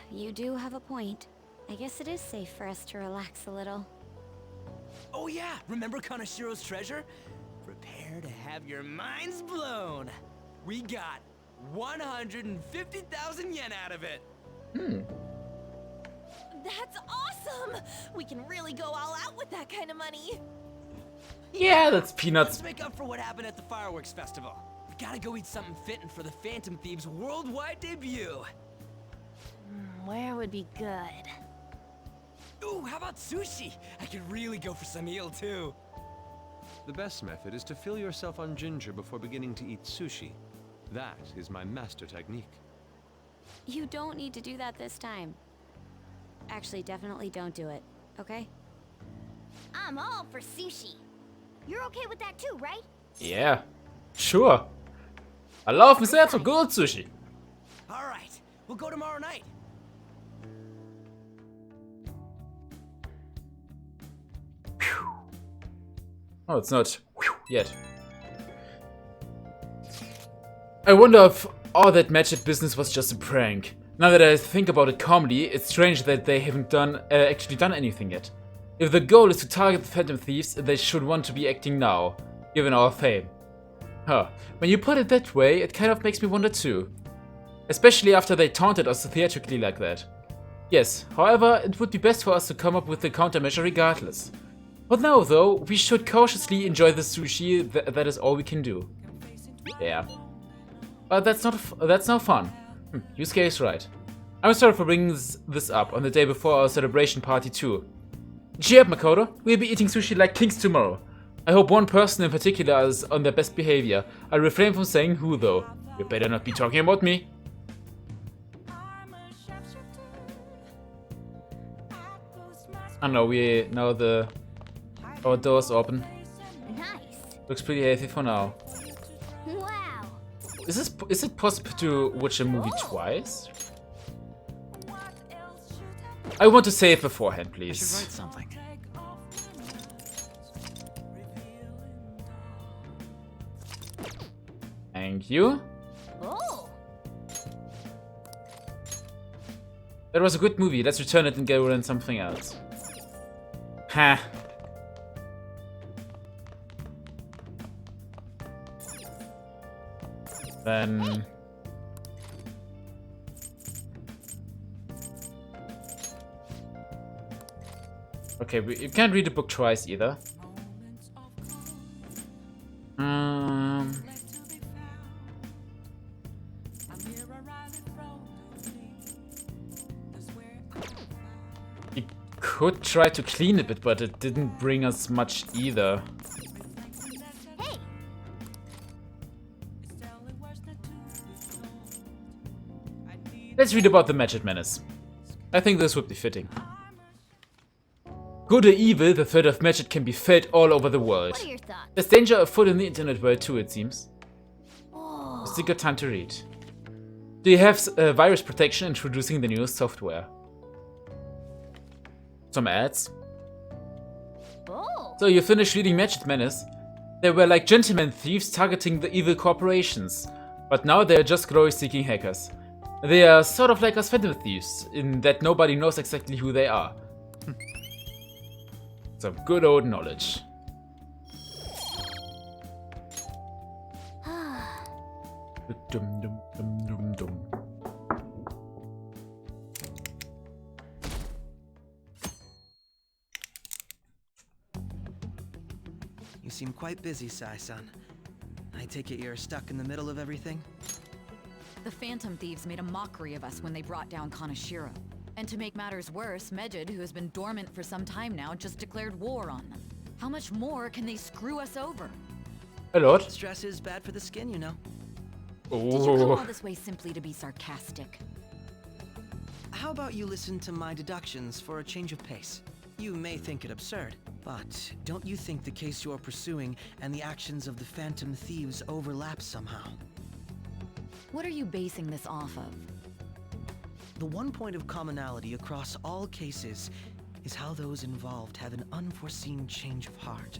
Speaker 5: You do have a point. I guess it is safe for us to relax a little.
Speaker 19: Oh yeah, remember Kanashiro's treasure? Prepare to have your minds blown. We got 150,000 yen out of it.
Speaker 11: that's awesome! We can really go all out with that kind of money.
Speaker 3: Yeah, that's peanuts.
Speaker 19: Let's make up for what happened at the fireworks festival. We gotta go eat something fitting for the Phantom Thieves' worldwide debut.
Speaker 11: Where would be good?
Speaker 19: Ooh, how about sushi? I could really go for some eel too.
Speaker 7: The best method is to fill yourself on ginger before beginning to eat sushi. That is my master technique.
Speaker 5: You don't need to do that this time. Actually, definitely don't do it, okay?
Speaker 10: I'm all for sushi. You're okay with that too, right?
Speaker 3: Yeah, sure. I love me some good sushi.
Speaker 19: All right, we'll go tomorrow night.
Speaker 3: Oh, it's not yet. I wonder if all that magic business was just a prank. Now that I think about it calmly, it's strange that they haven't actually done anything yet. If the goal is to target the Phantom Thieves, they should want to be acting now, given our fame. Huh. When you put it that way, it kind of makes me wonder too. Especially after they taunted us theatrically like that. Yes, however, it would be best for us to come up with a countermeasure regardless. For now though, we should cautiously enjoy the sushi, that is all we can do. Yeah. But that's no fun. Yusuke is right. I'm sorry for bringing this up on the day before our celebration party too. Cheer up, Makoto. We'll be eating sushi like kings tomorrow. I hope one person in particular is on their best behavior. I'll refrain from saying who though. You better not be talking about me. Oh no, we know the Our door's open.
Speaker 10: Nice.
Speaker 3: Looks pretty healthy for now.
Speaker 10: Wow.
Speaker 3: Is it possible to watch a movie twice? I want to save beforehand,
Speaker 19: I
Speaker 3: please.
Speaker 19: should write something.
Speaker 3: Thank you.
Speaker 10: Oh.
Speaker 3: That was a good movie. Let's return it and go run something else. Ha. Then... Okay, you can't read the book twice either. You could try to clean a bit, but it didn't bring us much either.
Speaker 10: Hey.
Speaker 3: Let's read about the Magic Menace. I think this would be fitting. Good or evil, the threat of magic can be felt all over the world.
Speaker 10: What are your thoughts?
Speaker 3: There's danger afoot in the internet world too, it seems.
Speaker 10: Oh.
Speaker 3: It's a good time to read. Do you have virus protection introducing the newest software? Some ads.
Speaker 10: Oh.
Speaker 3: So you finished reading Magic Menace. They were like gentlemen thieves targeting the evil corporations. But now they're just glory-seeking hackers. They are sort of like us Phantom Thieves, in that nobody knows exactly who they are. Some good old knowledge. Dum, dum, dum, dum, dum.
Speaker 14: You seem quite busy, Sai-san. I take it you're stuck in the middle of everything?
Speaker 12: The Phantom Thieves made a mockery of us when they brought down Kaneshiro. And to make matters worse, Megid, who has been dormant for some time now, just declared war on them. How much more can they screw us over?
Speaker 3: A lot.
Speaker 14: Stress is bad for the skin, you know.
Speaker 12: Did you come all this way simply to be sarcastic?
Speaker 14: How about you listen to my deductions for a change of pace? You may think it absurd, but don't you think the case you're pursuing and the actions of the Phantom Thieves overlap somehow?
Speaker 12: What are you basing this off of?
Speaker 14: The one point of commonality across all cases is how those involved have an unforeseen change of heart.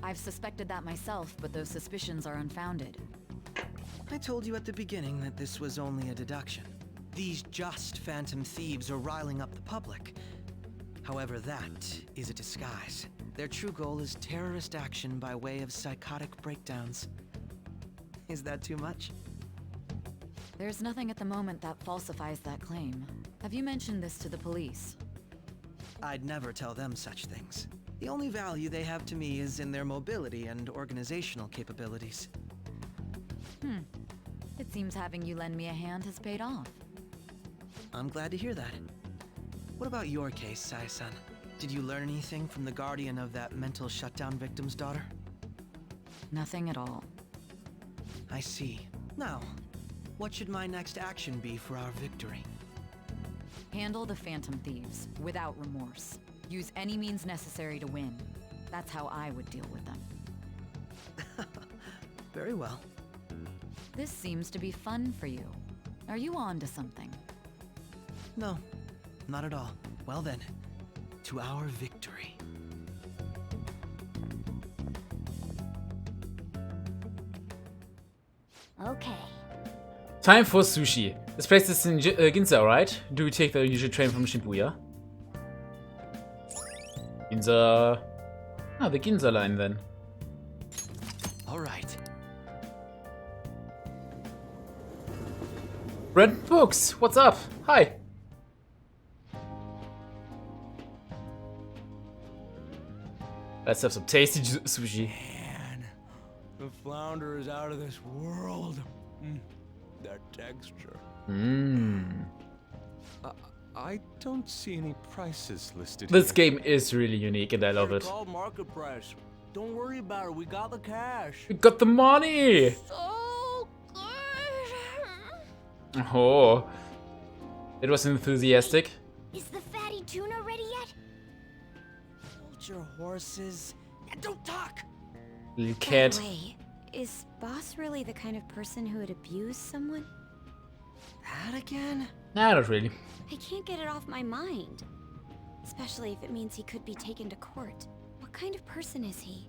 Speaker 12: I've suspected that myself, but those suspicions are unfounded.
Speaker 14: I told you at the beginning that this was only a deduction. These just Phantom Thieves are riling up the public. However, that is a disguise. Their true goal is terrorist action by way of psychotic breakdowns. Is that too much?
Speaker 12: There's nothing at the moment that falsifies that claim. Have you mentioned this to the police?
Speaker 14: I'd never tell them such things. The only value they have to me is in their mobility and organizational capabilities.
Speaker 12: It seems having you lend me a hand has paid off.
Speaker 14: I'm glad to hear that. What about your case, Sai-san? Did you learn anything from the guardian of that mental shutdown victim's daughter?
Speaker 12: Nothing at all.
Speaker 14: I see. Now, what should my next action be for our victory?
Speaker 12: Handle the Phantom Thieves, without remorse. Use any means necessary to win. That's how I would deal with them.
Speaker 14: Very well.
Speaker 12: This seems to be fun for you. Are you on to something?
Speaker 14: No, not at all. Well then, to our victory.
Speaker 10: Okay.
Speaker 3: Time for sushi. This place is in Ginza, right? Do we take the usual train from Shibuya? Ginza... Ah, the Ginza line then.
Speaker 14: All right.
Speaker 3: Brent Books, what's up? Hi. Let's have some tasty sushi.
Speaker 20: Man, the flounder is out of this world. That texture.
Speaker 16: I don't see any prices listed
Speaker 3: This
Speaker 16: here.
Speaker 3: game is really unique and I love it.
Speaker 20: It's called market price. Don't worry about it. We got the cash.
Speaker 3: We got the money!
Speaker 10: So good.
Speaker 3: Oh. It was enthusiastic.
Speaker 10: Is the fatty tuna ready yet?
Speaker 19: your horses, and don't talk!
Speaker 3: Little
Speaker 5: By
Speaker 3: cat.
Speaker 5: the way, is Boss really the kind of person who would abuse someone?
Speaker 19: That again?
Speaker 3: Nah, not really.
Speaker 5: I can't get it off my mind. Especially if it means he could be taken to court. What kind of person is he?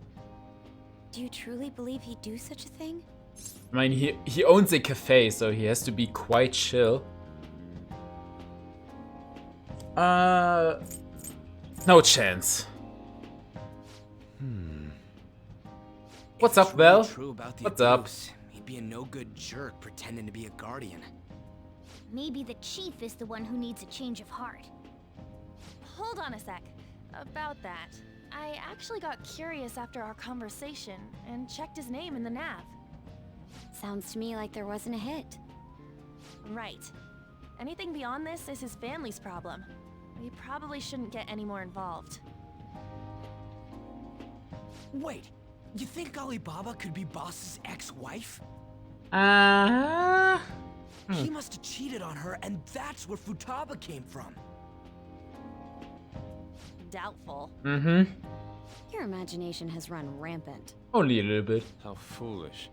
Speaker 5: Do you truly believe he'd do such a thing?
Speaker 3: I mean, he owns a cafe, so he has to be quite chill. No chance. What's up, Val? What's up?
Speaker 19: He'd be a no-good jerk pretending to be a guardian.
Speaker 10: Maybe the chief is the one who needs a change of heart.
Speaker 11: Hold on a sec. About that, I actually got curious after our conversation and checked his name in the nav.
Speaker 5: Sounds to me like there wasn't a hit.
Speaker 11: Right. Anything beyond this is his family's problem. We probably shouldn't get any more involved.
Speaker 19: Wait, you think Alibaba could be Boss's ex-wife? He must have cheated on her, and that's where Futaba came from.
Speaker 11: Doubtful.
Speaker 5: Your imagination has run rampant.
Speaker 3: Only a little bit.
Speaker 7: How foolish.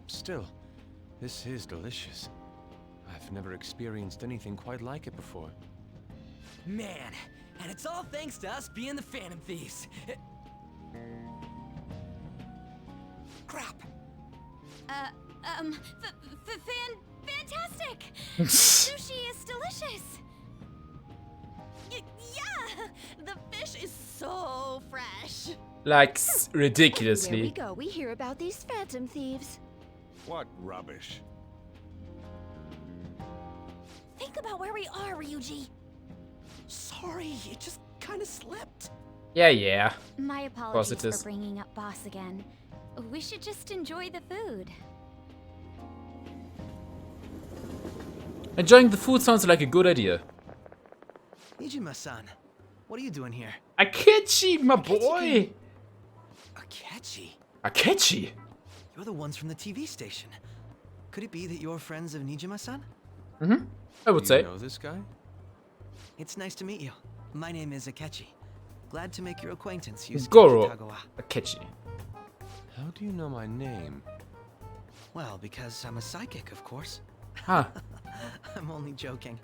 Speaker 7: Still, this is delicious. I've never experienced anything quite like it before.
Speaker 19: Man, and it's all thanks to us being the Phantom Thieves. Crap.
Speaker 5: Fantastic! Sushi is delicious!
Speaker 11: Yeah! The fish is so fresh!
Speaker 3: Like,
Speaker 10: Everywhere we
Speaker 3: ridiculously.
Speaker 10: go, we hear about these Phantom Thieves.
Speaker 16: What rubbish.
Speaker 11: Think about where we are, Ryuji!
Speaker 19: Sorry, it just kind of slipped.
Speaker 3: Yeah.
Speaker 5: My
Speaker 3: course it
Speaker 5: apologies
Speaker 3: is.
Speaker 5: for bringing up Boss again. We should just enjoy the food.
Speaker 3: Enjoying the food sounds like a good idea.
Speaker 14: Nijima-san, what are you doing here?
Speaker 3: Akechi, my boy!
Speaker 14: Akechi?
Speaker 3: Akechi?
Speaker 14: You're the ones from the TV station. Could it be that you're friends of Nijima-san?
Speaker 3: I would say.
Speaker 7: You know this guy?
Speaker 14: It's nice to meet you. My name is Akechi. Glad to make your acquaintance, Yusuke
Speaker 3: Goro
Speaker 14: Kitagawa.
Speaker 3: Akechi.
Speaker 7: How do you know my name?
Speaker 14: Well, because I'm a psychic, of course.
Speaker 3: Huh.
Speaker 14: I'm only joking.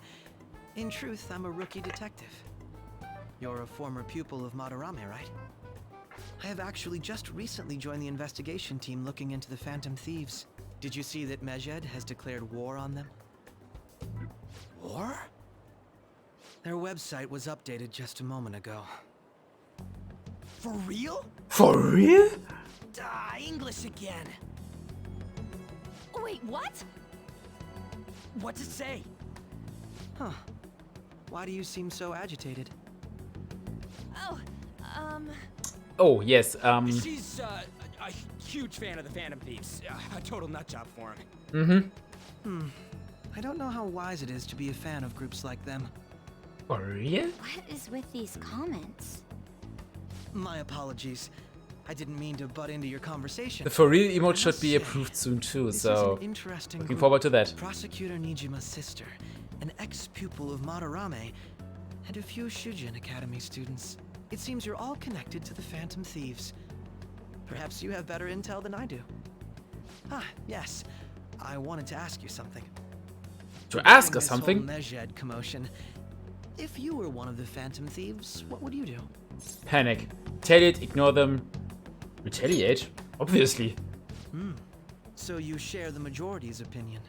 Speaker 14: In truth, I'm a rookie detective. You're a former pupil of Madarame, right? I have actually just recently joined the investigation team looking into the Phantom Thieves. Did you see that Mejed has declared war on them?
Speaker 19: War?
Speaker 14: Their website was updated just a moment ago.
Speaker 19: For real?
Speaker 3: For real?
Speaker 19: English again.
Speaker 11: Wait, what?
Speaker 19: What's it say?
Speaker 14: Huh. Why do you seem so agitated?
Speaker 11: Oh,
Speaker 3: Oh, yes,
Speaker 19: She's a huge fan of the Phantom Thieves. A total nutjob for him.
Speaker 14: I don't know how wise it is to be a fan of groups like them.
Speaker 3: For real?
Speaker 5: What is with these comments?
Speaker 14: My apologies. I didn't mean to butt into your conversation.
Speaker 3: The for real emote
Speaker 14: I must
Speaker 3: should be
Speaker 14: say,
Speaker 3: approved soon too,
Speaker 14: this is
Speaker 3: so
Speaker 14: an interesting
Speaker 3: looking
Speaker 14: group.
Speaker 3: forward to that.
Speaker 14: Prosecutor Nijima's sister, an ex-pupil of Madarame, and a few Shujin Academy students. It seems you're all connected to the Phantom Thieves. Perhaps you have better intel than I do. Yes. I wanted to ask you something.
Speaker 3: To ask
Speaker 14: During
Speaker 3: us
Speaker 14: this whole
Speaker 3: something?
Speaker 14: Mejed commotion, if you were one of the Phantom Thieves, what would you do?
Speaker 3: Panic. Retaliate, ignore them. Retaliate? Obviously.
Speaker 14: So you share the majority's opinion.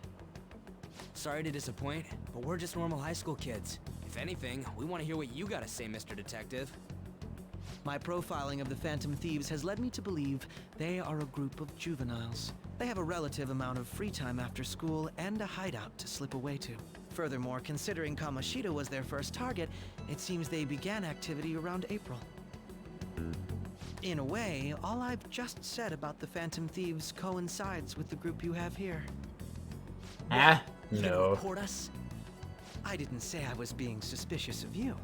Speaker 19: Sorry to disappoint, but we're just normal high school kids. If anything, we want to hear what you gotta say, Mr. Detective.
Speaker 14: My profiling of the Phantom Thieves has led me to believe they are a group of juveniles. They have a relative amount of free time after school and a hideout to slip away to. Furthermore, considering Kamoshida was their first target, it seems they began activity around April. In a way, all I've just said about the Phantom Thieves coincides with the group you have here.
Speaker 19: You gonna
Speaker 3: No.
Speaker 19: report us?
Speaker 14: I didn't say I was being suspicious of you.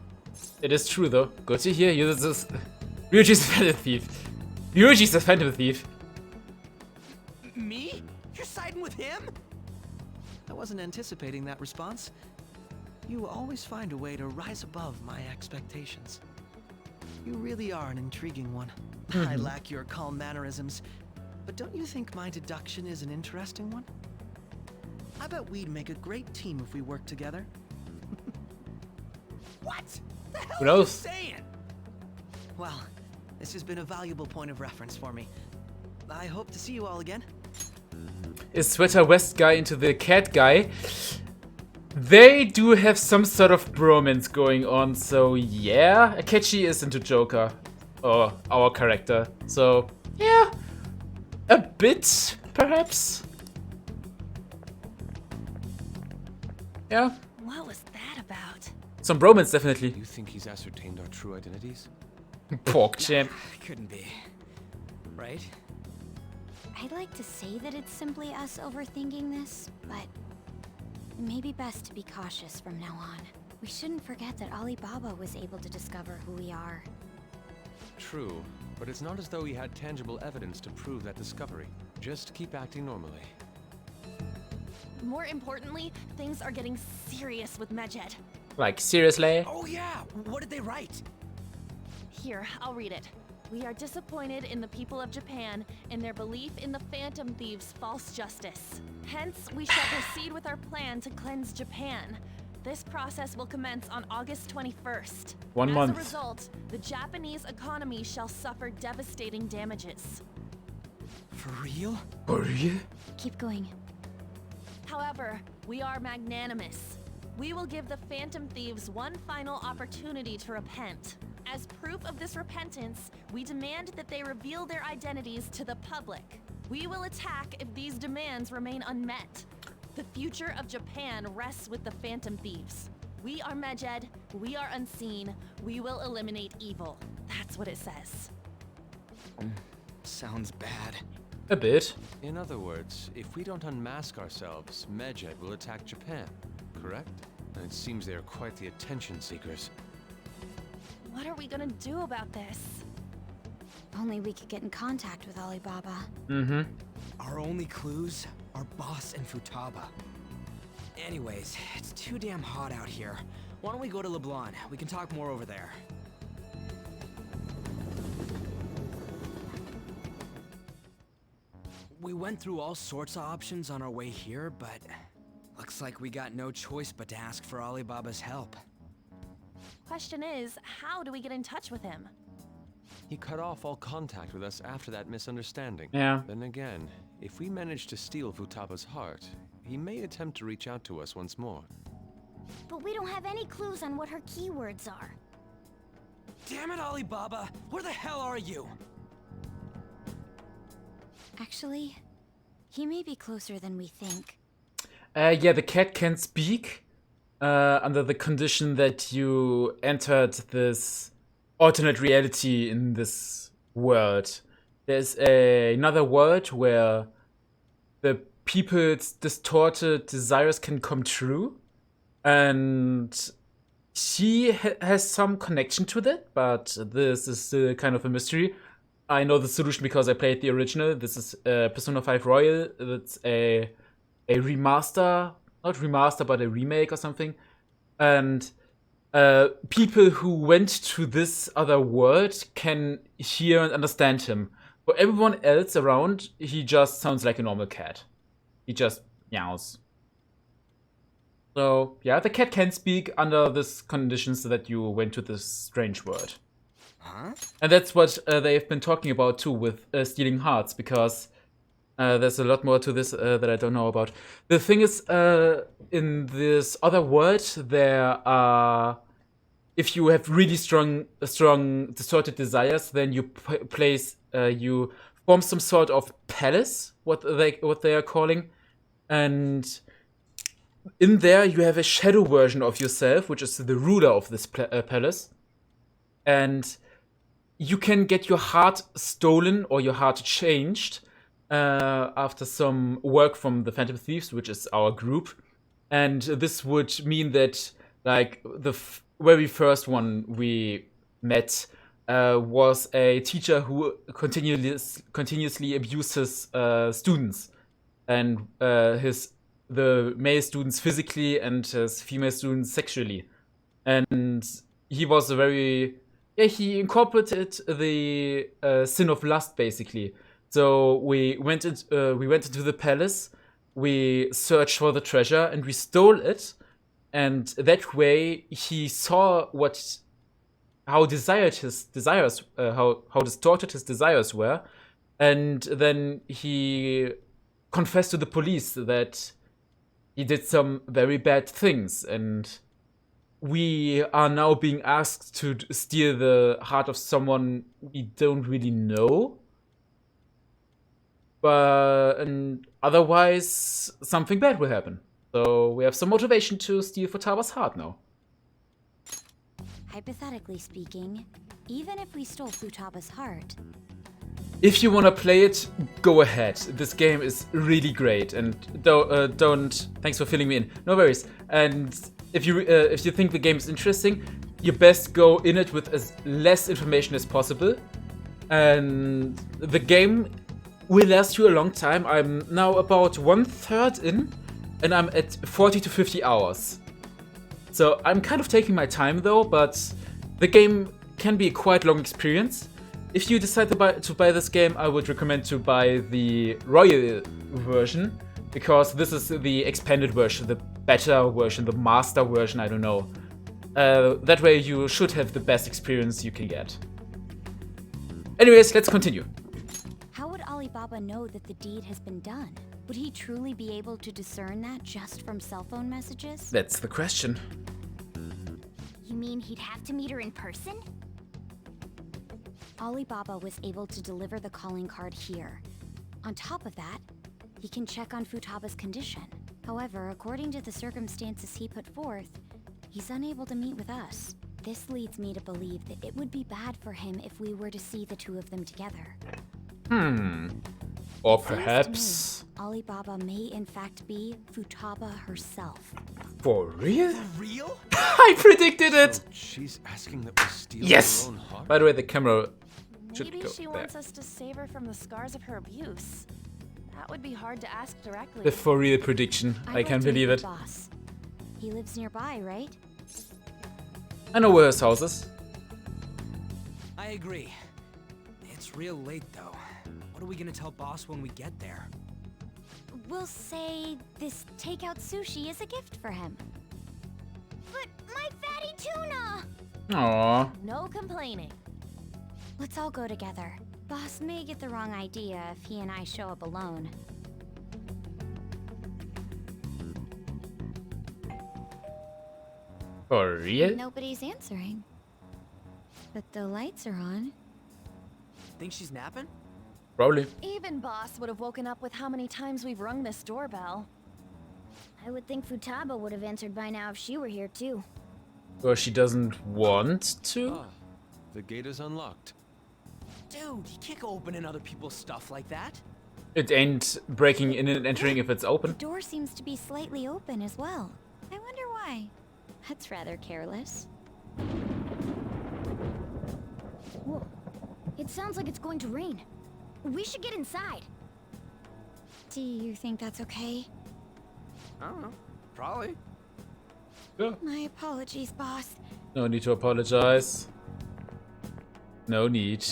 Speaker 3: It is true though. Good to hear. Ryuji's a phantom thief. Ryuji's a phantom thief.
Speaker 19: Me? You're siding with him?
Speaker 14: I wasn't anticipating that response. You always find a way to rise above my expectations. You really are an intriguing one. I lack your calm mannerisms, but don't you think my deduction is an interesting one? I bet we'd make a great team if we worked together. What? The hell
Speaker 3: Who
Speaker 14: are you
Speaker 3: knows?
Speaker 14: saying? Well, this has been a valuable point of reference for me. I hope to see you all again.
Speaker 3: Is Sweater West guy into the cat guy? They do have some sort of bromance going on, so yeah. Akechi is into Joker, or our character, so yeah. A bit, perhaps. Yeah.
Speaker 11: What was that about?
Speaker 3: Some bromance, definitely.
Speaker 7: You think he's ascertained our true identities?
Speaker 3: Pork champ.
Speaker 19: Couldn't be. Right?
Speaker 5: I'd like to say that it's simply us overthinking this, but it may be best to be cautious from now on. We shouldn't forget that Alibaba was able to discover who we are.
Speaker 7: True, but it's not as though he had tangible evidence to prove that discovery. Just keep acting normally.
Speaker 11: More importantly, things are getting serious with Medjed.
Speaker 3: Like, seriously?
Speaker 19: Oh yeah, what did they write?
Speaker 11: Here, I'll read it. We are disappointed in the people of Japan in their belief in the Phantom Thieves' false justice. Hence, we shall proceed with our plan to cleanse Japan. This process will commence on August 21st.
Speaker 3: 1 month.
Speaker 11: As a result, the Japanese economy shall suffer devastating damages.
Speaker 19: For real?
Speaker 3: For real?
Speaker 5: Keep going.
Speaker 11: However, we are magnanimous. We will give the Phantom Thieves one final opportunity to repent. As proof of this repentance, we demand that they reveal their identities to the public. We will attack if these demands remain unmet. The future of Japan rests with the Phantom Thieves. We are Medjed, we are unseen, we will eliminate evil. That's what it says.
Speaker 19: Sounds bad.
Speaker 3: A bit.
Speaker 7: In other words, if we don't unmask ourselves, Medjed will attack Japan, correct? And it seems they are quite the attention seekers.
Speaker 11: What are we gonna do about this?
Speaker 5: If only we could get in contact with Alibaba.
Speaker 3: Mm-hmm.
Speaker 19: Our only clues are Boss and Futaba. Anyways, it's too damn hot out here. Why don't we go to Leblon? We can talk more over there. We went through all sorts of options on our way here, but looks like we got no choice but to ask for Alibaba's help.
Speaker 11: Question is, how do we get in touch with him?
Speaker 7: He cut off all contact with us after that misunderstanding.
Speaker 3: Yeah.
Speaker 7: Then again, if we manage to steal Futaba's heart, he may attempt to reach out to us once more.
Speaker 10: But we don't have any clues on what her keywords are.
Speaker 19: Damn it, Alibaba! Where the hell are you?
Speaker 5: Actually, he may be closer than we think.
Speaker 3: Yeah, the cat can speak under the condition that you entered this alternate reality in this world. There's another world where the people's distorted desires can come true, and she has some connection to that, but this is still kind of a mystery. I know the solution because I played the original. This is Persona 5 Royal. It's a remaster, not remaster, but a remake or something. And people who went to this other world can hear and understand him. For everyone else around, he just sounds like a normal cat. He just meows. So, yeah, the cat can speak under these conditions that you went to this strange world.
Speaker 19: Huh?
Speaker 3: And that's what they've been talking about too with stealing hearts, because there's a lot more to this that I don't know about. The thing is, in this other world, there are, if you have really strong distorted desires, then you you form some sort of palace, what they are calling, and in there you have a shadow version of yourself, which is the ruler of this palace, and you can get your heart stolen or your heart changed after some work from the Phantom Thieves, which is our group. And this would mean that, like, the very first one we met was a teacher who continuously abuses students. And his the male students physically and his female students sexually. And he was a very... Yeah, he incorporated the sin of lust, basically. So we went into the palace, we searched for the treasure, and we stole it. And that way, he saw how distorted his desires were, and then he confessed to the police that he did some very bad things, and we are now being asked to steal the heart of someone we don't really know. And otherwise, something bad will happen. So we have some motivation to steal Futaba's heart now.
Speaker 5: Hypothetically speaking, even if we stole Futaba's heart...
Speaker 3: If you want to play it, go ahead. This game is really great, and don't. Thanks for filling me in. No worries. And if you think the game is interesting, you best go in it with as less information as possible. And the game will last you a long time. I'm now about 1/3 in, and I'm at 40 to 50 hours. So I'm kind of taking my time though, but the game can be a quite long experience. If you decide to buy this game, I would recommend to buy the Royal version, because this is the expanded version, the better version, the master version, I don't know. That way you should have the best experience you can get. Anyways, let's continue.
Speaker 5: How would Alibaba know that the deed has been done? Would he truly be able to discern that just from cell phone messages?
Speaker 3: That's the question.
Speaker 10: You mean he'd have to meet her in person?
Speaker 5: Alibaba was able to deliver the calling card here. On top of that, he can check on Futaba's condition. However, according to the circumstances he put forth, he's unable to meet with us. This leads me to believe that it would be bad for him if we were to see the two of them together.
Speaker 3: Or perhaps...
Speaker 5: Seems to me, Alibaba may in fact be Futaba herself.
Speaker 3: For real?
Speaker 19: For real?
Speaker 3: I predicted it!
Speaker 7: So she's asking that we steal
Speaker 3: Yes!
Speaker 7: her own heart?
Speaker 3: By the way, the camera should
Speaker 11: Maybe
Speaker 3: go
Speaker 11: she
Speaker 3: there.
Speaker 11: wants us to save her from the scars of her abuse. That would be hard to ask directly.
Speaker 3: The for real prediction. I can't believe it.
Speaker 5: Boss. He lives nearby, right?
Speaker 3: I know where his house is.
Speaker 19: I agree. It's real late though. What are we gonna tell Boss when we get there?
Speaker 5: We'll say this takeout sushi is a gift for him.
Speaker 10: But my fatty tuna!
Speaker 3: Aww.
Speaker 11: No complaining.
Speaker 5: Let's all go together. Boss may get the wrong idea if he and I show up alone.
Speaker 3: For real?
Speaker 5: Nobody's answering. But the lights are on.
Speaker 19: Think she's napping?
Speaker 3: Probably.
Speaker 11: Even Boss would have woken up with how many times we've rung this doorbell.
Speaker 10: I would think Futaba would have answered by now if she were here too.
Speaker 3: Or she doesn't want to?
Speaker 7: Ah, the gate is unlocked.
Speaker 19: Dude, you can't go opening other people's stuff like that.
Speaker 3: It ain't breaking in and entering if it's
Speaker 5: The
Speaker 3: open.
Speaker 5: door seems to be slightly open as well. I wonder why. That's rather careless.
Speaker 10: Whoa. It sounds like it's going to rain. We should get inside.
Speaker 5: Do you think that's okay?
Speaker 19: I don't know. Probably.
Speaker 5: My apologies, boss.
Speaker 3: No need to apologize. No need.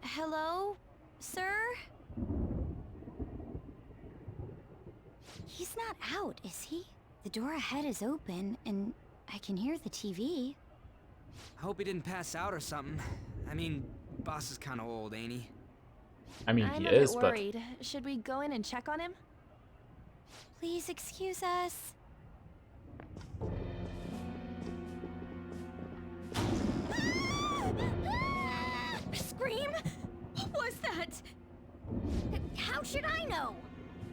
Speaker 5: Hello, sir? He's not out, is he? The door ahead is open, and I can hear the TV.
Speaker 19: I hope he didn't pass out or something. I mean, Boss is kind of old, ain't he?
Speaker 3: I mean,
Speaker 11: I'm
Speaker 3: he
Speaker 11: a bit
Speaker 3: is, but...
Speaker 11: worried. Should we go in and check on him?
Speaker 5: Please excuse us.
Speaker 10: Scream? What was that? How should I know?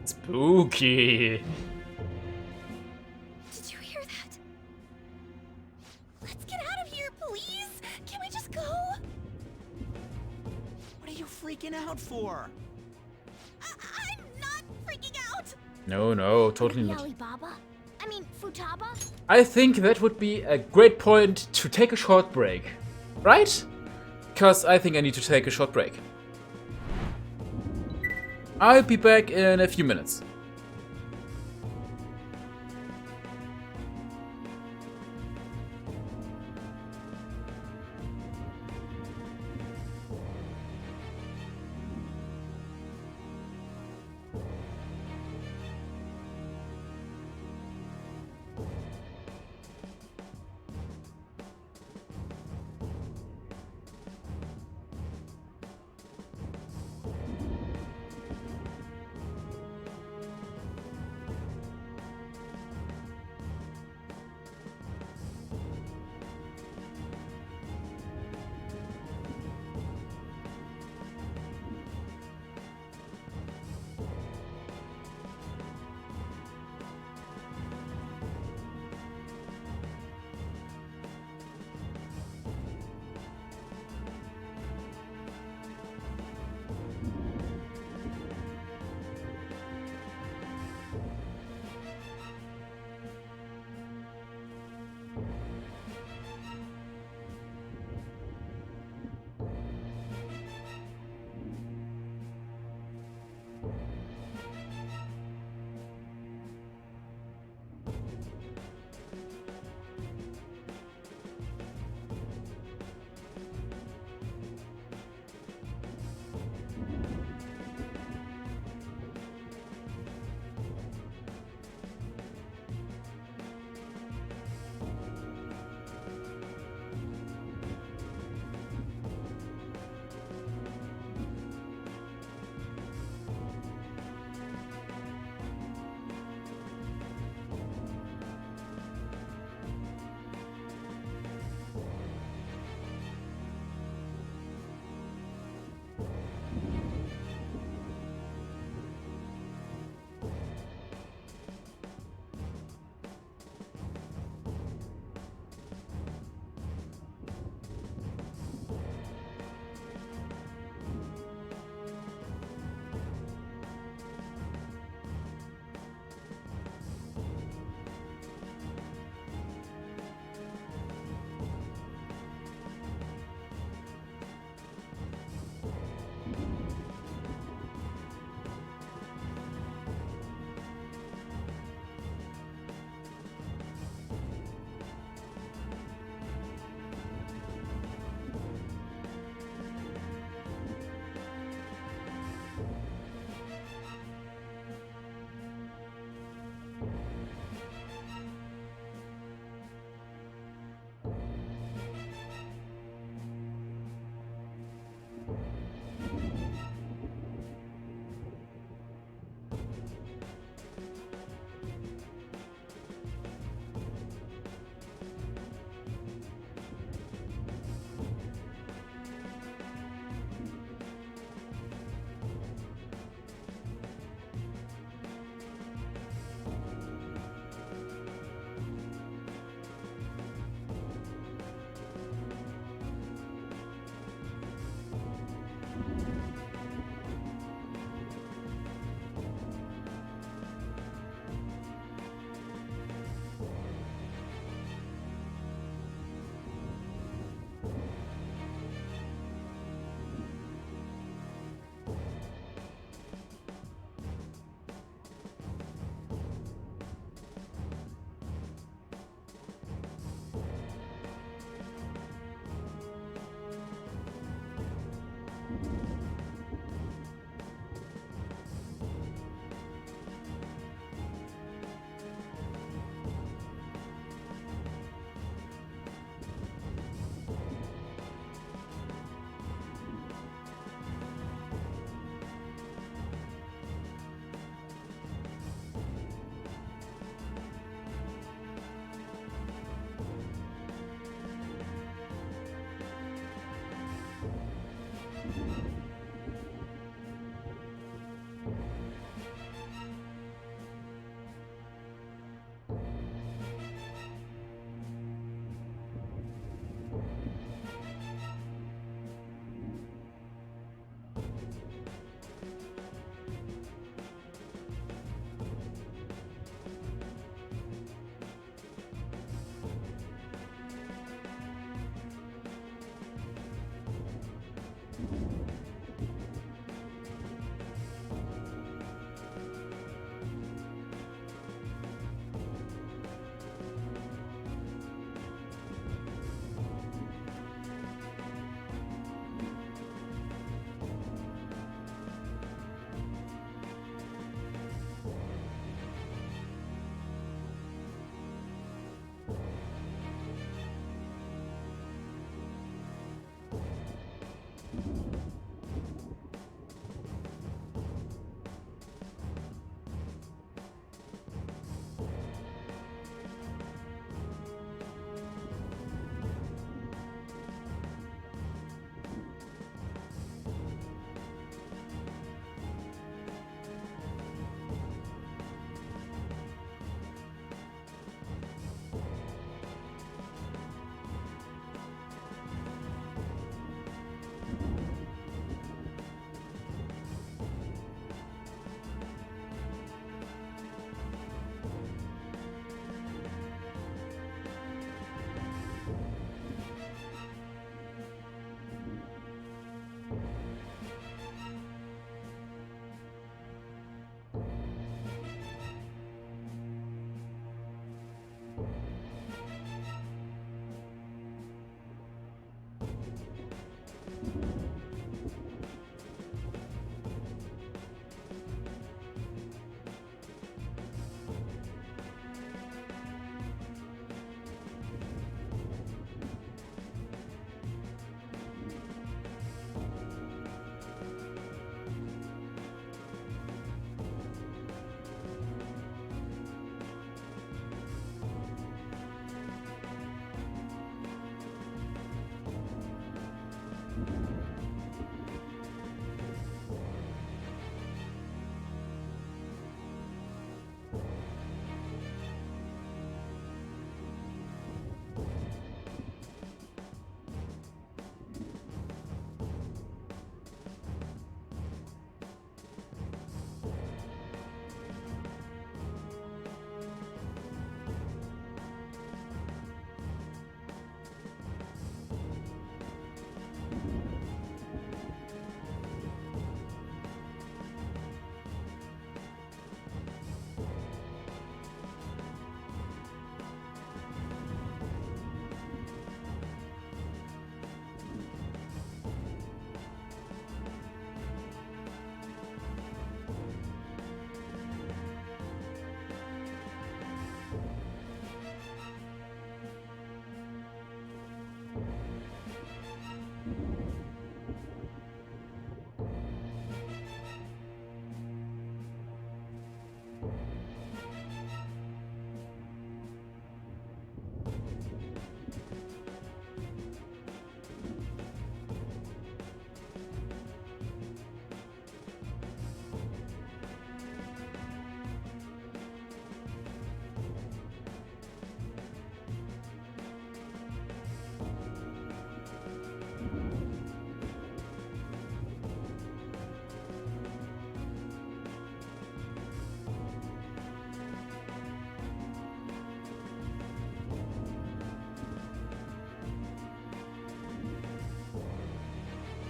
Speaker 3: Spooky.
Speaker 10: Did you hear that? Let's get out of here, please. Can we just go?
Speaker 19: What are you freaking out for?
Speaker 10: I'm not freaking out.
Speaker 3: No, totally
Speaker 10: Maybe
Speaker 3: not.
Speaker 10: Alibaba? I mean, Futaba?
Speaker 3: I think that would be a great point to take a short break. Right? Because I think I need to take a short break. I'll be back in a few minutes.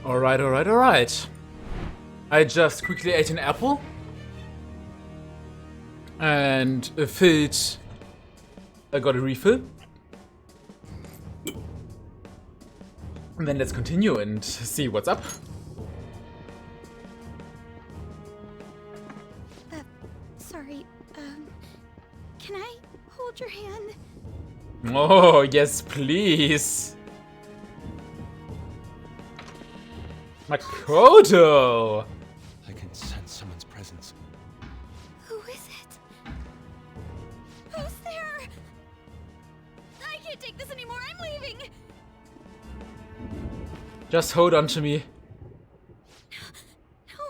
Speaker 1: Alright, alright, alright. I just quickly ate an apple. And filled. I got a refill. And then let's continue and see what's up.
Speaker 5: Sorry, can I hold your hand?
Speaker 1: Oh, yes, please. Makoto!
Speaker 7: I can sense someone's presence.
Speaker 5: Who is it? Who's there? I can't take this anymore, I'm leaving!
Speaker 1: Just hold on to me.
Speaker 5: No,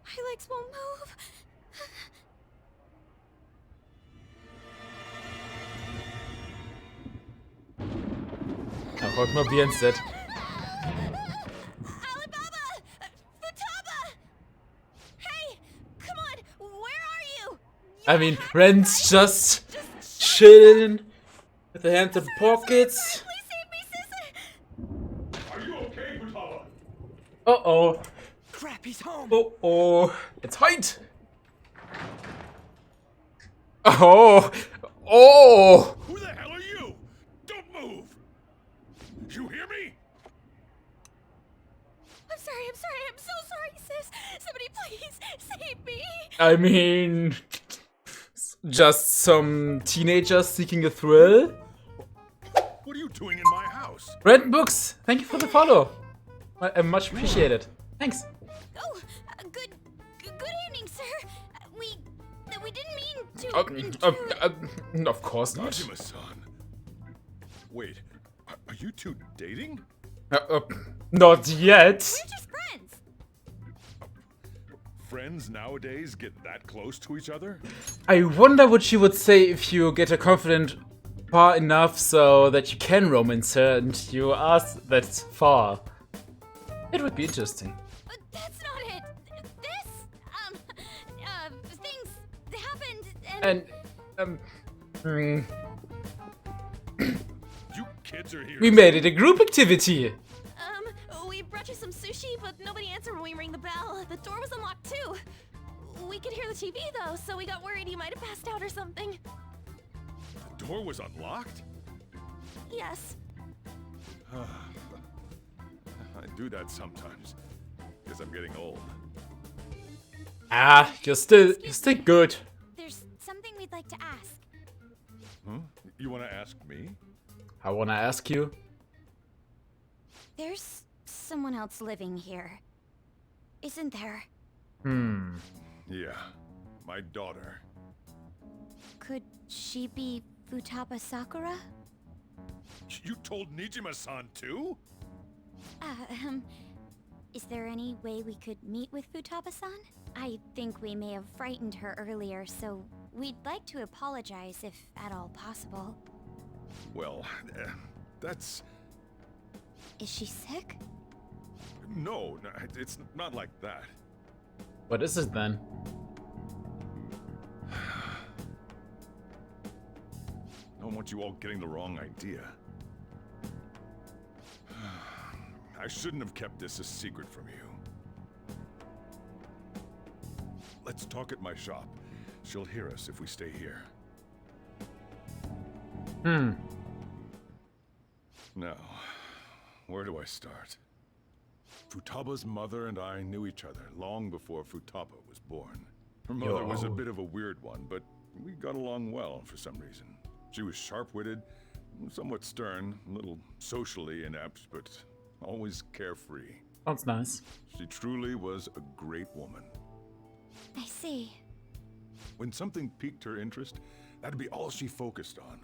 Speaker 5: my legs won't move.
Speaker 1: Ach, holt mal Bier ins Set. I mean, Ren's just chilling with the hands in the pockets.
Speaker 16: Are you okay, Futaba?
Speaker 1: Uh-oh.
Speaker 19: Crap, he's home.
Speaker 1: Uh-oh. It's height. Oh. Oh.
Speaker 16: Who the hell are you? Don't move. You hear me?
Speaker 5: I'm so sorry, sis. Somebody please save me.
Speaker 1: I mean, just some teenagers seeking a thrill.
Speaker 16: What are you doing in my house?
Speaker 1: Red Books, thank you for the follow. Much appreciated. Thanks.
Speaker 5: Oh, good evening, sir. We didn't mean to.
Speaker 1: Of course not.
Speaker 16: Nijima-san. Wait, are you two dating?
Speaker 1: Not yet.
Speaker 5: We're just friends.
Speaker 16: Friends nowadays get that close to each other?
Speaker 1: I wonder what she would say if you get her confident far enough so that you can romance her and you ask that far. It would be interesting.
Speaker 5: But that's not it. This, things happened and...
Speaker 16: You kids are here.
Speaker 1: We made it a group activity.
Speaker 11: We brought you some sushi, but nobody answered when we rang the bell. The door was unlocked too. We could hear the TV though, so we got worried you might have passed out or something.
Speaker 16: The door was unlocked?
Speaker 11: Yes.
Speaker 16: I do that sometimes. Guess I'm getting old.
Speaker 1: Ah, you're still good.
Speaker 5: There's something we'd like to ask.
Speaker 16: Huh? You want to ask me?
Speaker 1: I wanna ask you.
Speaker 5: There's someone else living here. Isn't there?
Speaker 16: Yeah, my daughter.
Speaker 5: Could she be Futaba Sakura?
Speaker 16: You told Nijima-san too?
Speaker 5: Is there any way we could meet with Futaba-san? I think we may have frightened her earlier, so we'd like to apologize if at all possible.
Speaker 16: Well, that's...
Speaker 5: Is she sick?
Speaker 16: No, it's not like that.
Speaker 1: What is it then?
Speaker 16: I don't want you all getting the wrong idea. I shouldn't have kept this a secret from you. Let's talk at my shop. She'll hear us if we stay here. Now, where do I start? Futaba's mother and I knew each other long before Futaba was born. Her mother was a bit of a weird one, but we got along well for some reason. She was sharp-witted, somewhat stern, a little socially inept, but always carefree.
Speaker 1: Sounds nice.
Speaker 16: She truly was a great woman.
Speaker 5: I see.
Speaker 16: When something piqued her interest, that'd be all she focused on.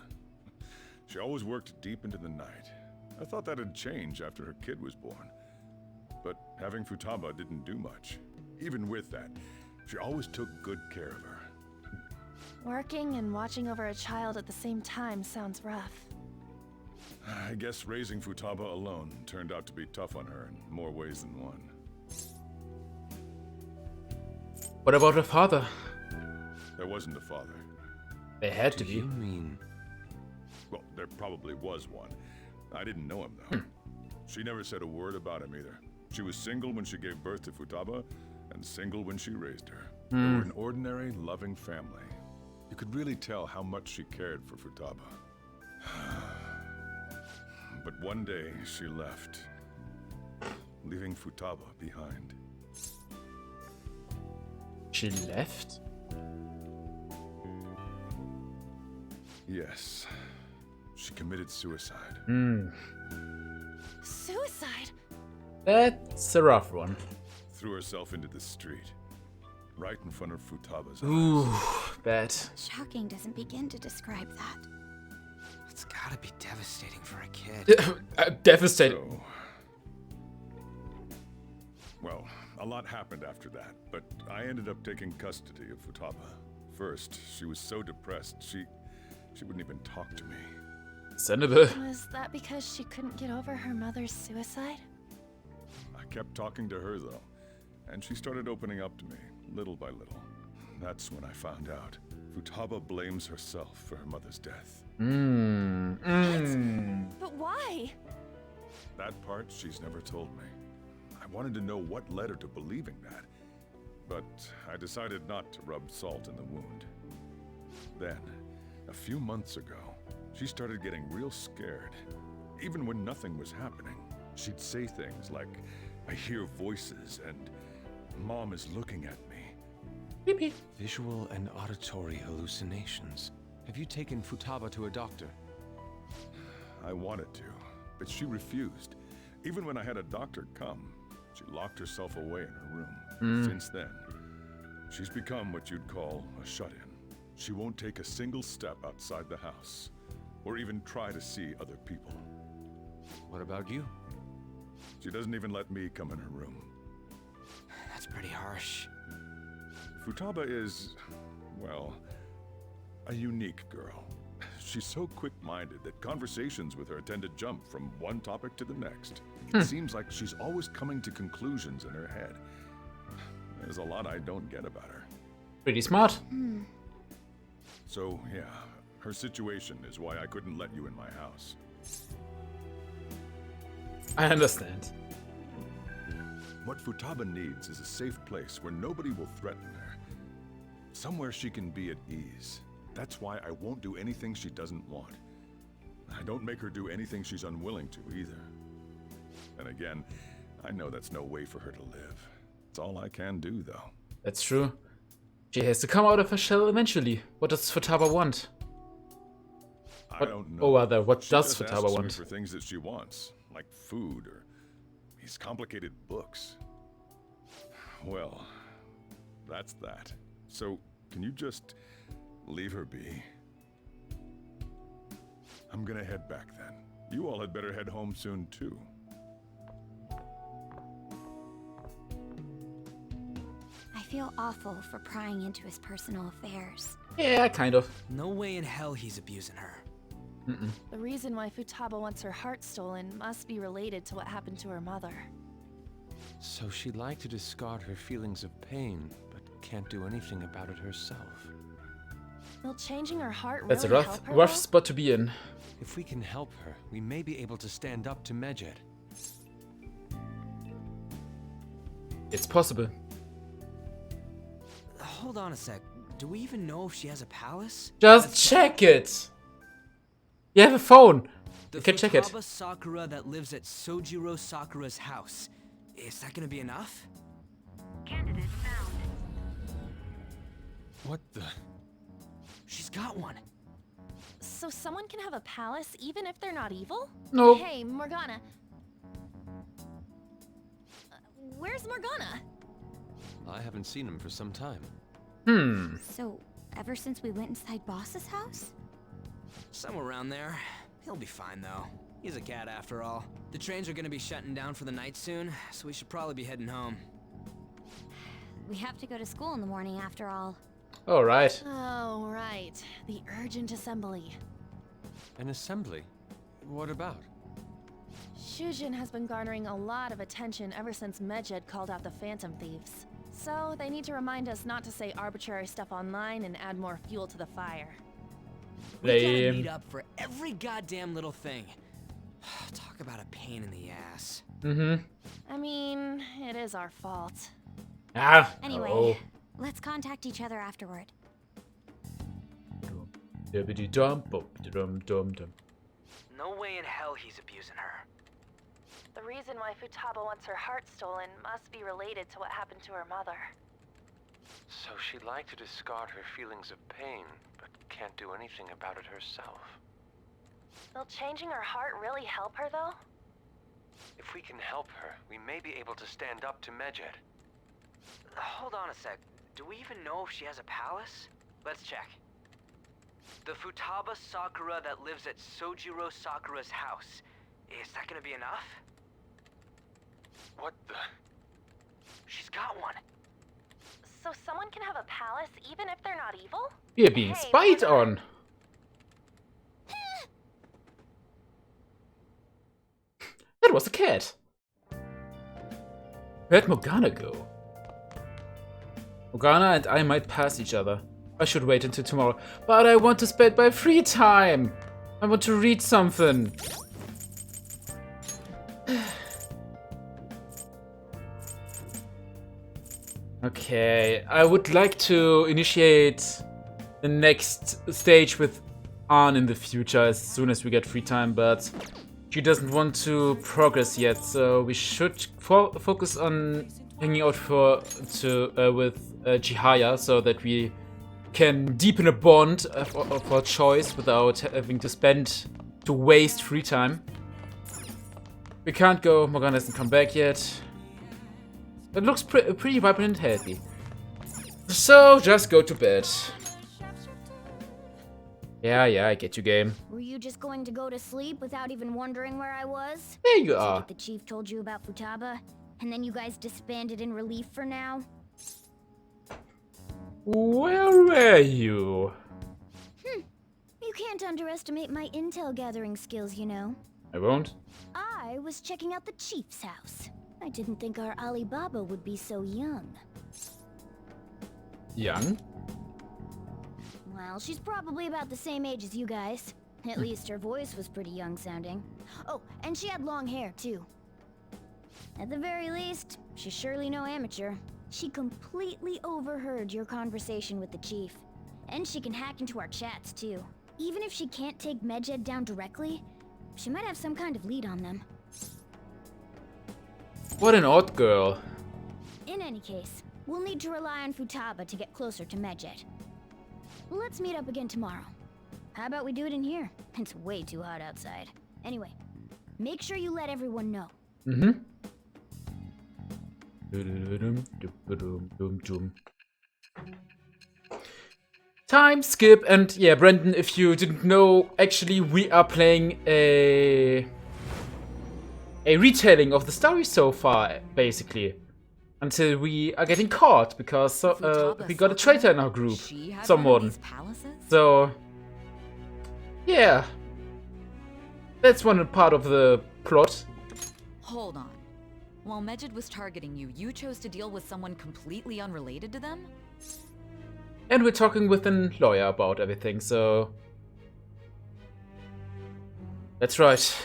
Speaker 16: She always worked deep into the night. I thought that'd change after her kid was born. But having Futaba didn't do much. Even with that, she always took good care of her.
Speaker 11: Working and watching over a child at the same time sounds rough.
Speaker 16: I guess raising Futaba alone turned out to be tough on her in more ways than one.
Speaker 1: What about her father?
Speaker 16: There wasn't a father.
Speaker 1: There had to be.
Speaker 7: You mean...
Speaker 16: Well, there probably was one. I didn't know him, though. She never said a word about him, either. She was single when she gave birth to Futaba, and single when she raised her.
Speaker 3: Hmm.
Speaker 16: They were an ordinary, loving family. You could really tell how much she cared for Futaba. But one day, she left, leaving Futaba behind.
Speaker 3: She left?
Speaker 16: Yes. She committed suicide.
Speaker 11: Suicide?
Speaker 3: That's a rough one.
Speaker 16: Threw herself into the street, right in front of Futaba's
Speaker 3: Ooh,
Speaker 16: eyes.
Speaker 3: bad.
Speaker 5: Shocking doesn't begin to describe that.
Speaker 19: It's gotta be devastating for a kid.
Speaker 3: Devastating.
Speaker 16: Well, a lot happened after that, but I ended up taking custody of Futaba. First, she was so depressed, she wouldn't even talk to me.
Speaker 3: Sensible.
Speaker 11: Was that because she couldn't get over her mother's suicide?
Speaker 16: I kept talking to her, though, and she started opening up to me, little by little. That's when I found out. Futaba blames herself for her mother's death.
Speaker 11: But why?
Speaker 16: That part she's never told me. I wanted to know what led her to believing that, but I decided not to rub salt in the wound. Then, a few months ago, she started getting real scared. Even when nothing was happening, she'd say things like, "I hear voices," and "Mom is looking at me."
Speaker 7: Beep beep. Visual and auditory hallucinations. Have you taken Futaba to a doctor?
Speaker 16: I wanted to, but she refused. Even when I had a doctor come, she locked herself away in her room. Since then, she's become what you'd call a shut-in. She won't take a single step outside the house, or even try to see other people.
Speaker 7: What about you?
Speaker 16: She doesn't even let me come in her room.
Speaker 19: That's pretty harsh.
Speaker 16: Futaba is, well, a unique girl. She's so quick-minded that conversations with her tend to jump from one topic to the next. It seems like she's always coming to conclusions in her head. There's a lot I don't get about her.
Speaker 3: Pretty smart.
Speaker 16: So, yeah, her situation is why I couldn't let you in my house.
Speaker 3: I understand.
Speaker 16: What Futaba needs is a safe place where nobody will threaten her. Somewhere she can be at ease. That's why I won't do anything she doesn't want. I don't make her do anything she's unwilling to either. And again, I know that's no way for her to live. It's all I can do, though.
Speaker 3: That's true. She has to come out of her shell eventually. What does Futaba want?
Speaker 16: I don't know.
Speaker 3: Oh, rather, what
Speaker 16: She
Speaker 3: does
Speaker 16: just
Speaker 3: Futaba
Speaker 16: asks me
Speaker 3: want?
Speaker 16: for things that she wants, like food or these complicated books. Well, that's that. So, can you just leave her be? I'm gonna head back then. You all had better head home soon, too.
Speaker 5: I feel awful for prying into his personal affairs.
Speaker 3: Yeah, kind of.
Speaker 19: No way in hell he's abusing her.
Speaker 11: The reason why Futaba wants her heart stolen must be related to what happened to her mother.
Speaker 7: So she'd like to discard her feelings of pain, but can't do anything about it herself.
Speaker 11: Will changing her heart
Speaker 3: That's
Speaker 11: really
Speaker 3: a
Speaker 11: help her?
Speaker 3: rough spot to be in.
Speaker 7: If we can help her, we may be able to stand up to Medjed.
Speaker 3: It's possible.
Speaker 19: Hold on a sec. Do we even know if she has a palace?
Speaker 3: Just check it! You have a phone!
Speaker 19: The
Speaker 3: You can check it.
Speaker 19: Futaba Sakura that lives at Sojiro Sakura's house. Is that gonna be enough?
Speaker 10: Candidate found.
Speaker 7: What the?
Speaker 19: She's got one.
Speaker 11: So someone can have a palace even if they're not evil?
Speaker 3: No.
Speaker 11: Hey, Morgana. Where's Morgana?
Speaker 7: I haven't seen him for some time.
Speaker 5: So, ever since we went inside Boss's house?
Speaker 19: Somewhere around there. He'll be fine though. He's a cat after all. The trains are gonna be shutting down for the night soon, so we should probably be heading home.
Speaker 5: We have to go to school in the morning after all.
Speaker 3: Alright.
Speaker 11: Oh, right. The urgent assembly.
Speaker 7: An assembly? What about?
Speaker 11: Shujin has been garnering a lot of attention ever since Medjed called out the Phantom Thieves. So, they need to remind us not to say arbitrary stuff online and add more fuel to the fire.
Speaker 19: We gotta
Speaker 3: Lame.
Speaker 19: meet up for every goddamn little thing. Talk about a pain in the ass.
Speaker 11: I mean, it is our fault.
Speaker 5: Anyway,
Speaker 3: oh.
Speaker 5: let's contact each other afterward.
Speaker 3: Dum-dum-dum-dum-dum.
Speaker 19: No way in hell he's abusing her.
Speaker 11: The reason why Futaba wants her heart stolen must be related to what happened to her mother.
Speaker 21: So she'd like to discard her feelings of pain, but can't do anything about it herself.
Speaker 11: Will changing her heart really help her, though?
Speaker 21: If we can help her, we may be able to stand up to Medjed.
Speaker 19: Hold on a sec. Do we even know if she has a palace? Let's check. The Futaba Sakura that lives at Sojiro Sakura's house. Is that gonna be enough?
Speaker 21: What the?
Speaker 19: She's got one.
Speaker 11: So someone can have a palace even if they're not evil?
Speaker 3: We're being spied on. That was a cat. Where'd Morgana go? Morgana and I might pass each other. I should wait until tomorrow. But I want to spend my free time. I want to read something. Okay, I would like to initiate the next stage with Ann in the future as soon as we get free time, but she doesn't want to progress yet, so we should focus on hanging out with Chihaya so that we can deepen a bond of our choice without having to waste free time. We can't go, Morgana hasn't come back yet. It looks pretty vibrant and healthy. So, just go to bed. Yeah, I get you, game.
Speaker 10: Were you just going to go to sleep without even wondering where I was?
Speaker 3: There you are.
Speaker 10: The chief told you about Futaba, and then you guys disbanded in relief for now?
Speaker 3: Where were you?
Speaker 10: You can't underestimate my intel gathering skills, you know.
Speaker 3: I won't.
Speaker 10: I was checking out the chief's house. I didn't think our Alibaba would be so young.
Speaker 3: Young?
Speaker 10: Well, she's probably about the same age as you guys. At least her voice was pretty young sounding. Oh, and she had long hair, too. At the very least, she's surely no amateur. She completely overheard your conversation with the chief. And she can hack into our chats, too. Even if she can't take Medjed down directly, she might have some kind of lead on them.
Speaker 3: What an odd girl.
Speaker 10: In any case, we'll need to rely on Futaba to get closer to Medjed. Let's meet up again tomorrow. How about we do it in here? It's way too hot outside. Anyway, make sure you let everyone know.
Speaker 3: Time skip, and yeah, Brandon, if you didn't know, actually we are playing a retelling of the story so far, basically. Until we are getting caught, because we got a traitor in our group. Someone. So, yeah. That's one part of the plot.
Speaker 12: Hold on. While Medjed was targeting you, you chose to deal with someone completely unrelated to them?
Speaker 3: And we're talking with a lawyer about everything, so... That's right.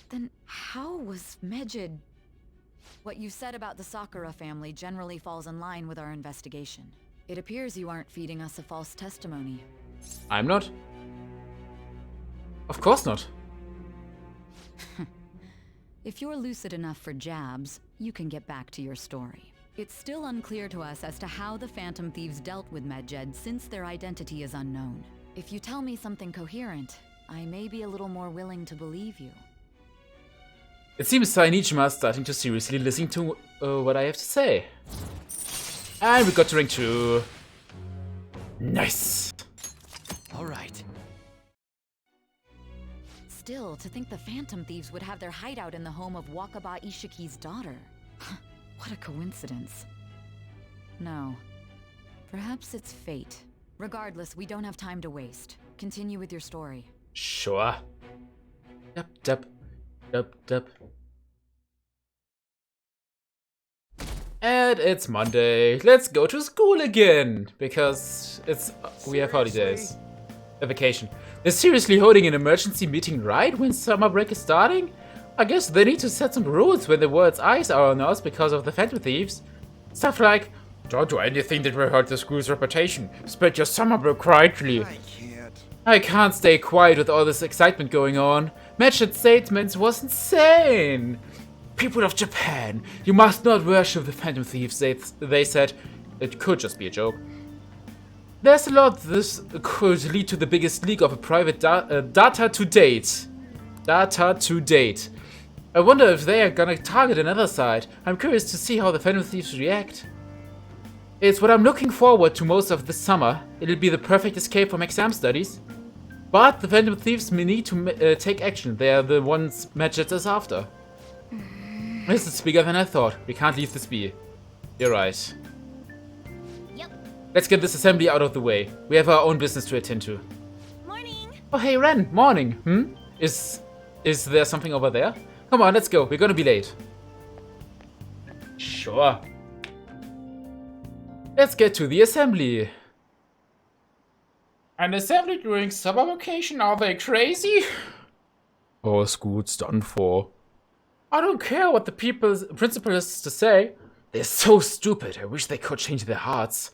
Speaker 12: Then how was Medjed... What you said about the Sakura family generally falls in line with our investigation. It appears you aren't feeding us a false testimony.
Speaker 3: I'm not. Of course not.
Speaker 12: If you're lucid enough for jabs, you can get back to your story. It's still unclear to us as to how the Phantom Thieves dealt with Medjed since their identity is unknown. If you tell me something coherent, I may be a little more willing to believe you.
Speaker 3: It seems Sainijima is starting to seriously listen to what I have to say. And we got to rank 2. Nice.
Speaker 19: Alright.
Speaker 12: Still, to think the Phantom Thieves would have their hideout in the home of Wakaba Ishiki's daughter. What a coincidence. No. Perhaps it's fate. Regardless, we don't have time to waste. Continue with your story.
Speaker 3: Sure. Yup. And it's Monday. Let's go to school again, because we have holidays. A vacation. They're seriously holding an emergency meeting right when summer break is starting? I guess they need to set some rules when the world's eyes are on us because of the Phantom Thieves. Stuff like, don't do anything that will hurt the school's reputation. Spread your summer break quietly. I can't stay quiet with all this excitement going on. Magic statements was insane. People of Japan, you must not worship the Phantom Thieves, they said. It could just be a joke. There's a lot this could lead to the biggest leak of a private data to date. Data to date. I wonder if they are gonna target another side. I'm curious to see how the Phantom Thieves react. It's what I'm looking forward to most of this summer. It'll be the perfect escape from exam studies. But the Phantom Thieves may need to take action. They are the ones Magic is after. This is bigger than I thought. We can't leave this be. You're right.
Speaker 10: Yep.
Speaker 3: Let's get this assembly out of the way. We have our own business to attend to.
Speaker 11: Morning.
Speaker 3: Oh, hey, Ren. Morning. Is there something over there? Come on, let's go. We're gonna be late. Sure. Let's get to the assembly. An assembly during summer vacation? Are they crazy? Oh, school's done for. I don't care what the principal has to say. They're so stupid. I wish they could change their hearts.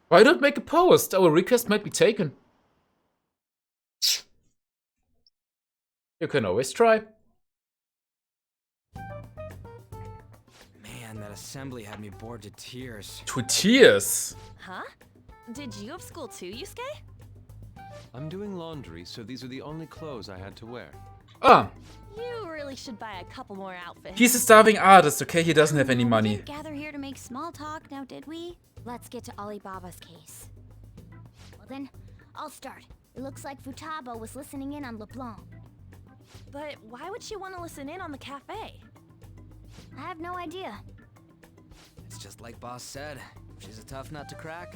Speaker 3: Why don't make a post? Our request might be taken. You can always try.
Speaker 9: Man, that assembly had me bored to tears.
Speaker 3: To tears?
Speaker 11: Huh? Did you have school too, Yusuke?
Speaker 7: I'm doing laundry, so these are the only clothes I had to wear.
Speaker 3: Ah.
Speaker 11: You really should buy a couple more outfits.
Speaker 3: He's a starving artist, okay? He doesn't have any money.
Speaker 5: We didn't gather here to make small talk, now did we? Let's get to Alibaba's case.
Speaker 10: Well then, I'll start. It looks like Futaba was listening in on LeBlanc.
Speaker 11: But why would she want to listen in on the cafe?
Speaker 10: I have no idea.
Speaker 9: It's just like Boss said. She's a tough nut to crack.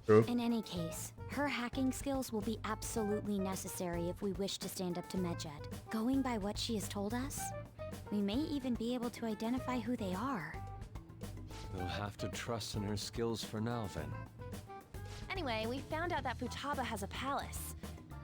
Speaker 3: True.
Speaker 5: In any case, her hacking skills will be absolutely necessary if we wish to stand up to Medjed. Going by what she has told us, we may even be able to identify who they are.
Speaker 7: We'll have to trust in her skills for now, then.
Speaker 11: Anyway, we found out that Futaba has a palace.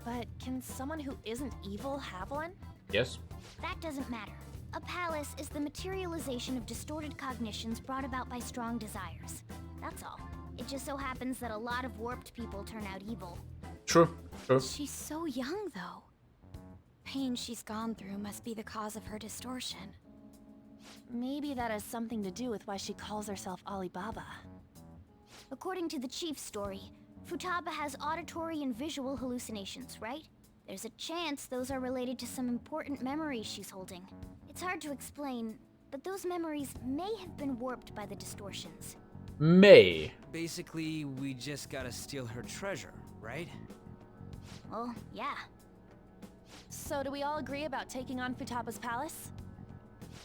Speaker 11: But can someone who isn't evil have one?
Speaker 3: Yes.
Speaker 10: That doesn't matter. A palace is the materialization of distorted cognitions brought about by strong desires. That's all. It just so happens that a lot of warped people turn out evil.
Speaker 3: True. True.
Speaker 5: She's so young, though. Pain she's gone through must be the cause of her distortion.
Speaker 11: Maybe that has something to do with why she calls herself Alibaba.
Speaker 10: According to the chief's story, Futaba has auditory and visual hallucinations, right? There's a chance those are related to some important memories she's holding. It's hard to explain, but those memories may have been warped by the distortions.
Speaker 3: May.
Speaker 9: Basically, we just gotta steal her treasure, right?
Speaker 10: Well, yeah.
Speaker 11: So do we all agree about taking on Futaba's palace?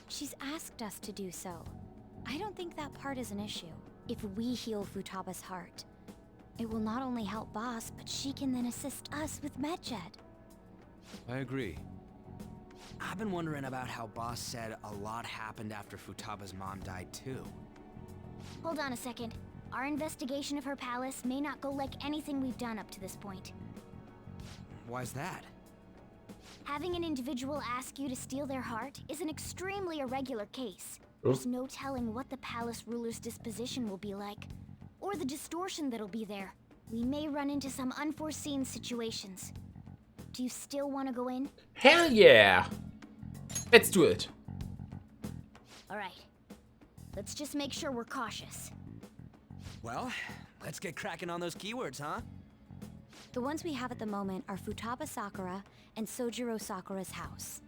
Speaker 5: She's asked us to do so. I don't think that part is an issue. If we heal Futaba's heart, it will not only help Boss, but she can then assist us with Medjed.
Speaker 7: I agree.
Speaker 9: I've been wondering about how Boss said a lot happened after Futaba's mom died too.
Speaker 10: Hold on a second. Our investigation of her palace may not go like anything we've done up to this point.
Speaker 9: Why's that?
Speaker 10: Having an individual ask you to steal their heart is an extremely irregular case. There's no telling what the palace ruler's disposition will be like, or the distortion that'll be there. We may run into some unforeseen situations. Do you still want to go in?
Speaker 3: Hell yeah! Let's do it.
Speaker 10: Alright. Let's just make sure we're cautious.
Speaker 9: Well, let's get cracking on those keywords, huh?
Speaker 5: The ones we have at the moment are Futaba Sakura and Sojiro Sakura's house.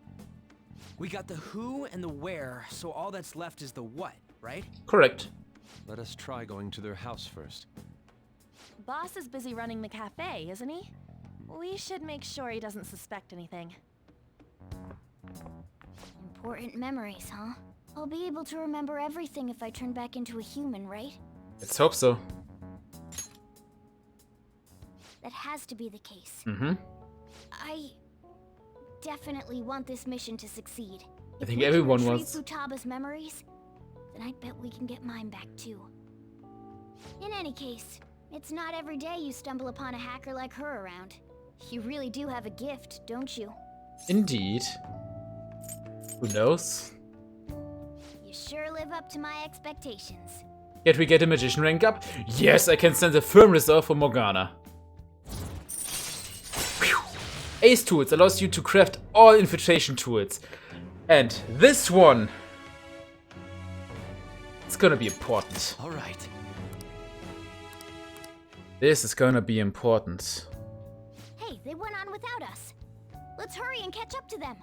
Speaker 9: We got the who and the where, so all that's left is the what, right?
Speaker 3: Correct.
Speaker 7: Let us try going to their house first.
Speaker 11: Boss is busy running the cafe, isn't he? We should make sure he doesn't suspect anything.
Speaker 10: Important memories, huh? I'll be able to remember everything if I turn back into a human, right?
Speaker 3: Let's hope so.
Speaker 10: That has to be the case.
Speaker 3: Mm-hmm.
Speaker 10: I definitely want this mission to succeed.
Speaker 3: I think everyone
Speaker 10: If we
Speaker 3: wants.
Speaker 10: can retrieve Futaba's memories, then I bet we can get mine back too. In any case, it's not every day you stumble upon a hacker like her around. You really do have a gift, don't you?
Speaker 3: Indeed. Who knows?
Speaker 10: You sure live up to my expectations.
Speaker 3: Yet we get a magician rank up. Yes, I can send a firm reserve for Morgana. Whew. Ace Tools allows you to craft all infiltration tools. And this one, it's gonna be important.
Speaker 9: All right.
Speaker 3: This is gonna be important.
Speaker 10: Hey, they went on without us. Let's hurry and catch up to them.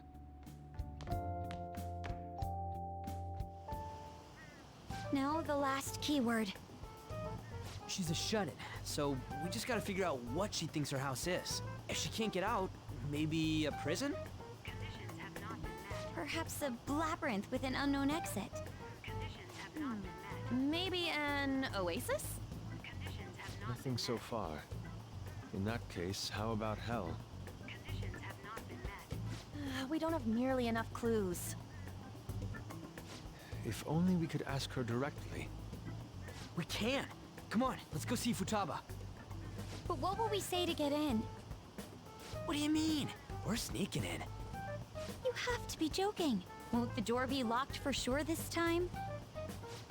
Speaker 5: Now the last keyword.
Speaker 9: She's a shut-in, so we just gotta figure out what she thinks her house is. If she can't get out, maybe a prison?
Speaker 5: Perhaps a labyrinth with an unknown exit.
Speaker 11: Maybe an oasis?
Speaker 7: Nothing so far. In that case, how about hell?
Speaker 11: We don't have nearly enough clues.
Speaker 7: If only we could ask her directly.
Speaker 9: We can! Come on, let's go see Futaba.
Speaker 5: But what will we say to get in?
Speaker 9: What do you mean? We're sneaking in.
Speaker 5: You have to be joking. Won't the door be locked for sure this time?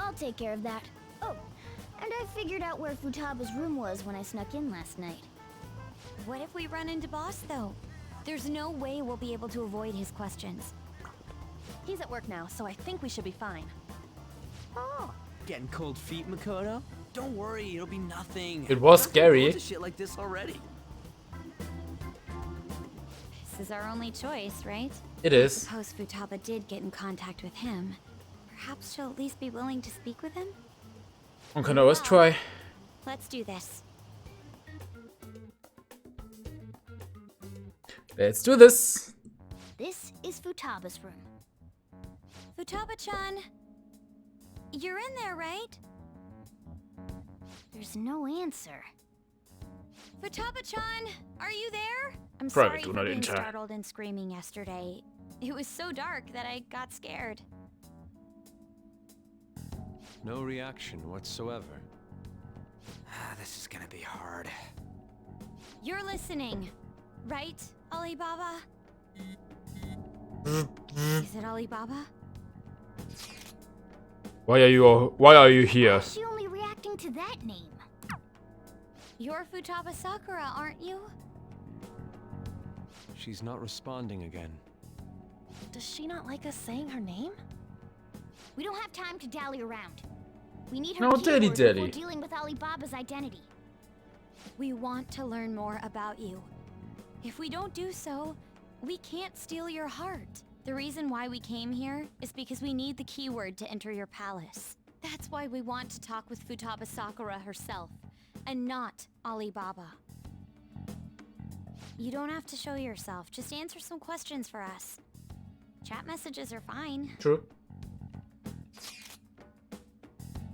Speaker 10: I'll take care of that. Oh, and I figured out where Futaba's room was when I snuck in last night.
Speaker 5: What if we run into Boss, though? There's no way we'll be able to avoid his questions.
Speaker 11: He's at work now, so I think we should be fine.
Speaker 9: Oh, getting cold feet, Makoto? Don't worry, it'll be nothing.
Speaker 3: It was
Speaker 9: I've
Speaker 3: scary.
Speaker 9: been to shit like this already.
Speaker 5: This is our only choice, right?
Speaker 3: It is.
Speaker 5: Suppose Futaba did get in contact with him. Perhaps she'll at least be willing to speak with him?
Speaker 3: One can always try.
Speaker 5: Let's do this.
Speaker 3: Let's do this.
Speaker 10: This is Futaba's room.
Speaker 5: Futaba-chan, you're in there, right?
Speaker 10: There's no answer.
Speaker 5: Futaba-chan, are you there? I'm
Speaker 3: Private,
Speaker 5: sorry
Speaker 3: do
Speaker 5: for
Speaker 3: not
Speaker 5: being
Speaker 3: enter.
Speaker 5: startled and screaming yesterday. It was so dark that I got scared.
Speaker 7: No reaction whatsoever.
Speaker 9: This is gonna be hard.
Speaker 5: You're listening, right, Alibaba? Is it Alibaba?
Speaker 3: Why are you here?
Speaker 10: Is she only reacting to that name?
Speaker 5: You're Futaba Sakura, aren't you?
Speaker 7: She's not responding again.
Speaker 11: Does she not like us saying her name?
Speaker 10: We don't have time to dally around. We need her
Speaker 3: No,
Speaker 10: keyword
Speaker 3: dilly-dally.
Speaker 10: before dealing with Alibaba's identity.
Speaker 5: We want to learn more about you. If we don't do so, we can't steal your heart. The reason why we came here is because we need the keyword to enter your palace. That's why we want to talk with Futaba Sakura herself, and not Alibaba. You don't have to show yourself, just answer some questions for us. Chat messages are fine.
Speaker 3: True.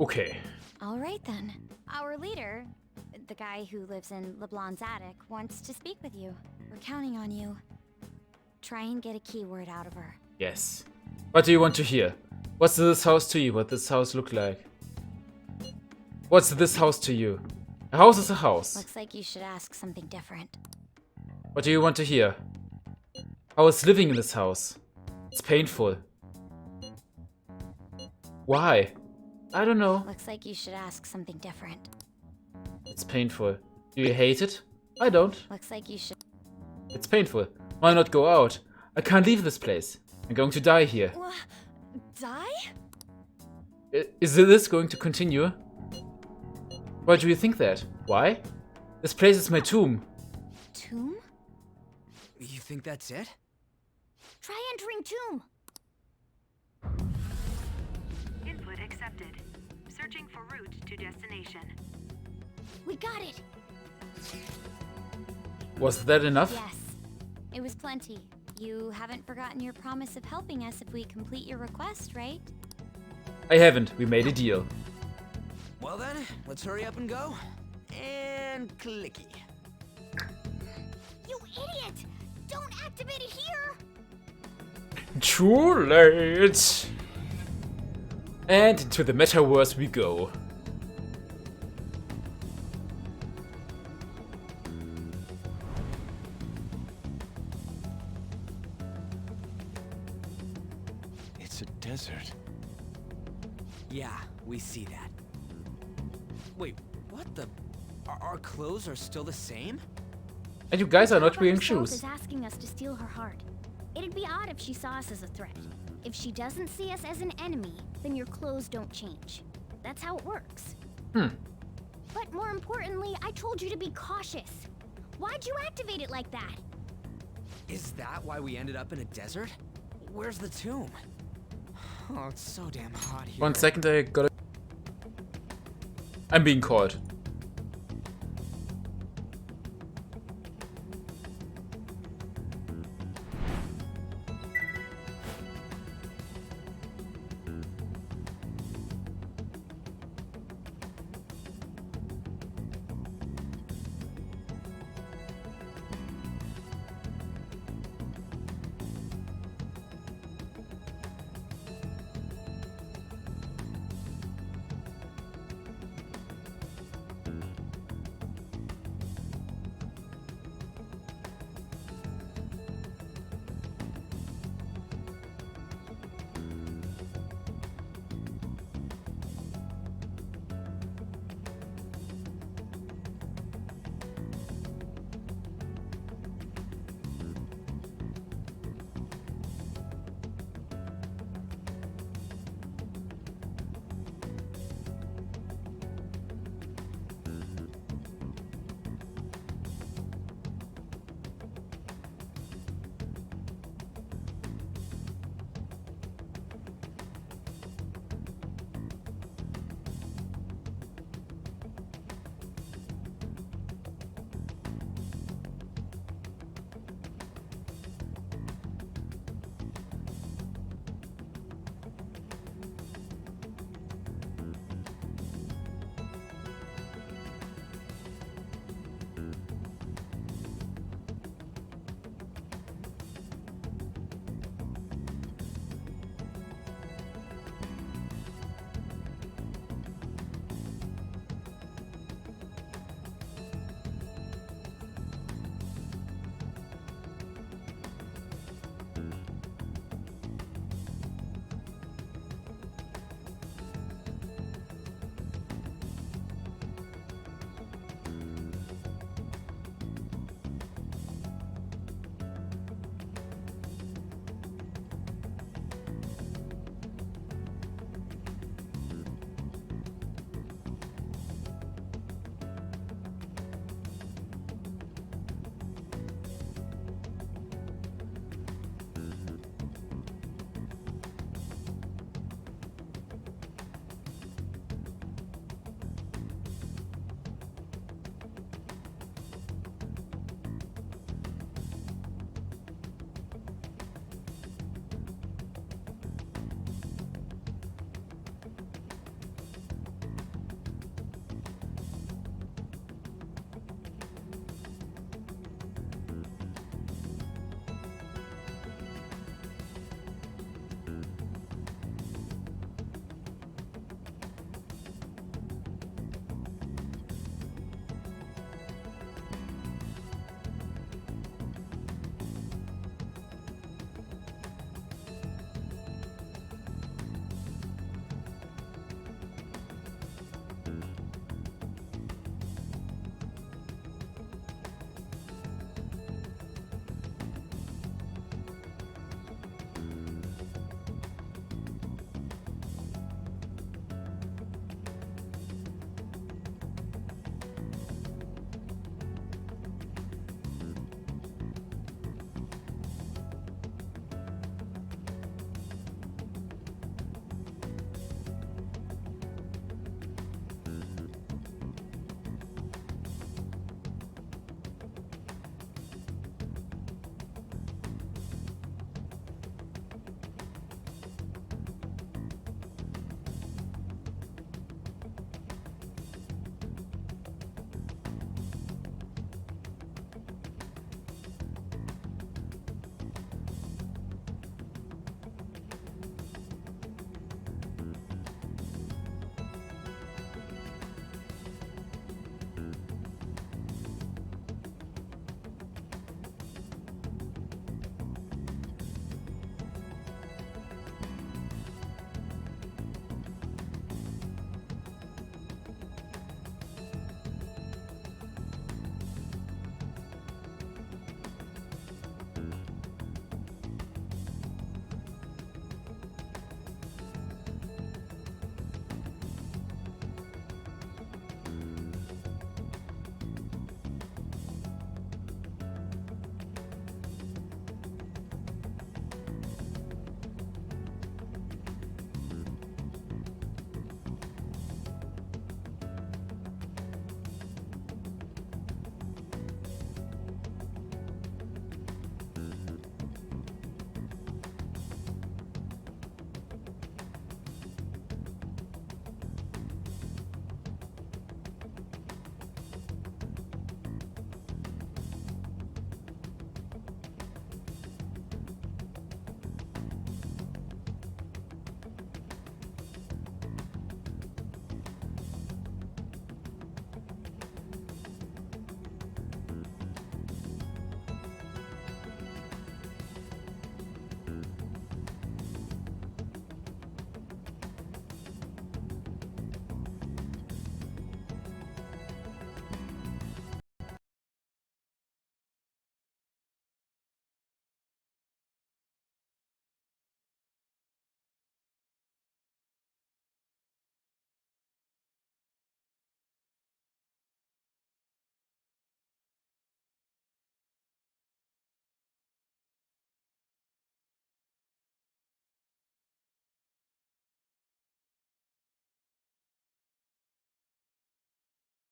Speaker 3: Okay.
Speaker 5: All right then. Our leader, the guy who lives in LeBlanc's attic, wants to speak with you. We're counting on you. Try and get a keyword out of her.
Speaker 3: Yes. What do you want to hear? What's this house to you? What does this house look like? What's this house to you? A house is a house.
Speaker 5: Looks like you should ask something different.
Speaker 3: What do you want to hear? How is living in this house? It's painful. Why? I don't know.
Speaker 5: Looks like you should ask something different.
Speaker 3: It's painful. Do you hate it? I don't.
Speaker 5: Looks like you should...
Speaker 3: It's painful. Why not go out? I can't leave this place. I'm going to die here.
Speaker 11: Die?
Speaker 3: Is this going to continue? Why do you think that? Why? This place is my tomb.
Speaker 5: Tomb?
Speaker 9: You think that's it?
Speaker 10: Try entering tomb.
Speaker 4: Input accepted. Searching for route to destination.
Speaker 10: We got it.
Speaker 3: Was that enough?
Speaker 5: Yes. It was plenty. You haven't forgotten your promise of helping us if we complete your request, right?
Speaker 3: I haven't. We made a deal.
Speaker 9: Well then, let's hurry up and go. And clicky.
Speaker 10: You idiot! Don't activate it here!
Speaker 3: Too late! And into the metaverse we go.
Speaker 7: It's a desert.
Speaker 9: Yeah, we see that. Wait, what the? Our clothes are still the same?
Speaker 3: And you guys are not
Speaker 10: Futaba
Speaker 3: wearing
Speaker 10: herself
Speaker 3: shoes.
Speaker 10: is asking us to steal her heart. It'd be odd if she saw us as a threat. If she doesn't see us as an enemy, then your clothes don't change. That's how it works. But more importantly, I told you to be cautious. Why'd you activate it like that?
Speaker 9: Is that why we ended up in a desert? Where's the tomb? Oh, it's so damn hot here.
Speaker 3: 1 second, I gotta... I'm being called.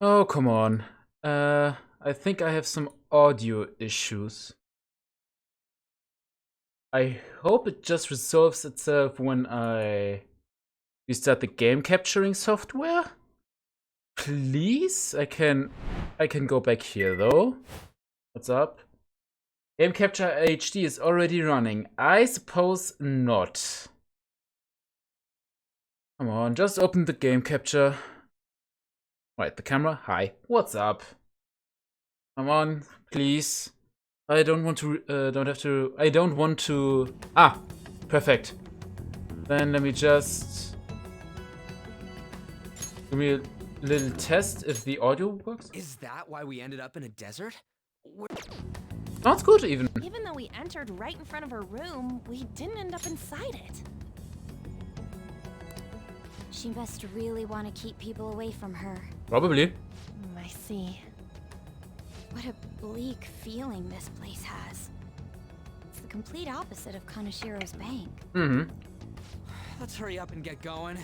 Speaker 1: Oh, come on. I think I have some audio issues. I hope it just resolves itself when I restart the game capturing software. Please? I can go back here though. What's up? Game capture HD is already running. I suppose not. Come on, just open the game capture. Right, the camera. Hi. What's up? Come on, please. I don't want to. Ah, perfect. Then let me just give me a little test if the audio works.
Speaker 9: Is that why we ended up in a desert?
Speaker 1: Sounds good, even.
Speaker 11: Even though we entered right in front of her room, we didn't end up inside it.
Speaker 5: She must really want to keep people away from her.
Speaker 1: Probably.
Speaker 11: I see.
Speaker 5: What a bleak feeling this place has. It's the complete opposite of Kanashiro's bank.
Speaker 1: Mm-hmm.
Speaker 9: Let's hurry up and get going.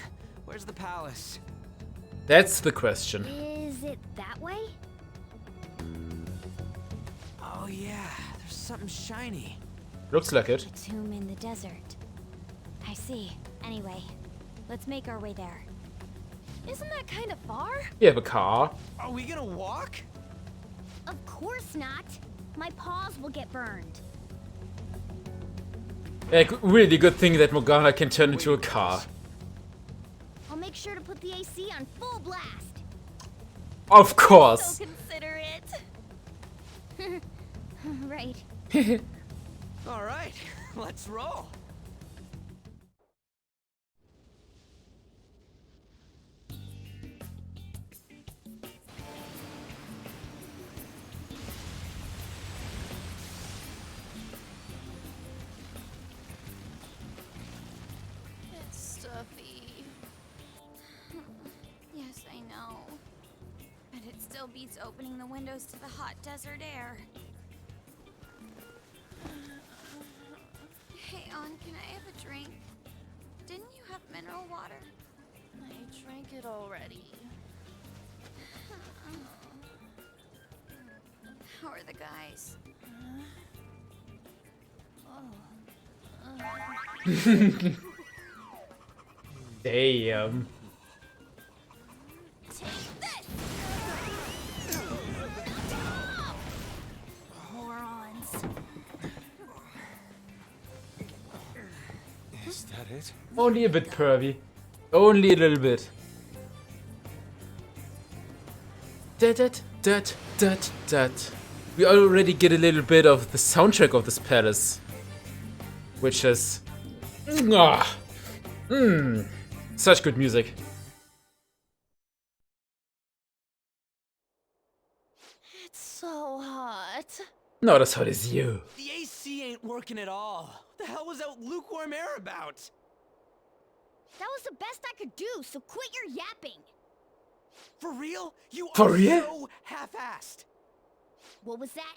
Speaker 9: Where's the palace?
Speaker 1: That's the question.
Speaker 10: Is it that way?
Speaker 9: Oh yeah, there's something shiny.
Speaker 1: Looks like it.
Speaker 5: A tomb in the desert. I see. Anyway, let's make our way there.
Speaker 11: Isn't that kind of far?
Speaker 1: We have a car.
Speaker 9: Are we gonna walk?
Speaker 10: Of course not. My paws will get burned.
Speaker 1: Yeah, really good thing that Morgana can turn into a car.
Speaker 10: I'll make sure to put the AC on full blast.
Speaker 1: Of course.
Speaker 11: So considerate.
Speaker 10: Right.
Speaker 9: All right, let's roll.
Speaker 11: It's stuffy.
Speaker 5: Yes, I know. But it still beats opening the windows to the hot desert air. Hey, Ann, can I have a drink? Didn't you have mineral water?
Speaker 11: I drank it already.
Speaker 5: How are the guys?
Speaker 1: Damn.
Speaker 11: Morons.
Speaker 16: Is that it?
Speaker 1: Only a bit pervy. Only a little bit. Dat. We already get a little bit of the soundtrack of this palace. Which is... such good music.
Speaker 11: It's so hot.
Speaker 1: Not as hot as you.
Speaker 9: The AC ain't working at all. What the hell was that lukewarm air about?
Speaker 10: That was the best I could do, so quit your yapping.
Speaker 9: For real? You
Speaker 1: For
Speaker 9: are
Speaker 1: real?
Speaker 9: so half-assed.
Speaker 10: What was that?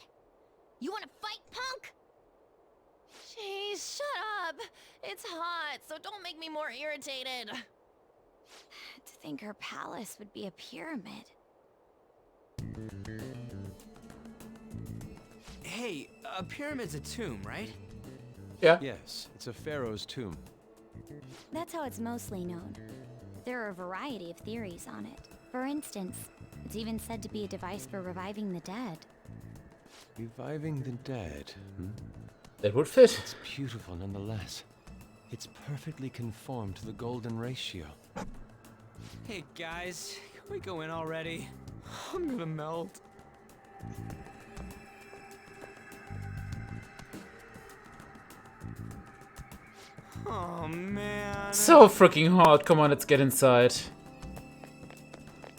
Speaker 10: You want to fight, punk?
Speaker 11: Jeez, shut up. It's hot, so don't make me more irritated.
Speaker 5: To think her palace would be a pyramid.
Speaker 9: Hey, a pyramid's a tomb, right?
Speaker 1: Yeah.
Speaker 7: Yes, it's a pharaoh's tomb.
Speaker 5: That's how it's mostly known. There are a variety of theories on it. For instance, it's even said to be a device for reviving the dead.
Speaker 7: Reviving the dead.
Speaker 1: That would fit.
Speaker 7: It's beautiful nonetheless. It's perfectly conformed to the golden ratio.
Speaker 9: Hey guys, can we go in already? I'm gonna melt. Oh man.
Speaker 1: So freaking hot. Come on, let's get inside.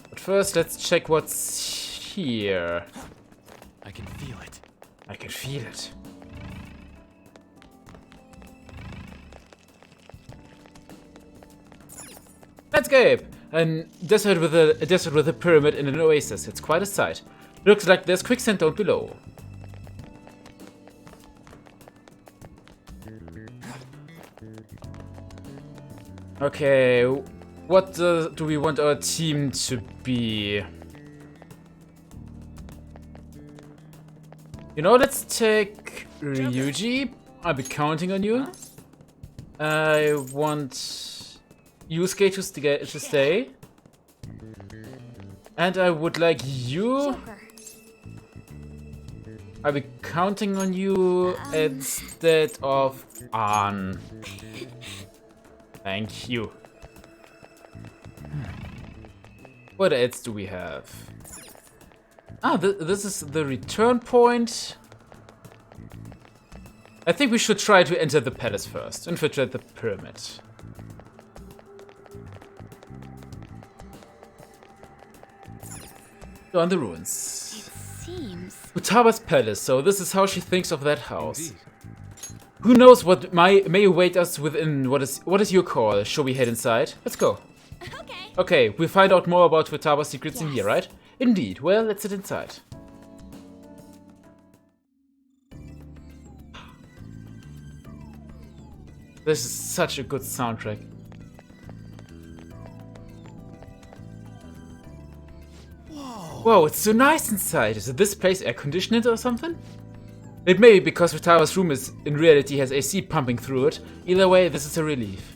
Speaker 1: But first, let's check what's here.
Speaker 9: I can feel it.
Speaker 1: I can feel it. Landscape! A desert with a pyramid and an oasis. It's quite a sight. Looks like there's quicksand down below. Okay, what do we want our team to be? You know, let's take Ryuji. I'll be counting on you. I want Yusuke to stay. And I would like you... I'll be counting on you instead of An. Thank you. What else do we have? Ah, this is the return point. I think we should try to enter the palace first, infiltrate the pyramid. Go on the ruins.
Speaker 5: It seems.
Speaker 1: Futaba's palace, so this is how she thinks of that house. Indeed. Who knows what may await us within what is your call? Shall we head inside? Let's go. Okay, we find out more about Futaba's secrets in here, right? Indeed. Well, let's sit inside. This is such a good soundtrack. Whoa, it's so nice inside. Is this place air conditioned or something? It may be because Futaba's room in reality has AC pumping through it. Either way, this is a relief.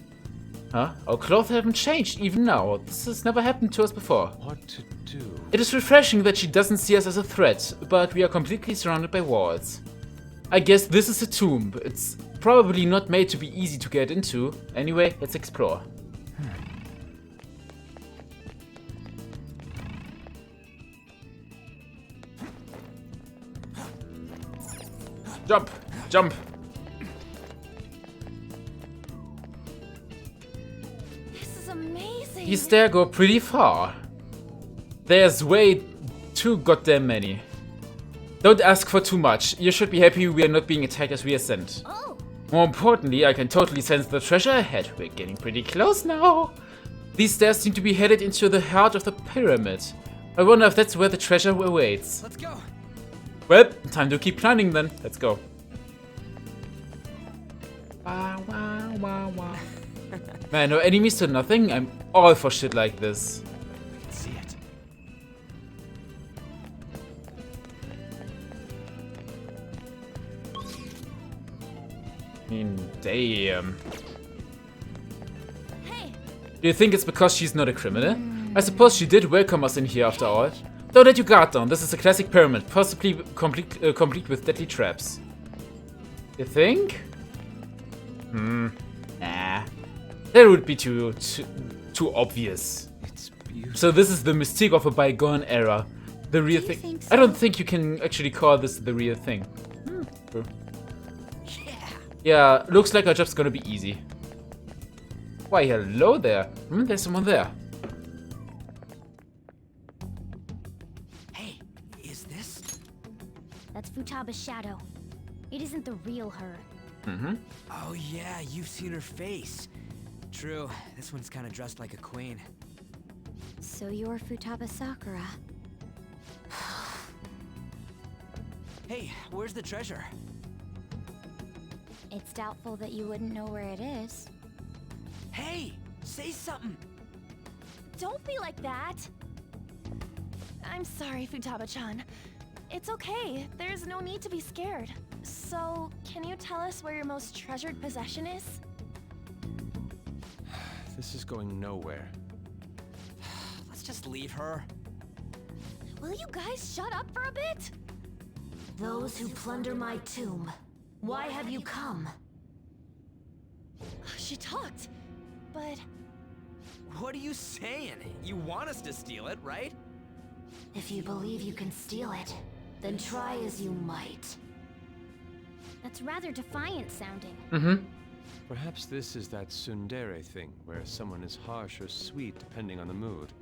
Speaker 1: Huh? Our clothes haven't changed even now. This has never happened to us before.
Speaker 16: What to do?
Speaker 1: It is refreshing that she doesn't see us as a threat, but we are completely surrounded by walls. I guess this is a tomb. It's probably not made to be easy to get into. Anyway, let's explore. Jump! Jump!
Speaker 11: This is amazing!
Speaker 1: These stairs go pretty far. There's way too goddamn many. Don't ask for too much. You should be happy we are not being attacked as we ascend.
Speaker 11: Oh.
Speaker 1: More importantly, I can totally sense the treasure ahead. We're getting pretty close now. These stairs seem to be headed into the heart of the pyramid. I wonder if that's where the treasure awaits.
Speaker 9: Let's go.
Speaker 1: Well, time to keep climbing then. Let's go. Wow, wow, wow, wow. Man, no enemies to nothing? I'm all for shit like this.
Speaker 9: I can see it.
Speaker 1: I mean, damn.
Speaker 11: Hey.
Speaker 1: Do you think it's because she's not a criminal? I suppose she did welcome us in here after all. Don't let your guard down. This is a classic pyramid, possibly complete with deadly traps. You think? Nah. That would be too obvious.
Speaker 9: It's beautiful.
Speaker 1: So this is the mystique of a bygone era. The real thing. So? I don't think you can actually call this the real thing. True. Yeah, looks like our job's gonna be easy. Why, hello there. There's someone there.
Speaker 10: Hey, is this? That's Futaba's shadow. It isn't the real her.
Speaker 9: Oh yeah, you've seen her face. True, this one's kind of dressed like a queen.
Speaker 5: So you're Futaba Sakura.
Speaker 9: Hey, where's the treasure?
Speaker 5: It's doubtful that you wouldn't know where it is.
Speaker 9: Hey, say something.
Speaker 11: Don't be like that. I'm sorry, Futaba-chan. It's okay. There's no need to be scared. So, can you tell us where your most treasured possession is?
Speaker 7: This is going nowhere.
Speaker 9: Let's just leave her.
Speaker 11: Will you guys shut up for a bit?
Speaker 10: Those who plunder my tomb, why have you come?
Speaker 11: She talked, but...
Speaker 9: What are you saying? You want us to steal it, right?
Speaker 10: If you believe you can steal it, then try as you might. That's rather defiant sounding.
Speaker 7: Perhaps this is that tsundere thing, where someone is harsh or sweet depending on the mood.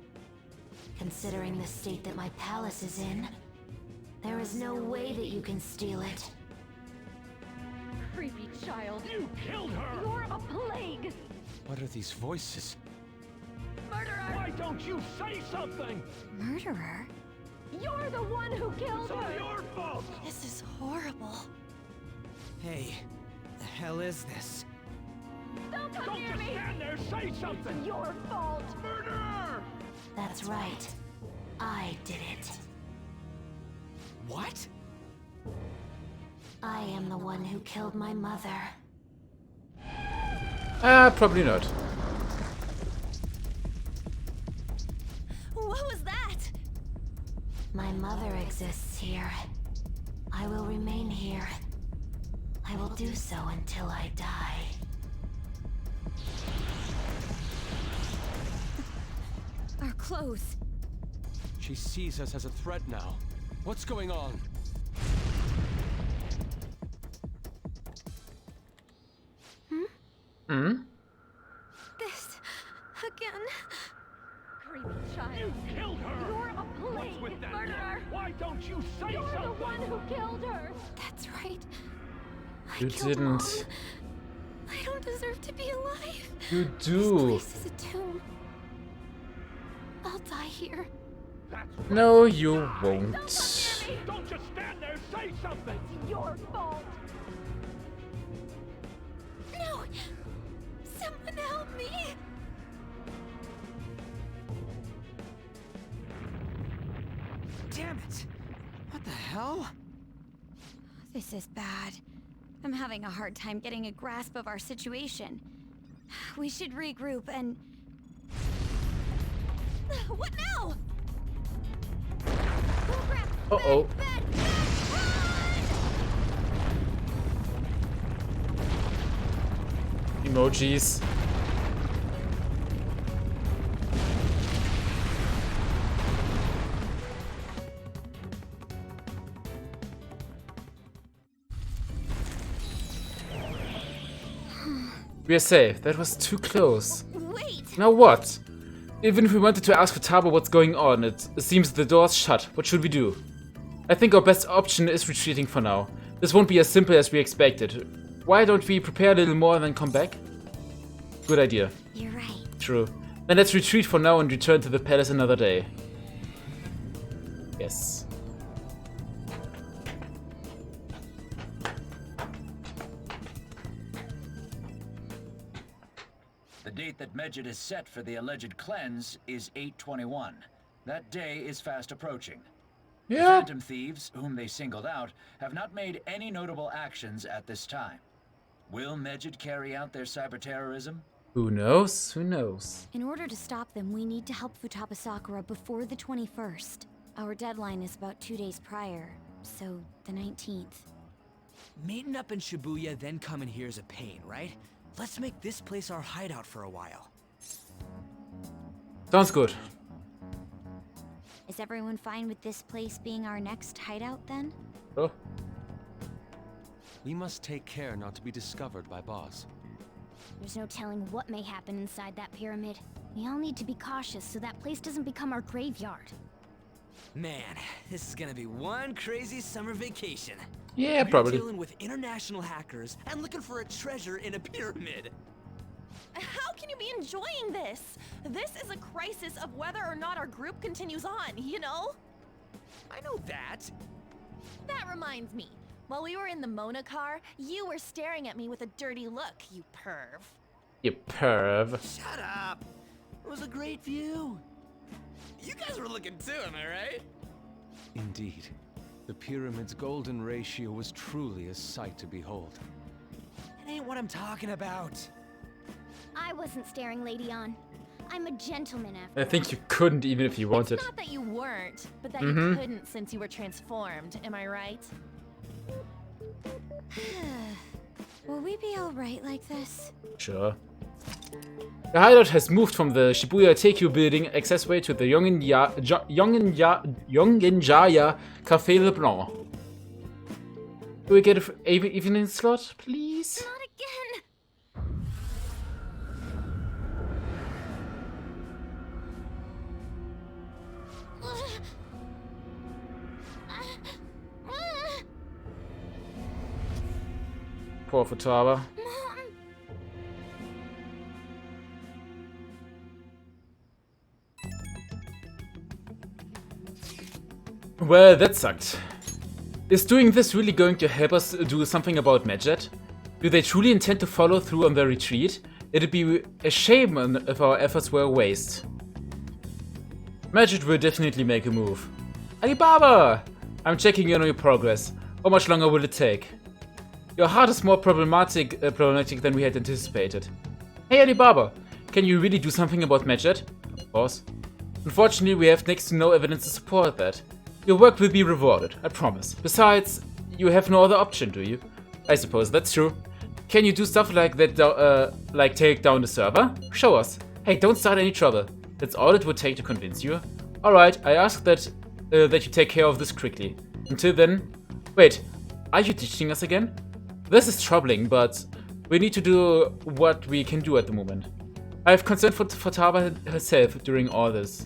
Speaker 10: Considering the state that my palace is in, there is no way that you can steal it.
Speaker 11: Creepy child.
Speaker 17: You killed her!
Speaker 11: You're a plague!
Speaker 7: What are these voices?
Speaker 11: Murderer!
Speaker 17: Why don't you say something?
Speaker 5: Murderer?
Speaker 11: You're the one who killed
Speaker 17: It's all
Speaker 11: her!
Speaker 17: your fault!
Speaker 11: This is horrible.
Speaker 9: Hey, the hell is this?
Speaker 11: Don't come
Speaker 17: Don't
Speaker 11: near
Speaker 17: just
Speaker 11: me!
Speaker 17: stand there, say something!
Speaker 11: It's your fault!
Speaker 17: Murderer!
Speaker 10: That's right. I did it.
Speaker 9: What?
Speaker 5: I am the one who killed my mother.
Speaker 3: Probably not.
Speaker 5: What was that? My mother exists here. I will remain here. I will do so until I die. Our clothes.
Speaker 7: She sees us as a threat now. What's going on?
Speaker 5: This again.
Speaker 15: Creepy child. You killed her! You're a plague murderer! Why don't you say You're something? The one who killed her!
Speaker 5: That's right.
Speaker 3: You didn't.
Speaker 5: Mom. I don't deserve to be alive.
Speaker 3: You do.
Speaker 5: This place is a tomb. I'll die here.
Speaker 3: No, you won't.
Speaker 15: Don't just stand there, say something! It's your fault!
Speaker 5: No! Someone help me!
Speaker 9: Damn it! What the hell?
Speaker 5: This is bad. I'm having a hard time getting a grasp of our situation. We should regroup and... What now? Oh, crap.
Speaker 3: Uh-oh. Emojis. We are safe. That was too close.
Speaker 5: Wait!
Speaker 3: Now what? Even if we wanted to ask Futaba what's going on, it seems the door's shut. What should we do? I think our best option is retreating for now. This won't be as simple as we expected. Why don't we prepare a little more and then come back? Good idea.
Speaker 5: You're right.
Speaker 3: True. Then let's retreat for now and return to the palace another day. Yes.
Speaker 13: The date that Medjed has set for the alleged cleanse is 8/21. That day is fast approaching.
Speaker 3: Yeah.
Speaker 13: The Phantom Thieves, whom they singled out, have not made any notable actions at this time. Will Medjed carry out their cyber-terrorism?
Speaker 3: Who knows? Who knows?
Speaker 5: In order to stop them, we need to help Futaba Sakura before the 21st. Our deadline is about 2 days prior, so the 19th.
Speaker 9: Meeting up in Shibuya, then coming here is a pain, right? Let's make this place our hideout for a while.
Speaker 3: Sounds good.
Speaker 5: Is everyone fine with this place being our next hideout then?
Speaker 3: Oh.
Speaker 7: We must take care not to be discovered by Boss.
Speaker 10: There's no telling what may happen inside that pyramid. We all need to be cautious so that place doesn't become our graveyard.
Speaker 9: Man, this is gonna be one crazy summer vacation.
Speaker 3: Yeah,
Speaker 9: We're
Speaker 3: probably.
Speaker 9: dealing with international hackers and looking for a treasure in a pyramid.
Speaker 11: How can you be enjoying this? This is a crisis of whether or not our group continues on, you know?
Speaker 9: I know that.
Speaker 11: That reminds me. While we were in the Mona car, you were staring at me with a dirty look, you perv.
Speaker 3: You perv.
Speaker 9: Shut up. It was a great view. You guys were looking too, am I right?
Speaker 7: Indeed. The pyramid's golden ratio was truly a sight to behold.
Speaker 9: That ain't what I'm talking about.
Speaker 10: I wasn't staring Lady On. I'm a gentleman after
Speaker 3: I think you couldn't even if you wanted.
Speaker 11: It's not that you weren't, but that you couldn't since you were transformed, am I right?
Speaker 5: Will we be alright like this?
Speaker 3: Sure. The hideout has moved from the Shibuya Teikyu building accessway to the Yongenjaya Café Le Blanc. Do we get an evening slot, please?
Speaker 5: Not again!
Speaker 3: Poor Futaba. Well, that sucked. Is doing this really going to help us do something about Medjed? Do they truly intend to follow through on their retreat? It'd be a shame if our efforts were a waste. Medjed will definitely make a move. Alibaba! I'm checking in on your progress. How much longer will it take? Your heart is more problematic than we had anticipated. Hey Alibaba, can you really do something about Medjed? Of course. Unfortunately, we have next to no evidence to support that. Your work will be rewarded, I promise. Besides, you have no other option, do you? I suppose that's true. Can you do stuff like that, like take down the server? Show us. Hey, don't start any trouble. That's all it would take to convince you. Alright, I ask that you take care of this quickly. Until then... Wait, are you teaching us again? This is troubling, but we need to do what we can do at the moment. I have concern for Taba herself during all this.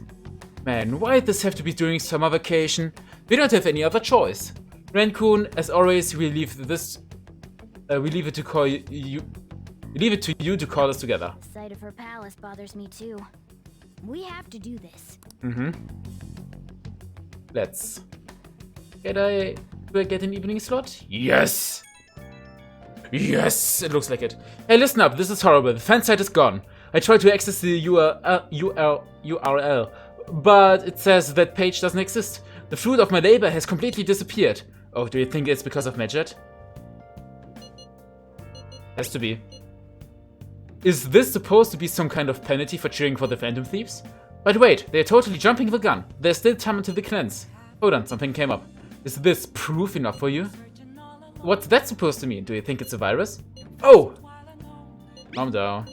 Speaker 3: Man, why did this have to be during summer vacation? We don't have any other choice. Rancune, as always, we leave it to you to call us together.
Speaker 10: The sight of her palace bothers me too. We have to do this.
Speaker 3: Let's. Do I get an evening slot? Yes! Yes! It looks like it. Hey, listen up, this is horrible. The fan site is gone. I tried to access the URL, but it says that page doesn't exist. The fruit of my labor has completely disappeared. Oh, do you think it's because of Medjed? Has to be. Is this supposed to be some kind of penalty for cheering for the Phantom Thieves? But wait, they're totally jumping the gun. There's still time until the cleanse. Hold on, something came up. Is this proof enough for you? What's that supposed to mean? Do you think it's a virus? Oh! Calm down.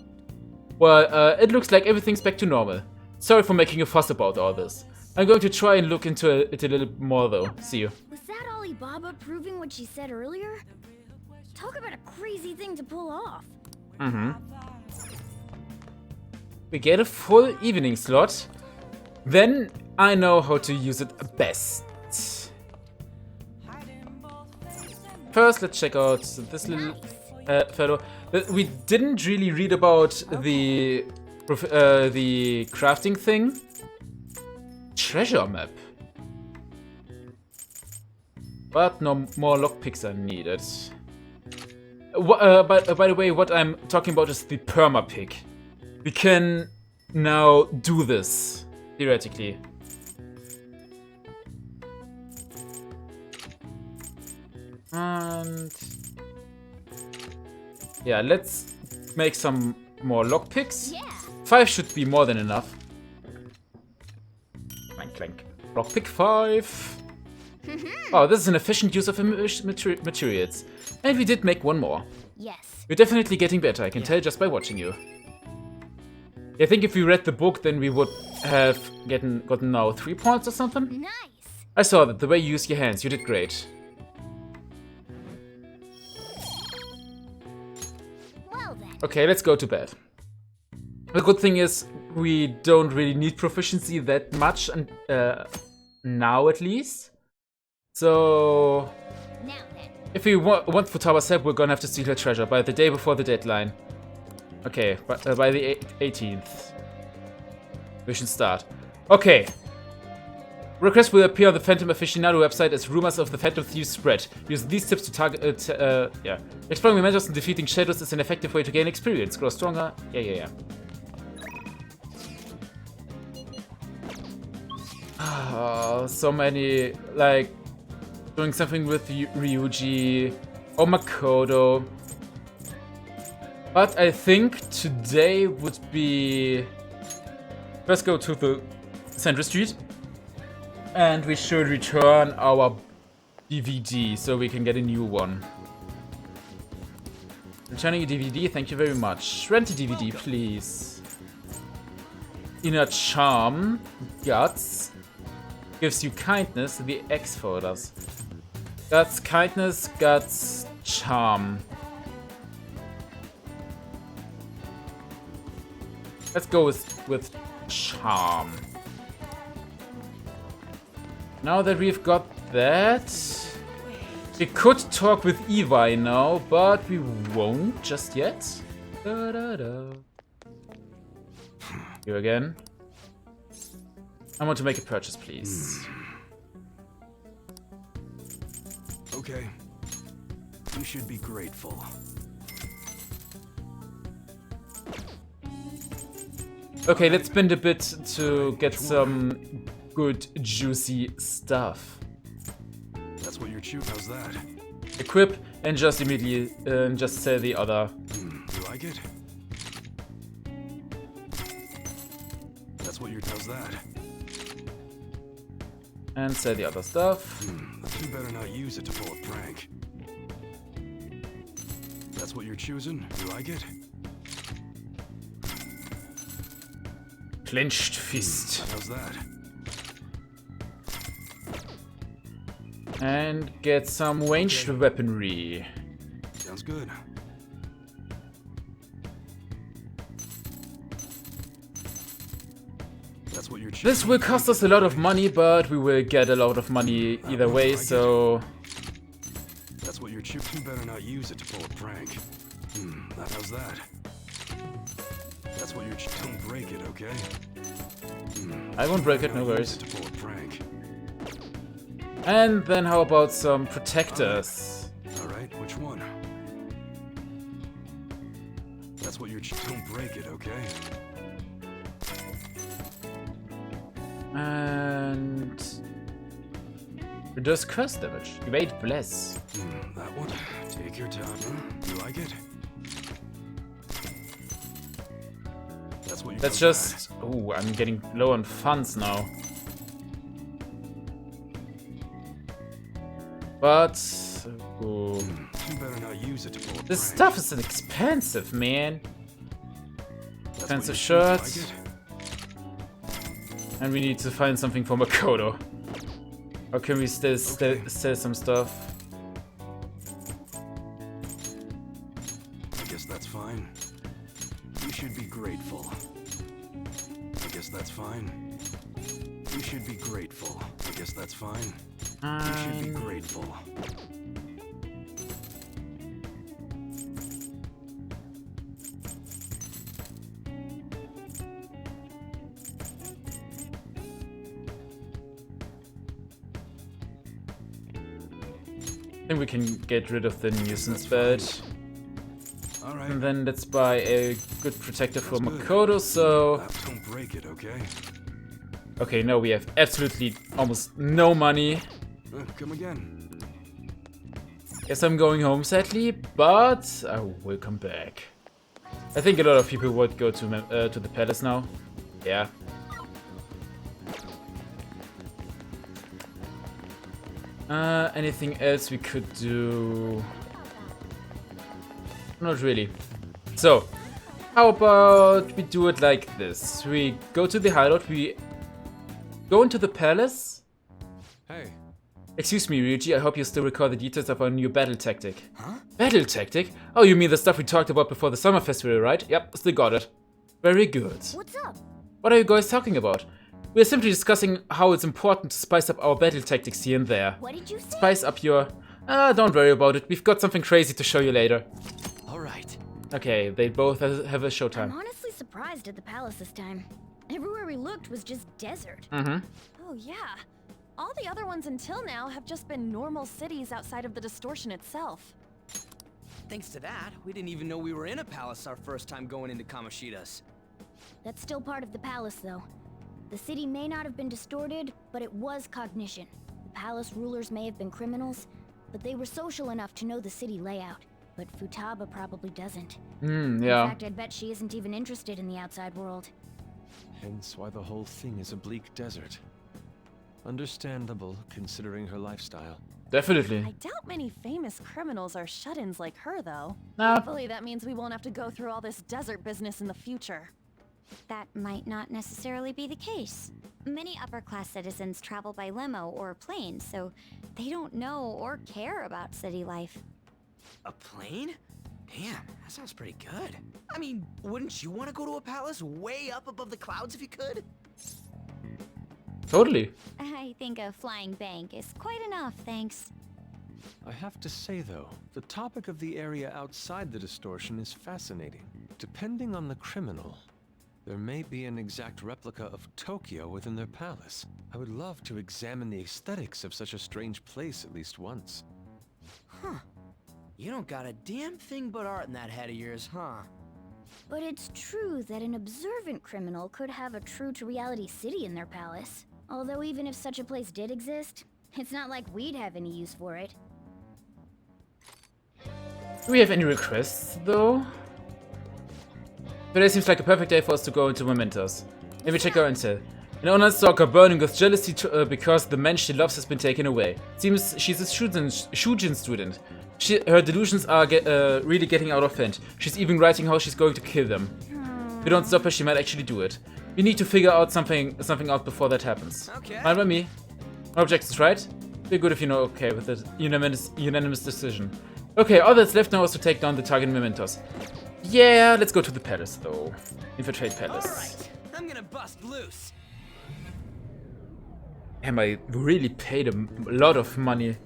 Speaker 3: Well, it looks like everything's back to normal. Sorry for making a fuss about all this. I'm going to try and look into it a little more though. See you.
Speaker 10: Was that Alibaba proving what she said earlier? Talk about a crazy thing to pull off.
Speaker 3: We get a full evening slot. Then I know how to use it best. First, let's check out this little fellow. We didn't really read about the crafting thing. Treasure map. But no more lockpicks are needed. By the way, what I'm talking about is the perma pick. We can now do this, theoretically. And yeah, let's make some more lockpicks. Yeah. 5 should be more than enough. Clank, clank. Lockpick 5. Oh, this is an efficient use of materials. And we did make one more.
Speaker 10: Yes.
Speaker 3: You're definitely getting better, I can tell just by watching you. I think if we read the book, then we would have gotten now 3 points or something.
Speaker 10: Nice.
Speaker 3: I saw that, the way you use your hands, you did great.
Speaker 10: Well then.
Speaker 3: Okay, let's go to bed. The good thing is, we don't really need proficiency that much, and now at least. So, if we want Futaba's help, we're gonna have to steal her treasure by the day before the deadline. Okay, by the 18th. We should start. Okay. Requests will appear on the Phantom Aficionado website as rumors of the Phantom Thieves spread. Use these tips to target, Exploring mementos and defeating shadows is an effective way to gain experience. Grow stronger. Yeah. So many, like, doing something with Ryuji or Makoto. But I think today would be... Let's go to the Central Street. And we should return our DVD so we can get a new one. Returning a DVD, thank you very much. Rent a DVD, please. Inner Charm, Guts, gives you Kindness, the X folders. Guts, Kindness, Guts, Charm. Let's go with Charm. Now that we've got that, we could talk with Evi now, but we won't just yet. You again. I want to make a purchase, please.
Speaker 18: Okay. You should be grateful.
Speaker 3: Okay, let's spend a bit to get some good, juicy stuff.
Speaker 18: That's what you're chewing. How's that?
Speaker 1: equip, and just immediately just sell the other.
Speaker 7: You like it? That's what your does that.
Speaker 1: And sell the other stuff.
Speaker 7: You better not use it to pull a prank. That's what you're choosing? You like it?
Speaker 1: Clenched fist.
Speaker 7: How's that?
Speaker 1: And get some ranged weaponry.
Speaker 7: Sounds good. That's what you're choosing.
Speaker 1: This will cost us a lot of money, but we will get a lot of money either way, so...
Speaker 7: That's what you're choosing. Better not use it to pull a prank. How's that? That's what you're choosing. Don't break it, okay?
Speaker 1: I won't break it, no worries.
Speaker 7: To pull a prank.
Speaker 1: And then how about some protectors?
Speaker 7: Alright, which one? That's what you're choosing. Don't break it, okay?
Speaker 1: And... reduce curse damage. Evade bless.
Speaker 7: That one? Take your time. You like it? That's what you
Speaker 1: That's just... ooh, I'm getting low on funds now. But... ooh.
Speaker 7: You better not use it to pull a
Speaker 1: This
Speaker 7: prank.
Speaker 1: stuff is expensive, man.
Speaker 7: That's
Speaker 1: Expensive
Speaker 7: what
Speaker 1: shirt.
Speaker 7: you like it?
Speaker 1: And we need to find something for Makoto. Or can we still sell some stuff?
Speaker 7: I guess that's fine. You should be grateful. I guess that's fine. You should be grateful. I guess that's fine. You should be grateful.
Speaker 1: I think we can get rid of the nuisance bed.
Speaker 7: Alright.
Speaker 1: And then let's buy a good protector for Makoto, so...
Speaker 7: Don't break it, okay?
Speaker 1: Okay, now we have absolutely almost no money.
Speaker 7: Come again.
Speaker 1: Guess I'm going home, sadly, but I will come back. I think a lot of people would go to the palace now. Yeah. Anything else we could do? Not really. So, how about we do it like this? We go to the hideout, we go into the palace.
Speaker 7: Hey.
Speaker 1: Excuse me, Ryuji, I hope you still recall the details of our new battle tactic. Huh? Battle tactic? Oh, you mean the stuff we talked about before the summer festival, right? Yep, still got it. Very good.
Speaker 10: What's up?
Speaker 1: What are you guys talking about? We're simply discussing how it's important to spice up our battle tactics here and there.
Speaker 10: What did you say?
Speaker 1: Spice up your... don't worry about it. We've got something crazy to show you later.
Speaker 9: Alright.
Speaker 1: Okay, they both have a showtime.
Speaker 10: I'm honestly surprised at the palace this time. Everywhere we looked was just desert.
Speaker 1: Mm-hmm.
Speaker 11: Oh yeah. All the other ones until now have just been normal cities outside of the distortion itself.
Speaker 9: Thanks to that, we didn't even know we were in a palace our first time going into Kamoshida's.
Speaker 10: That's still part of the palace, though. The city may not have been distorted, but it was cognition. The palace rulers may have been criminals, but they were social enough to know the city layout. But Futaba probably doesn't.
Speaker 1: Yeah.
Speaker 10: In fact, I'd bet she isn't even interested in the outside world.
Speaker 7: Hence why the whole thing is a bleak desert. Understandable, considering her lifestyle.
Speaker 1: Definitely.
Speaker 11: I doubt many famous criminals are shut-ins like her, though.
Speaker 1: Nah.
Speaker 11: Hopefully that means we won't have to go through all this desert business in the future.
Speaker 5: That might not necessarily be the case. Many upper-class citizens travel by limo or plane, so they don't know or care about city life.
Speaker 9: A plane? Damn, that sounds pretty good. I mean, wouldn't you want to go to a palace way up above the clouds if you could?
Speaker 1: Totally.
Speaker 5: I think a flying bank is quite enough, thanks.
Speaker 7: I have to say, though, the topic of the area outside the distortion is fascinating. Depending on the criminal, there may be an exact replica of Tokyo within their palace. I would love to examine the aesthetics of such a strange place at least once.
Speaker 9: Huh. You don't got a damn thing but art in that head of yours, huh?
Speaker 10: But it's true that an observant criminal could have a true-to-reality city in their palace. Although even if such a place did exist, it's not like we'd have any use for it.
Speaker 1: Do we have any requests, though? Today seems like a perfect day for us to go into Mementos. Maybe check our intel. An online stalker burning with jealousy because the man she loves has been taken away. Seems she's a Shujin student. Her delusions are really getting out of hand. She's even writing how she's going to kill them. If we don't stop her, she might actually do it. We need to figure out something out before that happens.
Speaker 9: Okay.
Speaker 1: Fine by me. No objections, right? Be good if you know okay with the unanimous decision. Okay, all that's left now is to take down the target Mementos. Yeah, let's go to the palace though. Infiltrate palace.
Speaker 9: Alright, I'm gonna bust loose.
Speaker 1: Damn, I really paid a lot of money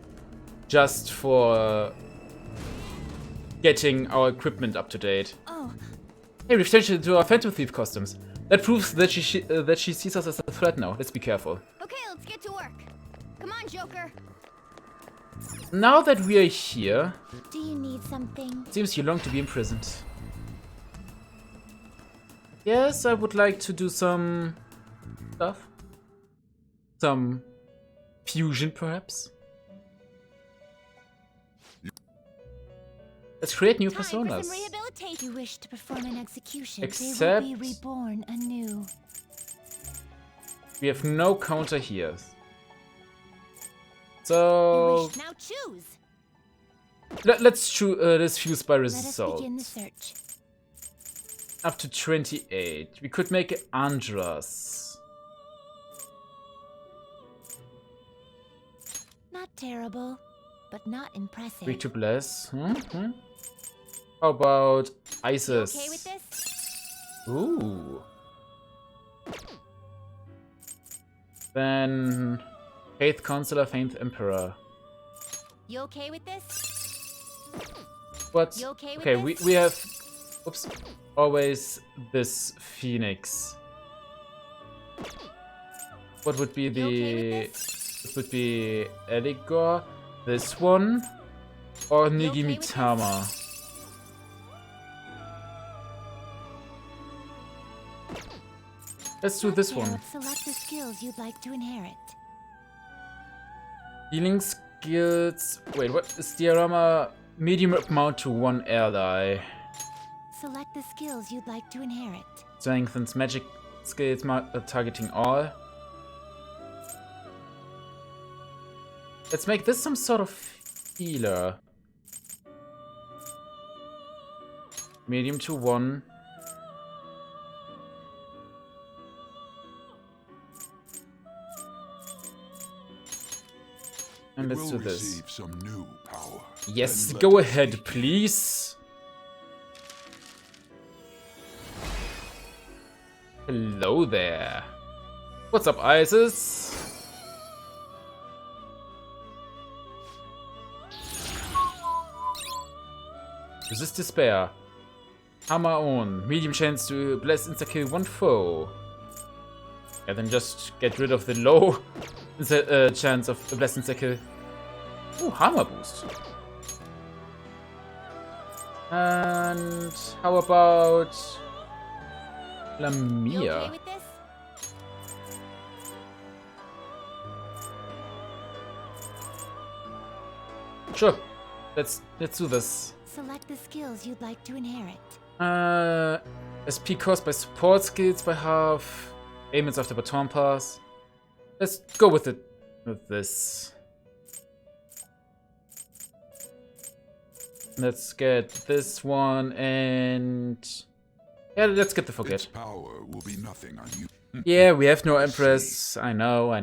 Speaker 1: just for getting our equipment up to date.
Speaker 6: Oh.
Speaker 1: Hey, we've changed into our Phantom Thief costumes. That proves that she sees us as a threat now. Let's be careful.
Speaker 10: Okay, let's get to work. Come on, Joker.
Speaker 1: Now that we are here,
Speaker 10: Do you need something?
Speaker 1: seems you long to be imprisoned. Yes, I would like to do some stuff. Some fusion, perhaps. Let's create new personas.
Speaker 10: If you wish to perform an execution,
Speaker 1: Except-
Speaker 10: they will be reborn anew.
Speaker 1: We have no counter here. So
Speaker 10: Now choose.
Speaker 1: let's fuse by
Speaker 10: Let us begin the
Speaker 1: result.
Speaker 10: search.
Speaker 1: Up to 28. We could make it Andras.
Speaker 10: Not terrible, but not impressive.
Speaker 1: Weak to bless. How about Isis?
Speaker 10: Okay with this?
Speaker 1: Ooh. Then Faith Counselor, Faith Emperor.
Speaker 10: You okay with this?
Speaker 1: What?
Speaker 10: You okay with
Speaker 1: Okay,
Speaker 10: this?
Speaker 1: we have oops, always this Phoenix. What would be the it would be Eligor, this one, or Nigimitama? Let's do this one.
Speaker 10: Select the skills you'd like to inherit.
Speaker 1: Healing skills. Wait, what is diorama? Medium amount to one ally.
Speaker 10: Select the skills you'd like to inherit.
Speaker 1: Strengthens magic skills targeting all. Let's make this some sort of healer. Medium to one. And let's do this.
Speaker 18: Some new power.
Speaker 1: Yes, go ahead, please. Hello there. What's up, Isis? Resist despair. Hammer on. Medium chance to bless insta-kill one foe. Yeah, then just get rid of the low chance of the bless insta-kill. Ooh, hammer boost. And how about Lamia?
Speaker 10: Okay with this?
Speaker 1: Sure. Let's do this.
Speaker 10: Select the skills you'd like to inherit.
Speaker 1: SP cost by support skills by half. Payments after baton pass. Let's go with it. With this. Let's get this one and yeah, let's get the forget.
Speaker 18: Its power will be nothing on you.
Speaker 1: Yeah, we have no Empress. I know. I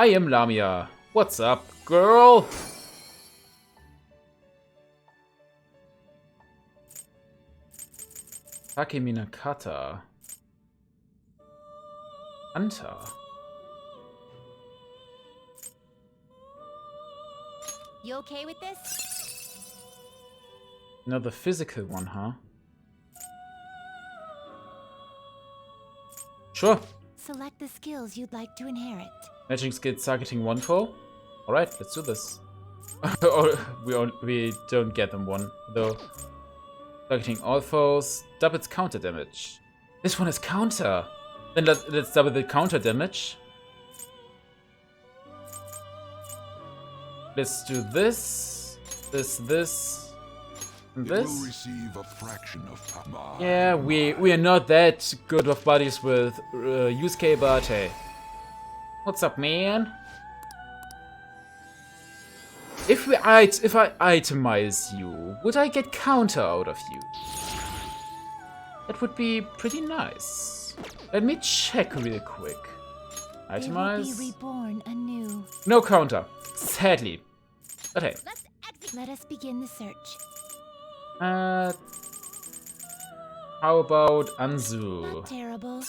Speaker 1: am Lamia. What's up, girl? Takemi Nakata. Hunter.
Speaker 10: You okay with this?
Speaker 1: Another physical one, huh? Sure.
Speaker 10: Select the skills you'd like to inherit.
Speaker 1: Magic skills targeting one foe. Alright, let's do this. Or we don't get them one, though. Targeting all foes. Doubles counter damage. This one is counter. Then let's double the counter damage. Let's do this, this, and
Speaker 8: It will
Speaker 1: this.
Speaker 8: receive a fraction of power.
Speaker 1: Yeah, we are not that good of buddies with Yusuke, but hey. What's up, man? If I itemize you, would I get counter out of you? That would be pretty nice. Let me check real quick.
Speaker 6: They will
Speaker 1: Itemize.
Speaker 6: be reborn anew.
Speaker 1: No counter, sadly. But hey.
Speaker 6: Let us begin the search.
Speaker 1: How about Anzu?
Speaker 6: Not terrible,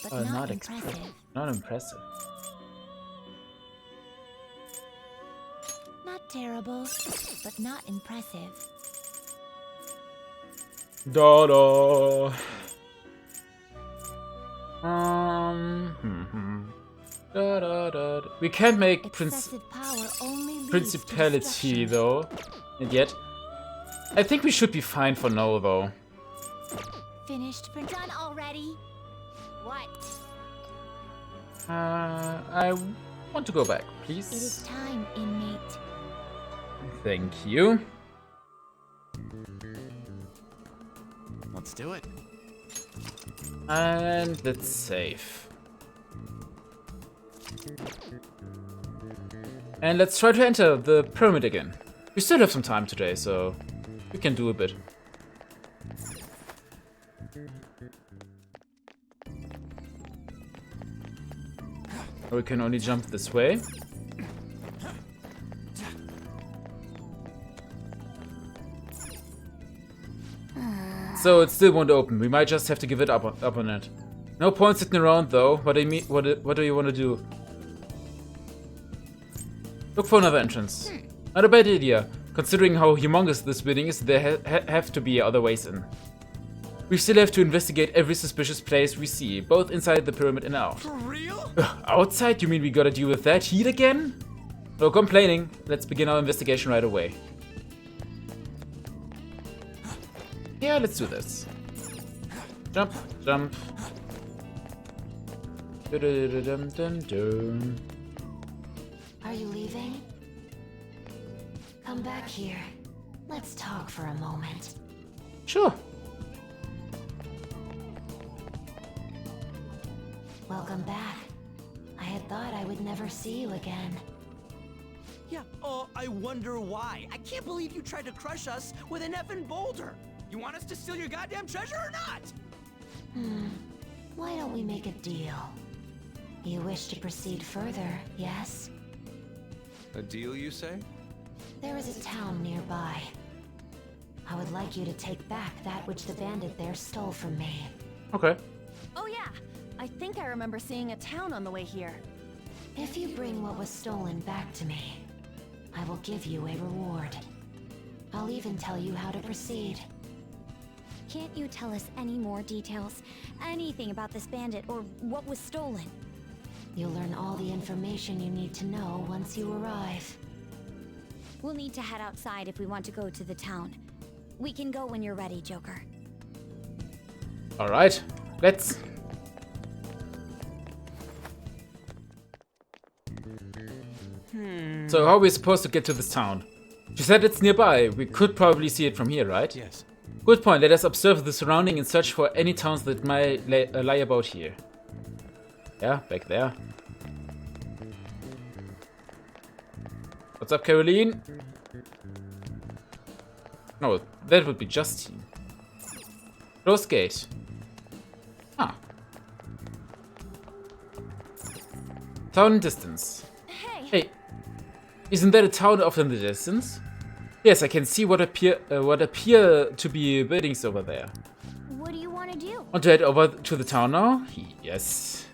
Speaker 6: but
Speaker 1: Oh,
Speaker 6: not
Speaker 1: impressive.
Speaker 6: impressive.
Speaker 1: Not impressive.
Speaker 6: Not terrible, but not impressive.
Speaker 1: Da-da. Da-da-da. We can't make
Speaker 6: Excessive power only leads to
Speaker 1: Principality
Speaker 6: destruction.
Speaker 1: though. Not yet. I think we should be fine for now though.
Speaker 6: Finished for done already? What?
Speaker 1: I want to go back,
Speaker 6: It is
Speaker 1: please.
Speaker 6: time, inmate.
Speaker 1: Thank you.
Speaker 9: Let's do it.
Speaker 1: And let's save. And let's try to enter the pyramid again. We still have some time today, so we can do a bit. Or we can only jump this way. So it still won't open. We might just have to give it up on it. No point sitting around though. What do you mean? What do you want to do? Look for another entrance. Not a bad idea. Considering how humongous this building is, there have to be other ways in. We still have to investigate every suspicious place we see, both inside the pyramid and out.
Speaker 9: For real?
Speaker 1: Outside? You mean we gotta deal with that heat again? No complaining. Let's begin our investigation right away. Yeah, let's do this. Jump, jump. Dun-dun-dun-dun-dun.
Speaker 22: Are you leaving? Come back here. Let's talk for a moment.
Speaker 1: Sure.
Speaker 22: Welcome back. I had thought I would never see you again.
Speaker 9: Yeah, I wonder why. I can't believe you tried to crush us with an effing boulder. You want us to steal your goddamn treasure or not?
Speaker 22: Why don't we make a deal? You wish to proceed further, yes?
Speaker 7: A deal, you say?
Speaker 22: There is a town nearby. I would like you to take back that which the bandit there stole from me.
Speaker 1: Okay.
Speaker 11: Oh yeah, I think I remember seeing a town on the way here.
Speaker 22: If you bring what was stolen back to me, I will give you a reward. I'll even tell you how to proceed.
Speaker 5: Can't you tell us any more details? Anything about this bandit or what was stolen?
Speaker 22: You'll learn all the information you need to know once you arrive.
Speaker 5: We'll need to head outside if we want to go to the town. We can go when you're ready, Joker.
Speaker 1: Alright, let's. So how are we supposed to get to this town? She said it's nearby. We could probably see it from here, right?
Speaker 7: Yes.
Speaker 1: Good point. Let us observe the surrounding and search for any towns that might lie about here. Yeah, back there. What's up, Caroline? No, that would be Justine. Close gate. Ah. Town distance. Hey, isn't that a town off in the distance? Yes, I can see what appear to be buildings over there.
Speaker 5: What do you want to do?
Speaker 1: Want to head over to the town now? Yes.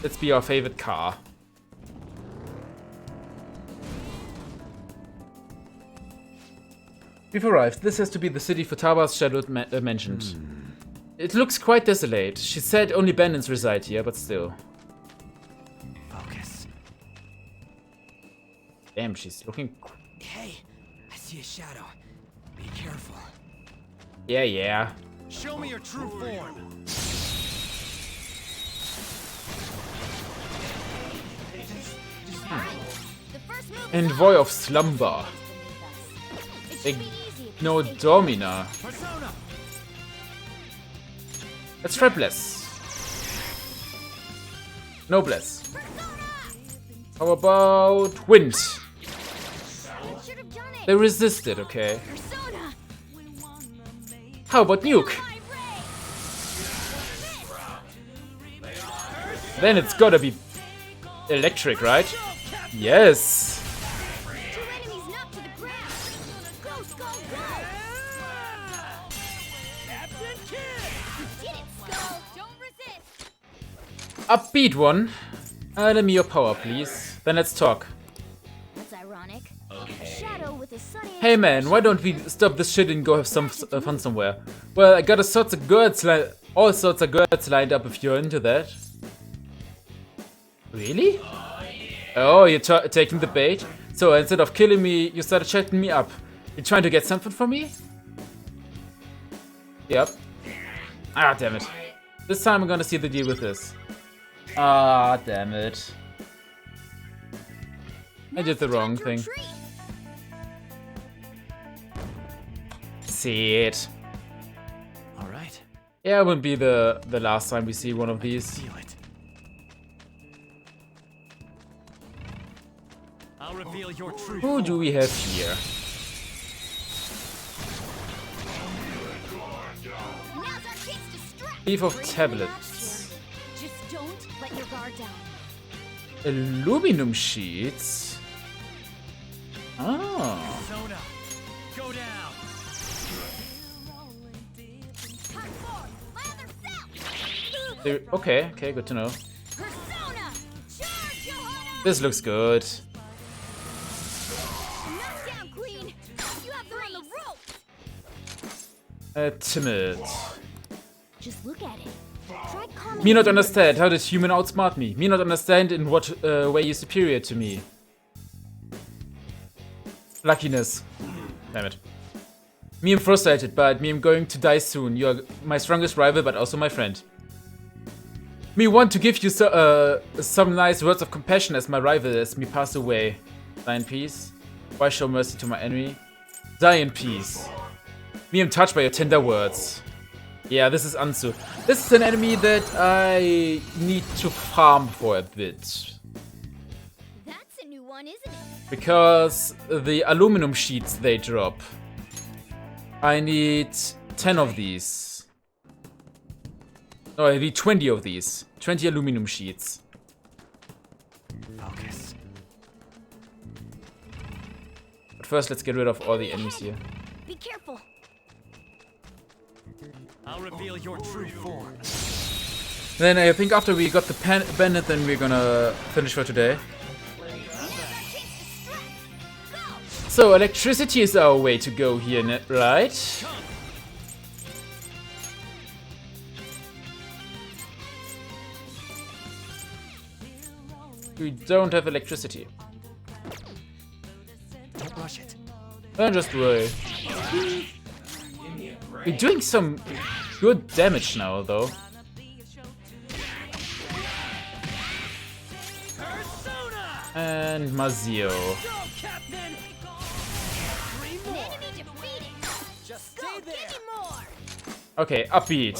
Speaker 1: Let's be our favorite car. We've arrived. This has to be the city Futaba's shadow mentioned. It looks quite desolate. She said only bandits reside here, but still.
Speaker 9: Focus.
Speaker 1: Damn, she's looking...
Speaker 9: Hey, I see a shadow. Be careful.
Speaker 1: Yeah, yeah.
Speaker 9: Show me your true form.
Speaker 20: Just
Speaker 1: Envoy of Slumber. No Domina. Let's try Bless. No Bless. How about Wind? They resisted, okay. How about Nuke? Then it's gotta be Electric, right? Yes! Upbeat one. Lend me your power, please. Then let's talk.
Speaker 10: That's ironic. Shadow with a sunny.
Speaker 1: Hey man, why don't we stop this shit and go have some fun somewhere? Well, I got all sorts of girls lined up if you're into that. Really? Oh, you're taking the bait? So instead of killing me, you started chatting me up. You trying to get something from me? Yep. Ah, damn it. This time I'm gonna see the deal with this. Ah, damn it. I did the wrong thing. See it.
Speaker 9: Alright.
Speaker 1: Yeah, it wouldn't be the last time we see one of these.
Speaker 9: I'll reveal your true
Speaker 1: Who do we have here? Thief of Tablets.
Speaker 10: Just don't let your guard down.
Speaker 1: Aluminum sheets. Ah.
Speaker 9: Persona, go down.
Speaker 1: Okay, good to know. This looks good. Timid.
Speaker 10: Just look at it. Try calming
Speaker 1: Me not understand. How did human outsmart me? Me not understand in what way you're superior to me. Luckiness. Damn it. Me am frustrated, but me am going to die soon. You are my strongest rival, but also my friend. Me want to give you some nice words of compassion as my rival as me pass away. Die in peace. Why show mercy to my enemy? Die in peace. Me am touched by your tender words. Yeah, this is Ansu. This is an enemy that I need to farm for a bit.
Speaker 10: That's a new one, isn't it?
Speaker 1: Because the aluminum sheets they drop. I need 10 of these. No, I need 20 of these. 20 aluminum sheets.
Speaker 9: Focus.
Speaker 1: But first, let's get rid of all the enemies here.
Speaker 10: Be careful.
Speaker 9: I'll reveal your true form.
Speaker 1: Then I think after we got the bandit, then we're gonna finish for today. So electricity is our way to go here, right? We don't have electricity.
Speaker 9: Don't rush it.
Speaker 1: Don't just worry. We're doing some good damage now, though. And Mazio. Okay, upbeat.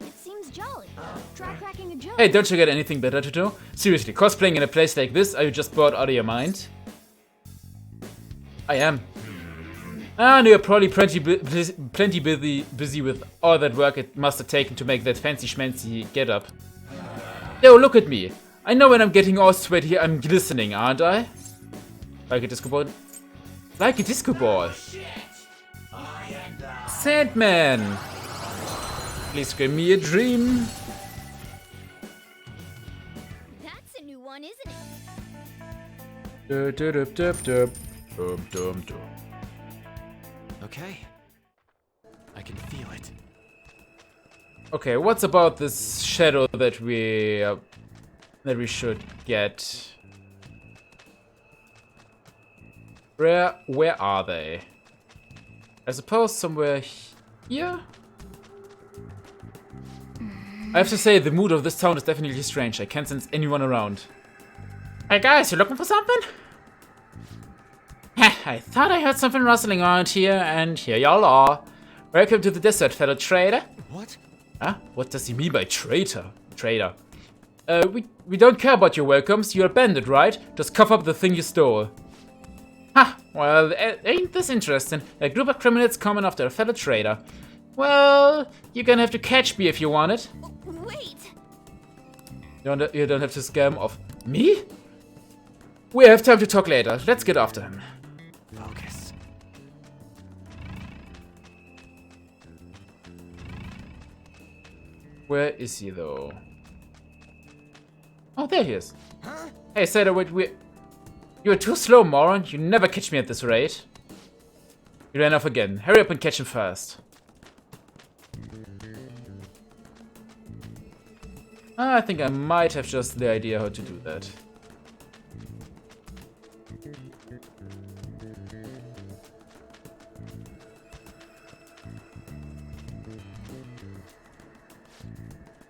Speaker 10: It seems jolly. Try cracking a joke.
Speaker 1: Hey, don't you get anything better to do? Seriously, cosplaying in a place like this? Are you just bored out of your mind? I am. And you're probably plenty busy with all that work it must have taken to make that fancy schmancy get up. Yo, look at me. I know when I'm getting all sweaty, I'm glistening, aren't I? Like a disco ball? Like a disco ball. Sandman! Please give me a dream.
Speaker 10: That's a new one, isn't
Speaker 1: it?
Speaker 9: Okay. I can feel it.
Speaker 1: Okay, what's about this shadow that we should get? Where are they? I suppose somewhere here? I have to say, the mood of this town is definitely strange. I can't sense anyone around. Hey guys, you looking for something?
Speaker 3: I thought I heard something rustling around here, and here y'all are. Welcome to the desert, fellow trader.
Speaker 7: What?
Speaker 3: Huh? What does he mean by traitor? Trader. We don't care about your welcomes. You're a bandit, right? Just cough up the thing you stole. Ha! Well, ain't this interesting? A group of criminals coming after a fellow trader. Well, you're gonna have to catch me if you want it.
Speaker 5: Wait!
Speaker 3: You don't have to scare him off. Me? We have time to talk later. Let's get after him.
Speaker 7: Focus.
Speaker 3: Where is he, though? Oh, there he is. Huh? Hey, Sailor, wait. You're too slow, moron. You never catch me at this rate. He ran off again. Hurry up and catch him first. I think I might have just the idea how to do that.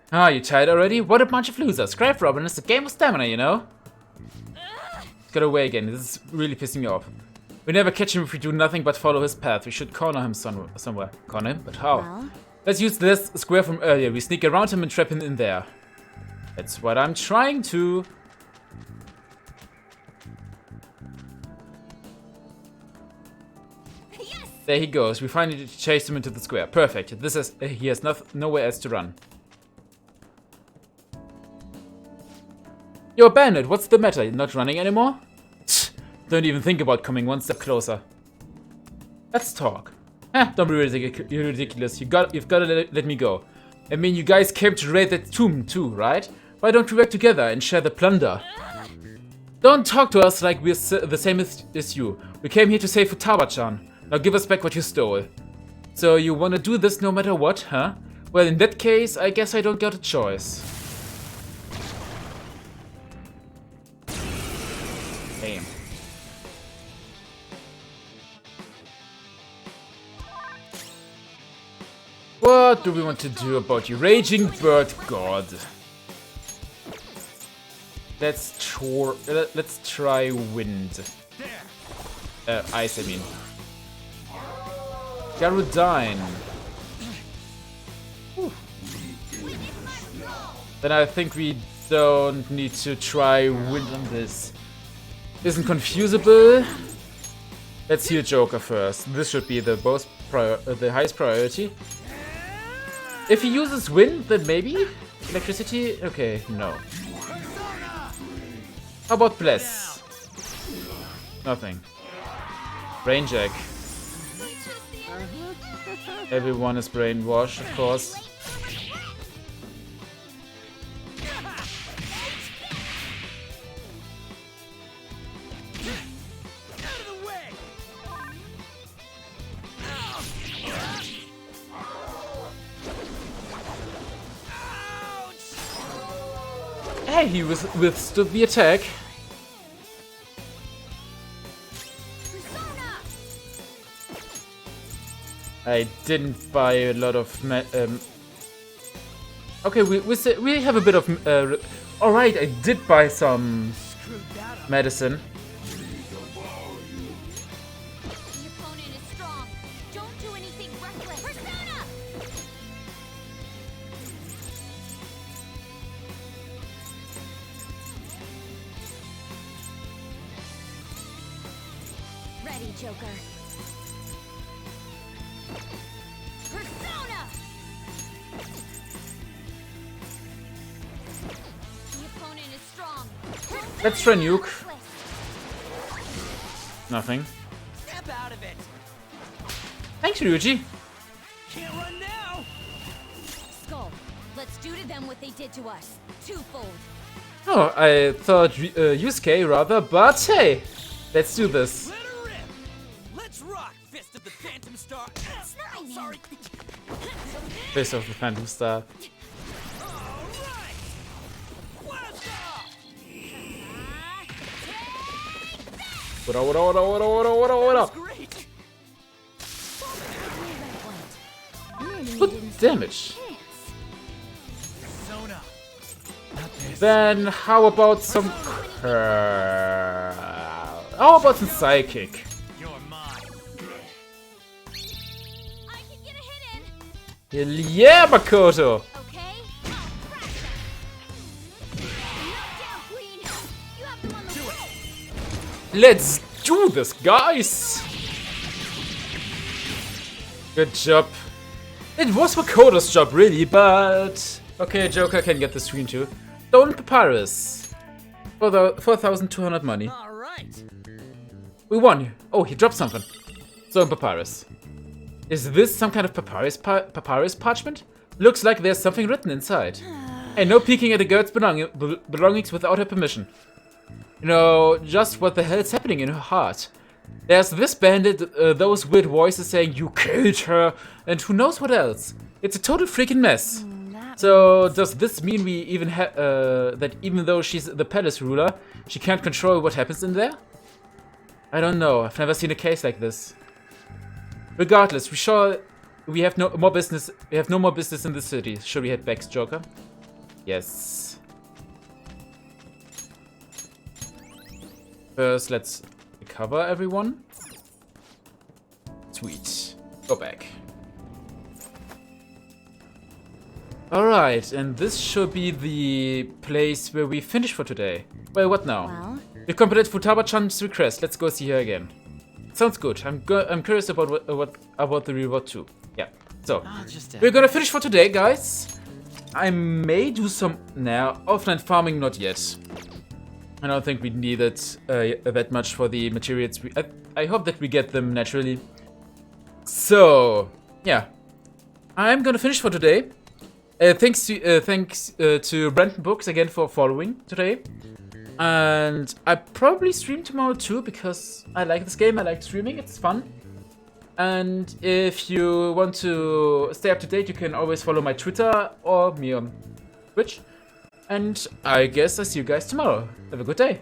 Speaker 3: Ah, you tired already? What a bunch of losers. Grave robbing is a game of stamina, you know? Got away again. This is really pissing me off. We never catch him if we do nothing but follow his path. We should corner him somewhere. Corner him? But how? Well. Let's use this square from earlier. We sneak around him and trap him in there. That's what I'm trying to. Yes! There he goes. We finally chased him into the square. Perfect. This is he has nowhere else to run. Yo, bandit, what's the matter? You're not running anymore? Don't even think about coming one step closer. Let's talk. Don't be ridiculous. You've got to let me go. I mean, you guys came to raid that tomb too, right? Why don't we work together and share the plunder? Don't talk to us like we're the same as you. We came here to save Futaba-chan. Now give us back what you stole. So you want to do this no matter what, huh? Well, in that case, I guess I don't got a choice. Damn. What do we want to do about you, Raging Bird God? Let's try wind. Ice, I mean. Garudine. Then I think we don't need to try wind on this. Isn't confusable. Let's heal Joker first. This should be the highest priority. If he uses wind, then maybe? Electricity? Okay, no. How about Bless? Nothing. Brainjack. Everyone is brainwashed, of course. Hey, he withstood the attack. I didn't buy a lot of okay, we have a bit of all right, I did buy some medicine.
Speaker 5: Ready, Joker. Persona! The opponent is strong.
Speaker 3: Let's try nuke. Nothing.
Speaker 9: Step out of it.
Speaker 3: Thanks, Ryuji.
Speaker 9: Can't run now.
Speaker 5: Skull, let's do to them what they did to us. Twofold.
Speaker 3: Oh, I thought Yusuke rather, but hey, let's do this.
Speaker 9: Let's rock, Fist of the Phantom Star.
Speaker 5: Oh,
Speaker 9: sorry.
Speaker 3: Fist of the Phantom Star. What? Good damage. Then how about some psychic?
Speaker 9: You're
Speaker 1: Hell yeah, Makoto! Let's do this, guys! Good job. It was Makoto's job, really, but... Okay, Joker can get the screen too. Stolen Papyrus. For the 4,200 money.
Speaker 9: Alright.
Speaker 1: We won. Oh, he dropped something. Stolen Papyrus. Is this some kind of papyrus parchment? Looks like there's something written inside. And no peeking at a girl's belongings without her permission. You know, just what the hell is happening in her heart. There's this bandit, those weird voices saying you killed her, and who knows what else. It's a total freaking mess. So does this mean we even have that even though she's the palace ruler, she can't control what happens in there? I don't know. I've never seen a case like this. Regardless, we have no more business. We have no more business in the city. Should we head back, Joker? Yes. First, let's recover everyone. Sweet. Go back. Alright, and this should be the place where we finish for today. Well, what now?
Speaker 5: Well?
Speaker 1: We completed Futaba-chan's request. Let's go see her again. Sounds good. I'm curious about what about the reward too. Yeah. So we're gonna finish for today, guys. I may do some offline farming, not yet. I don't think we needed that much for the materials. I hope that we get them naturally. So yeah, I'm gonna finish for today. Thanks to Brandon Books again for following today. And I probably stream tomorrow too, because I like this game, I like streaming, it's fun. And if you want to stay up to date, you can always follow my Twitter or me on Twitch. And I guess I'll see you guys tomorrow. Have a good day.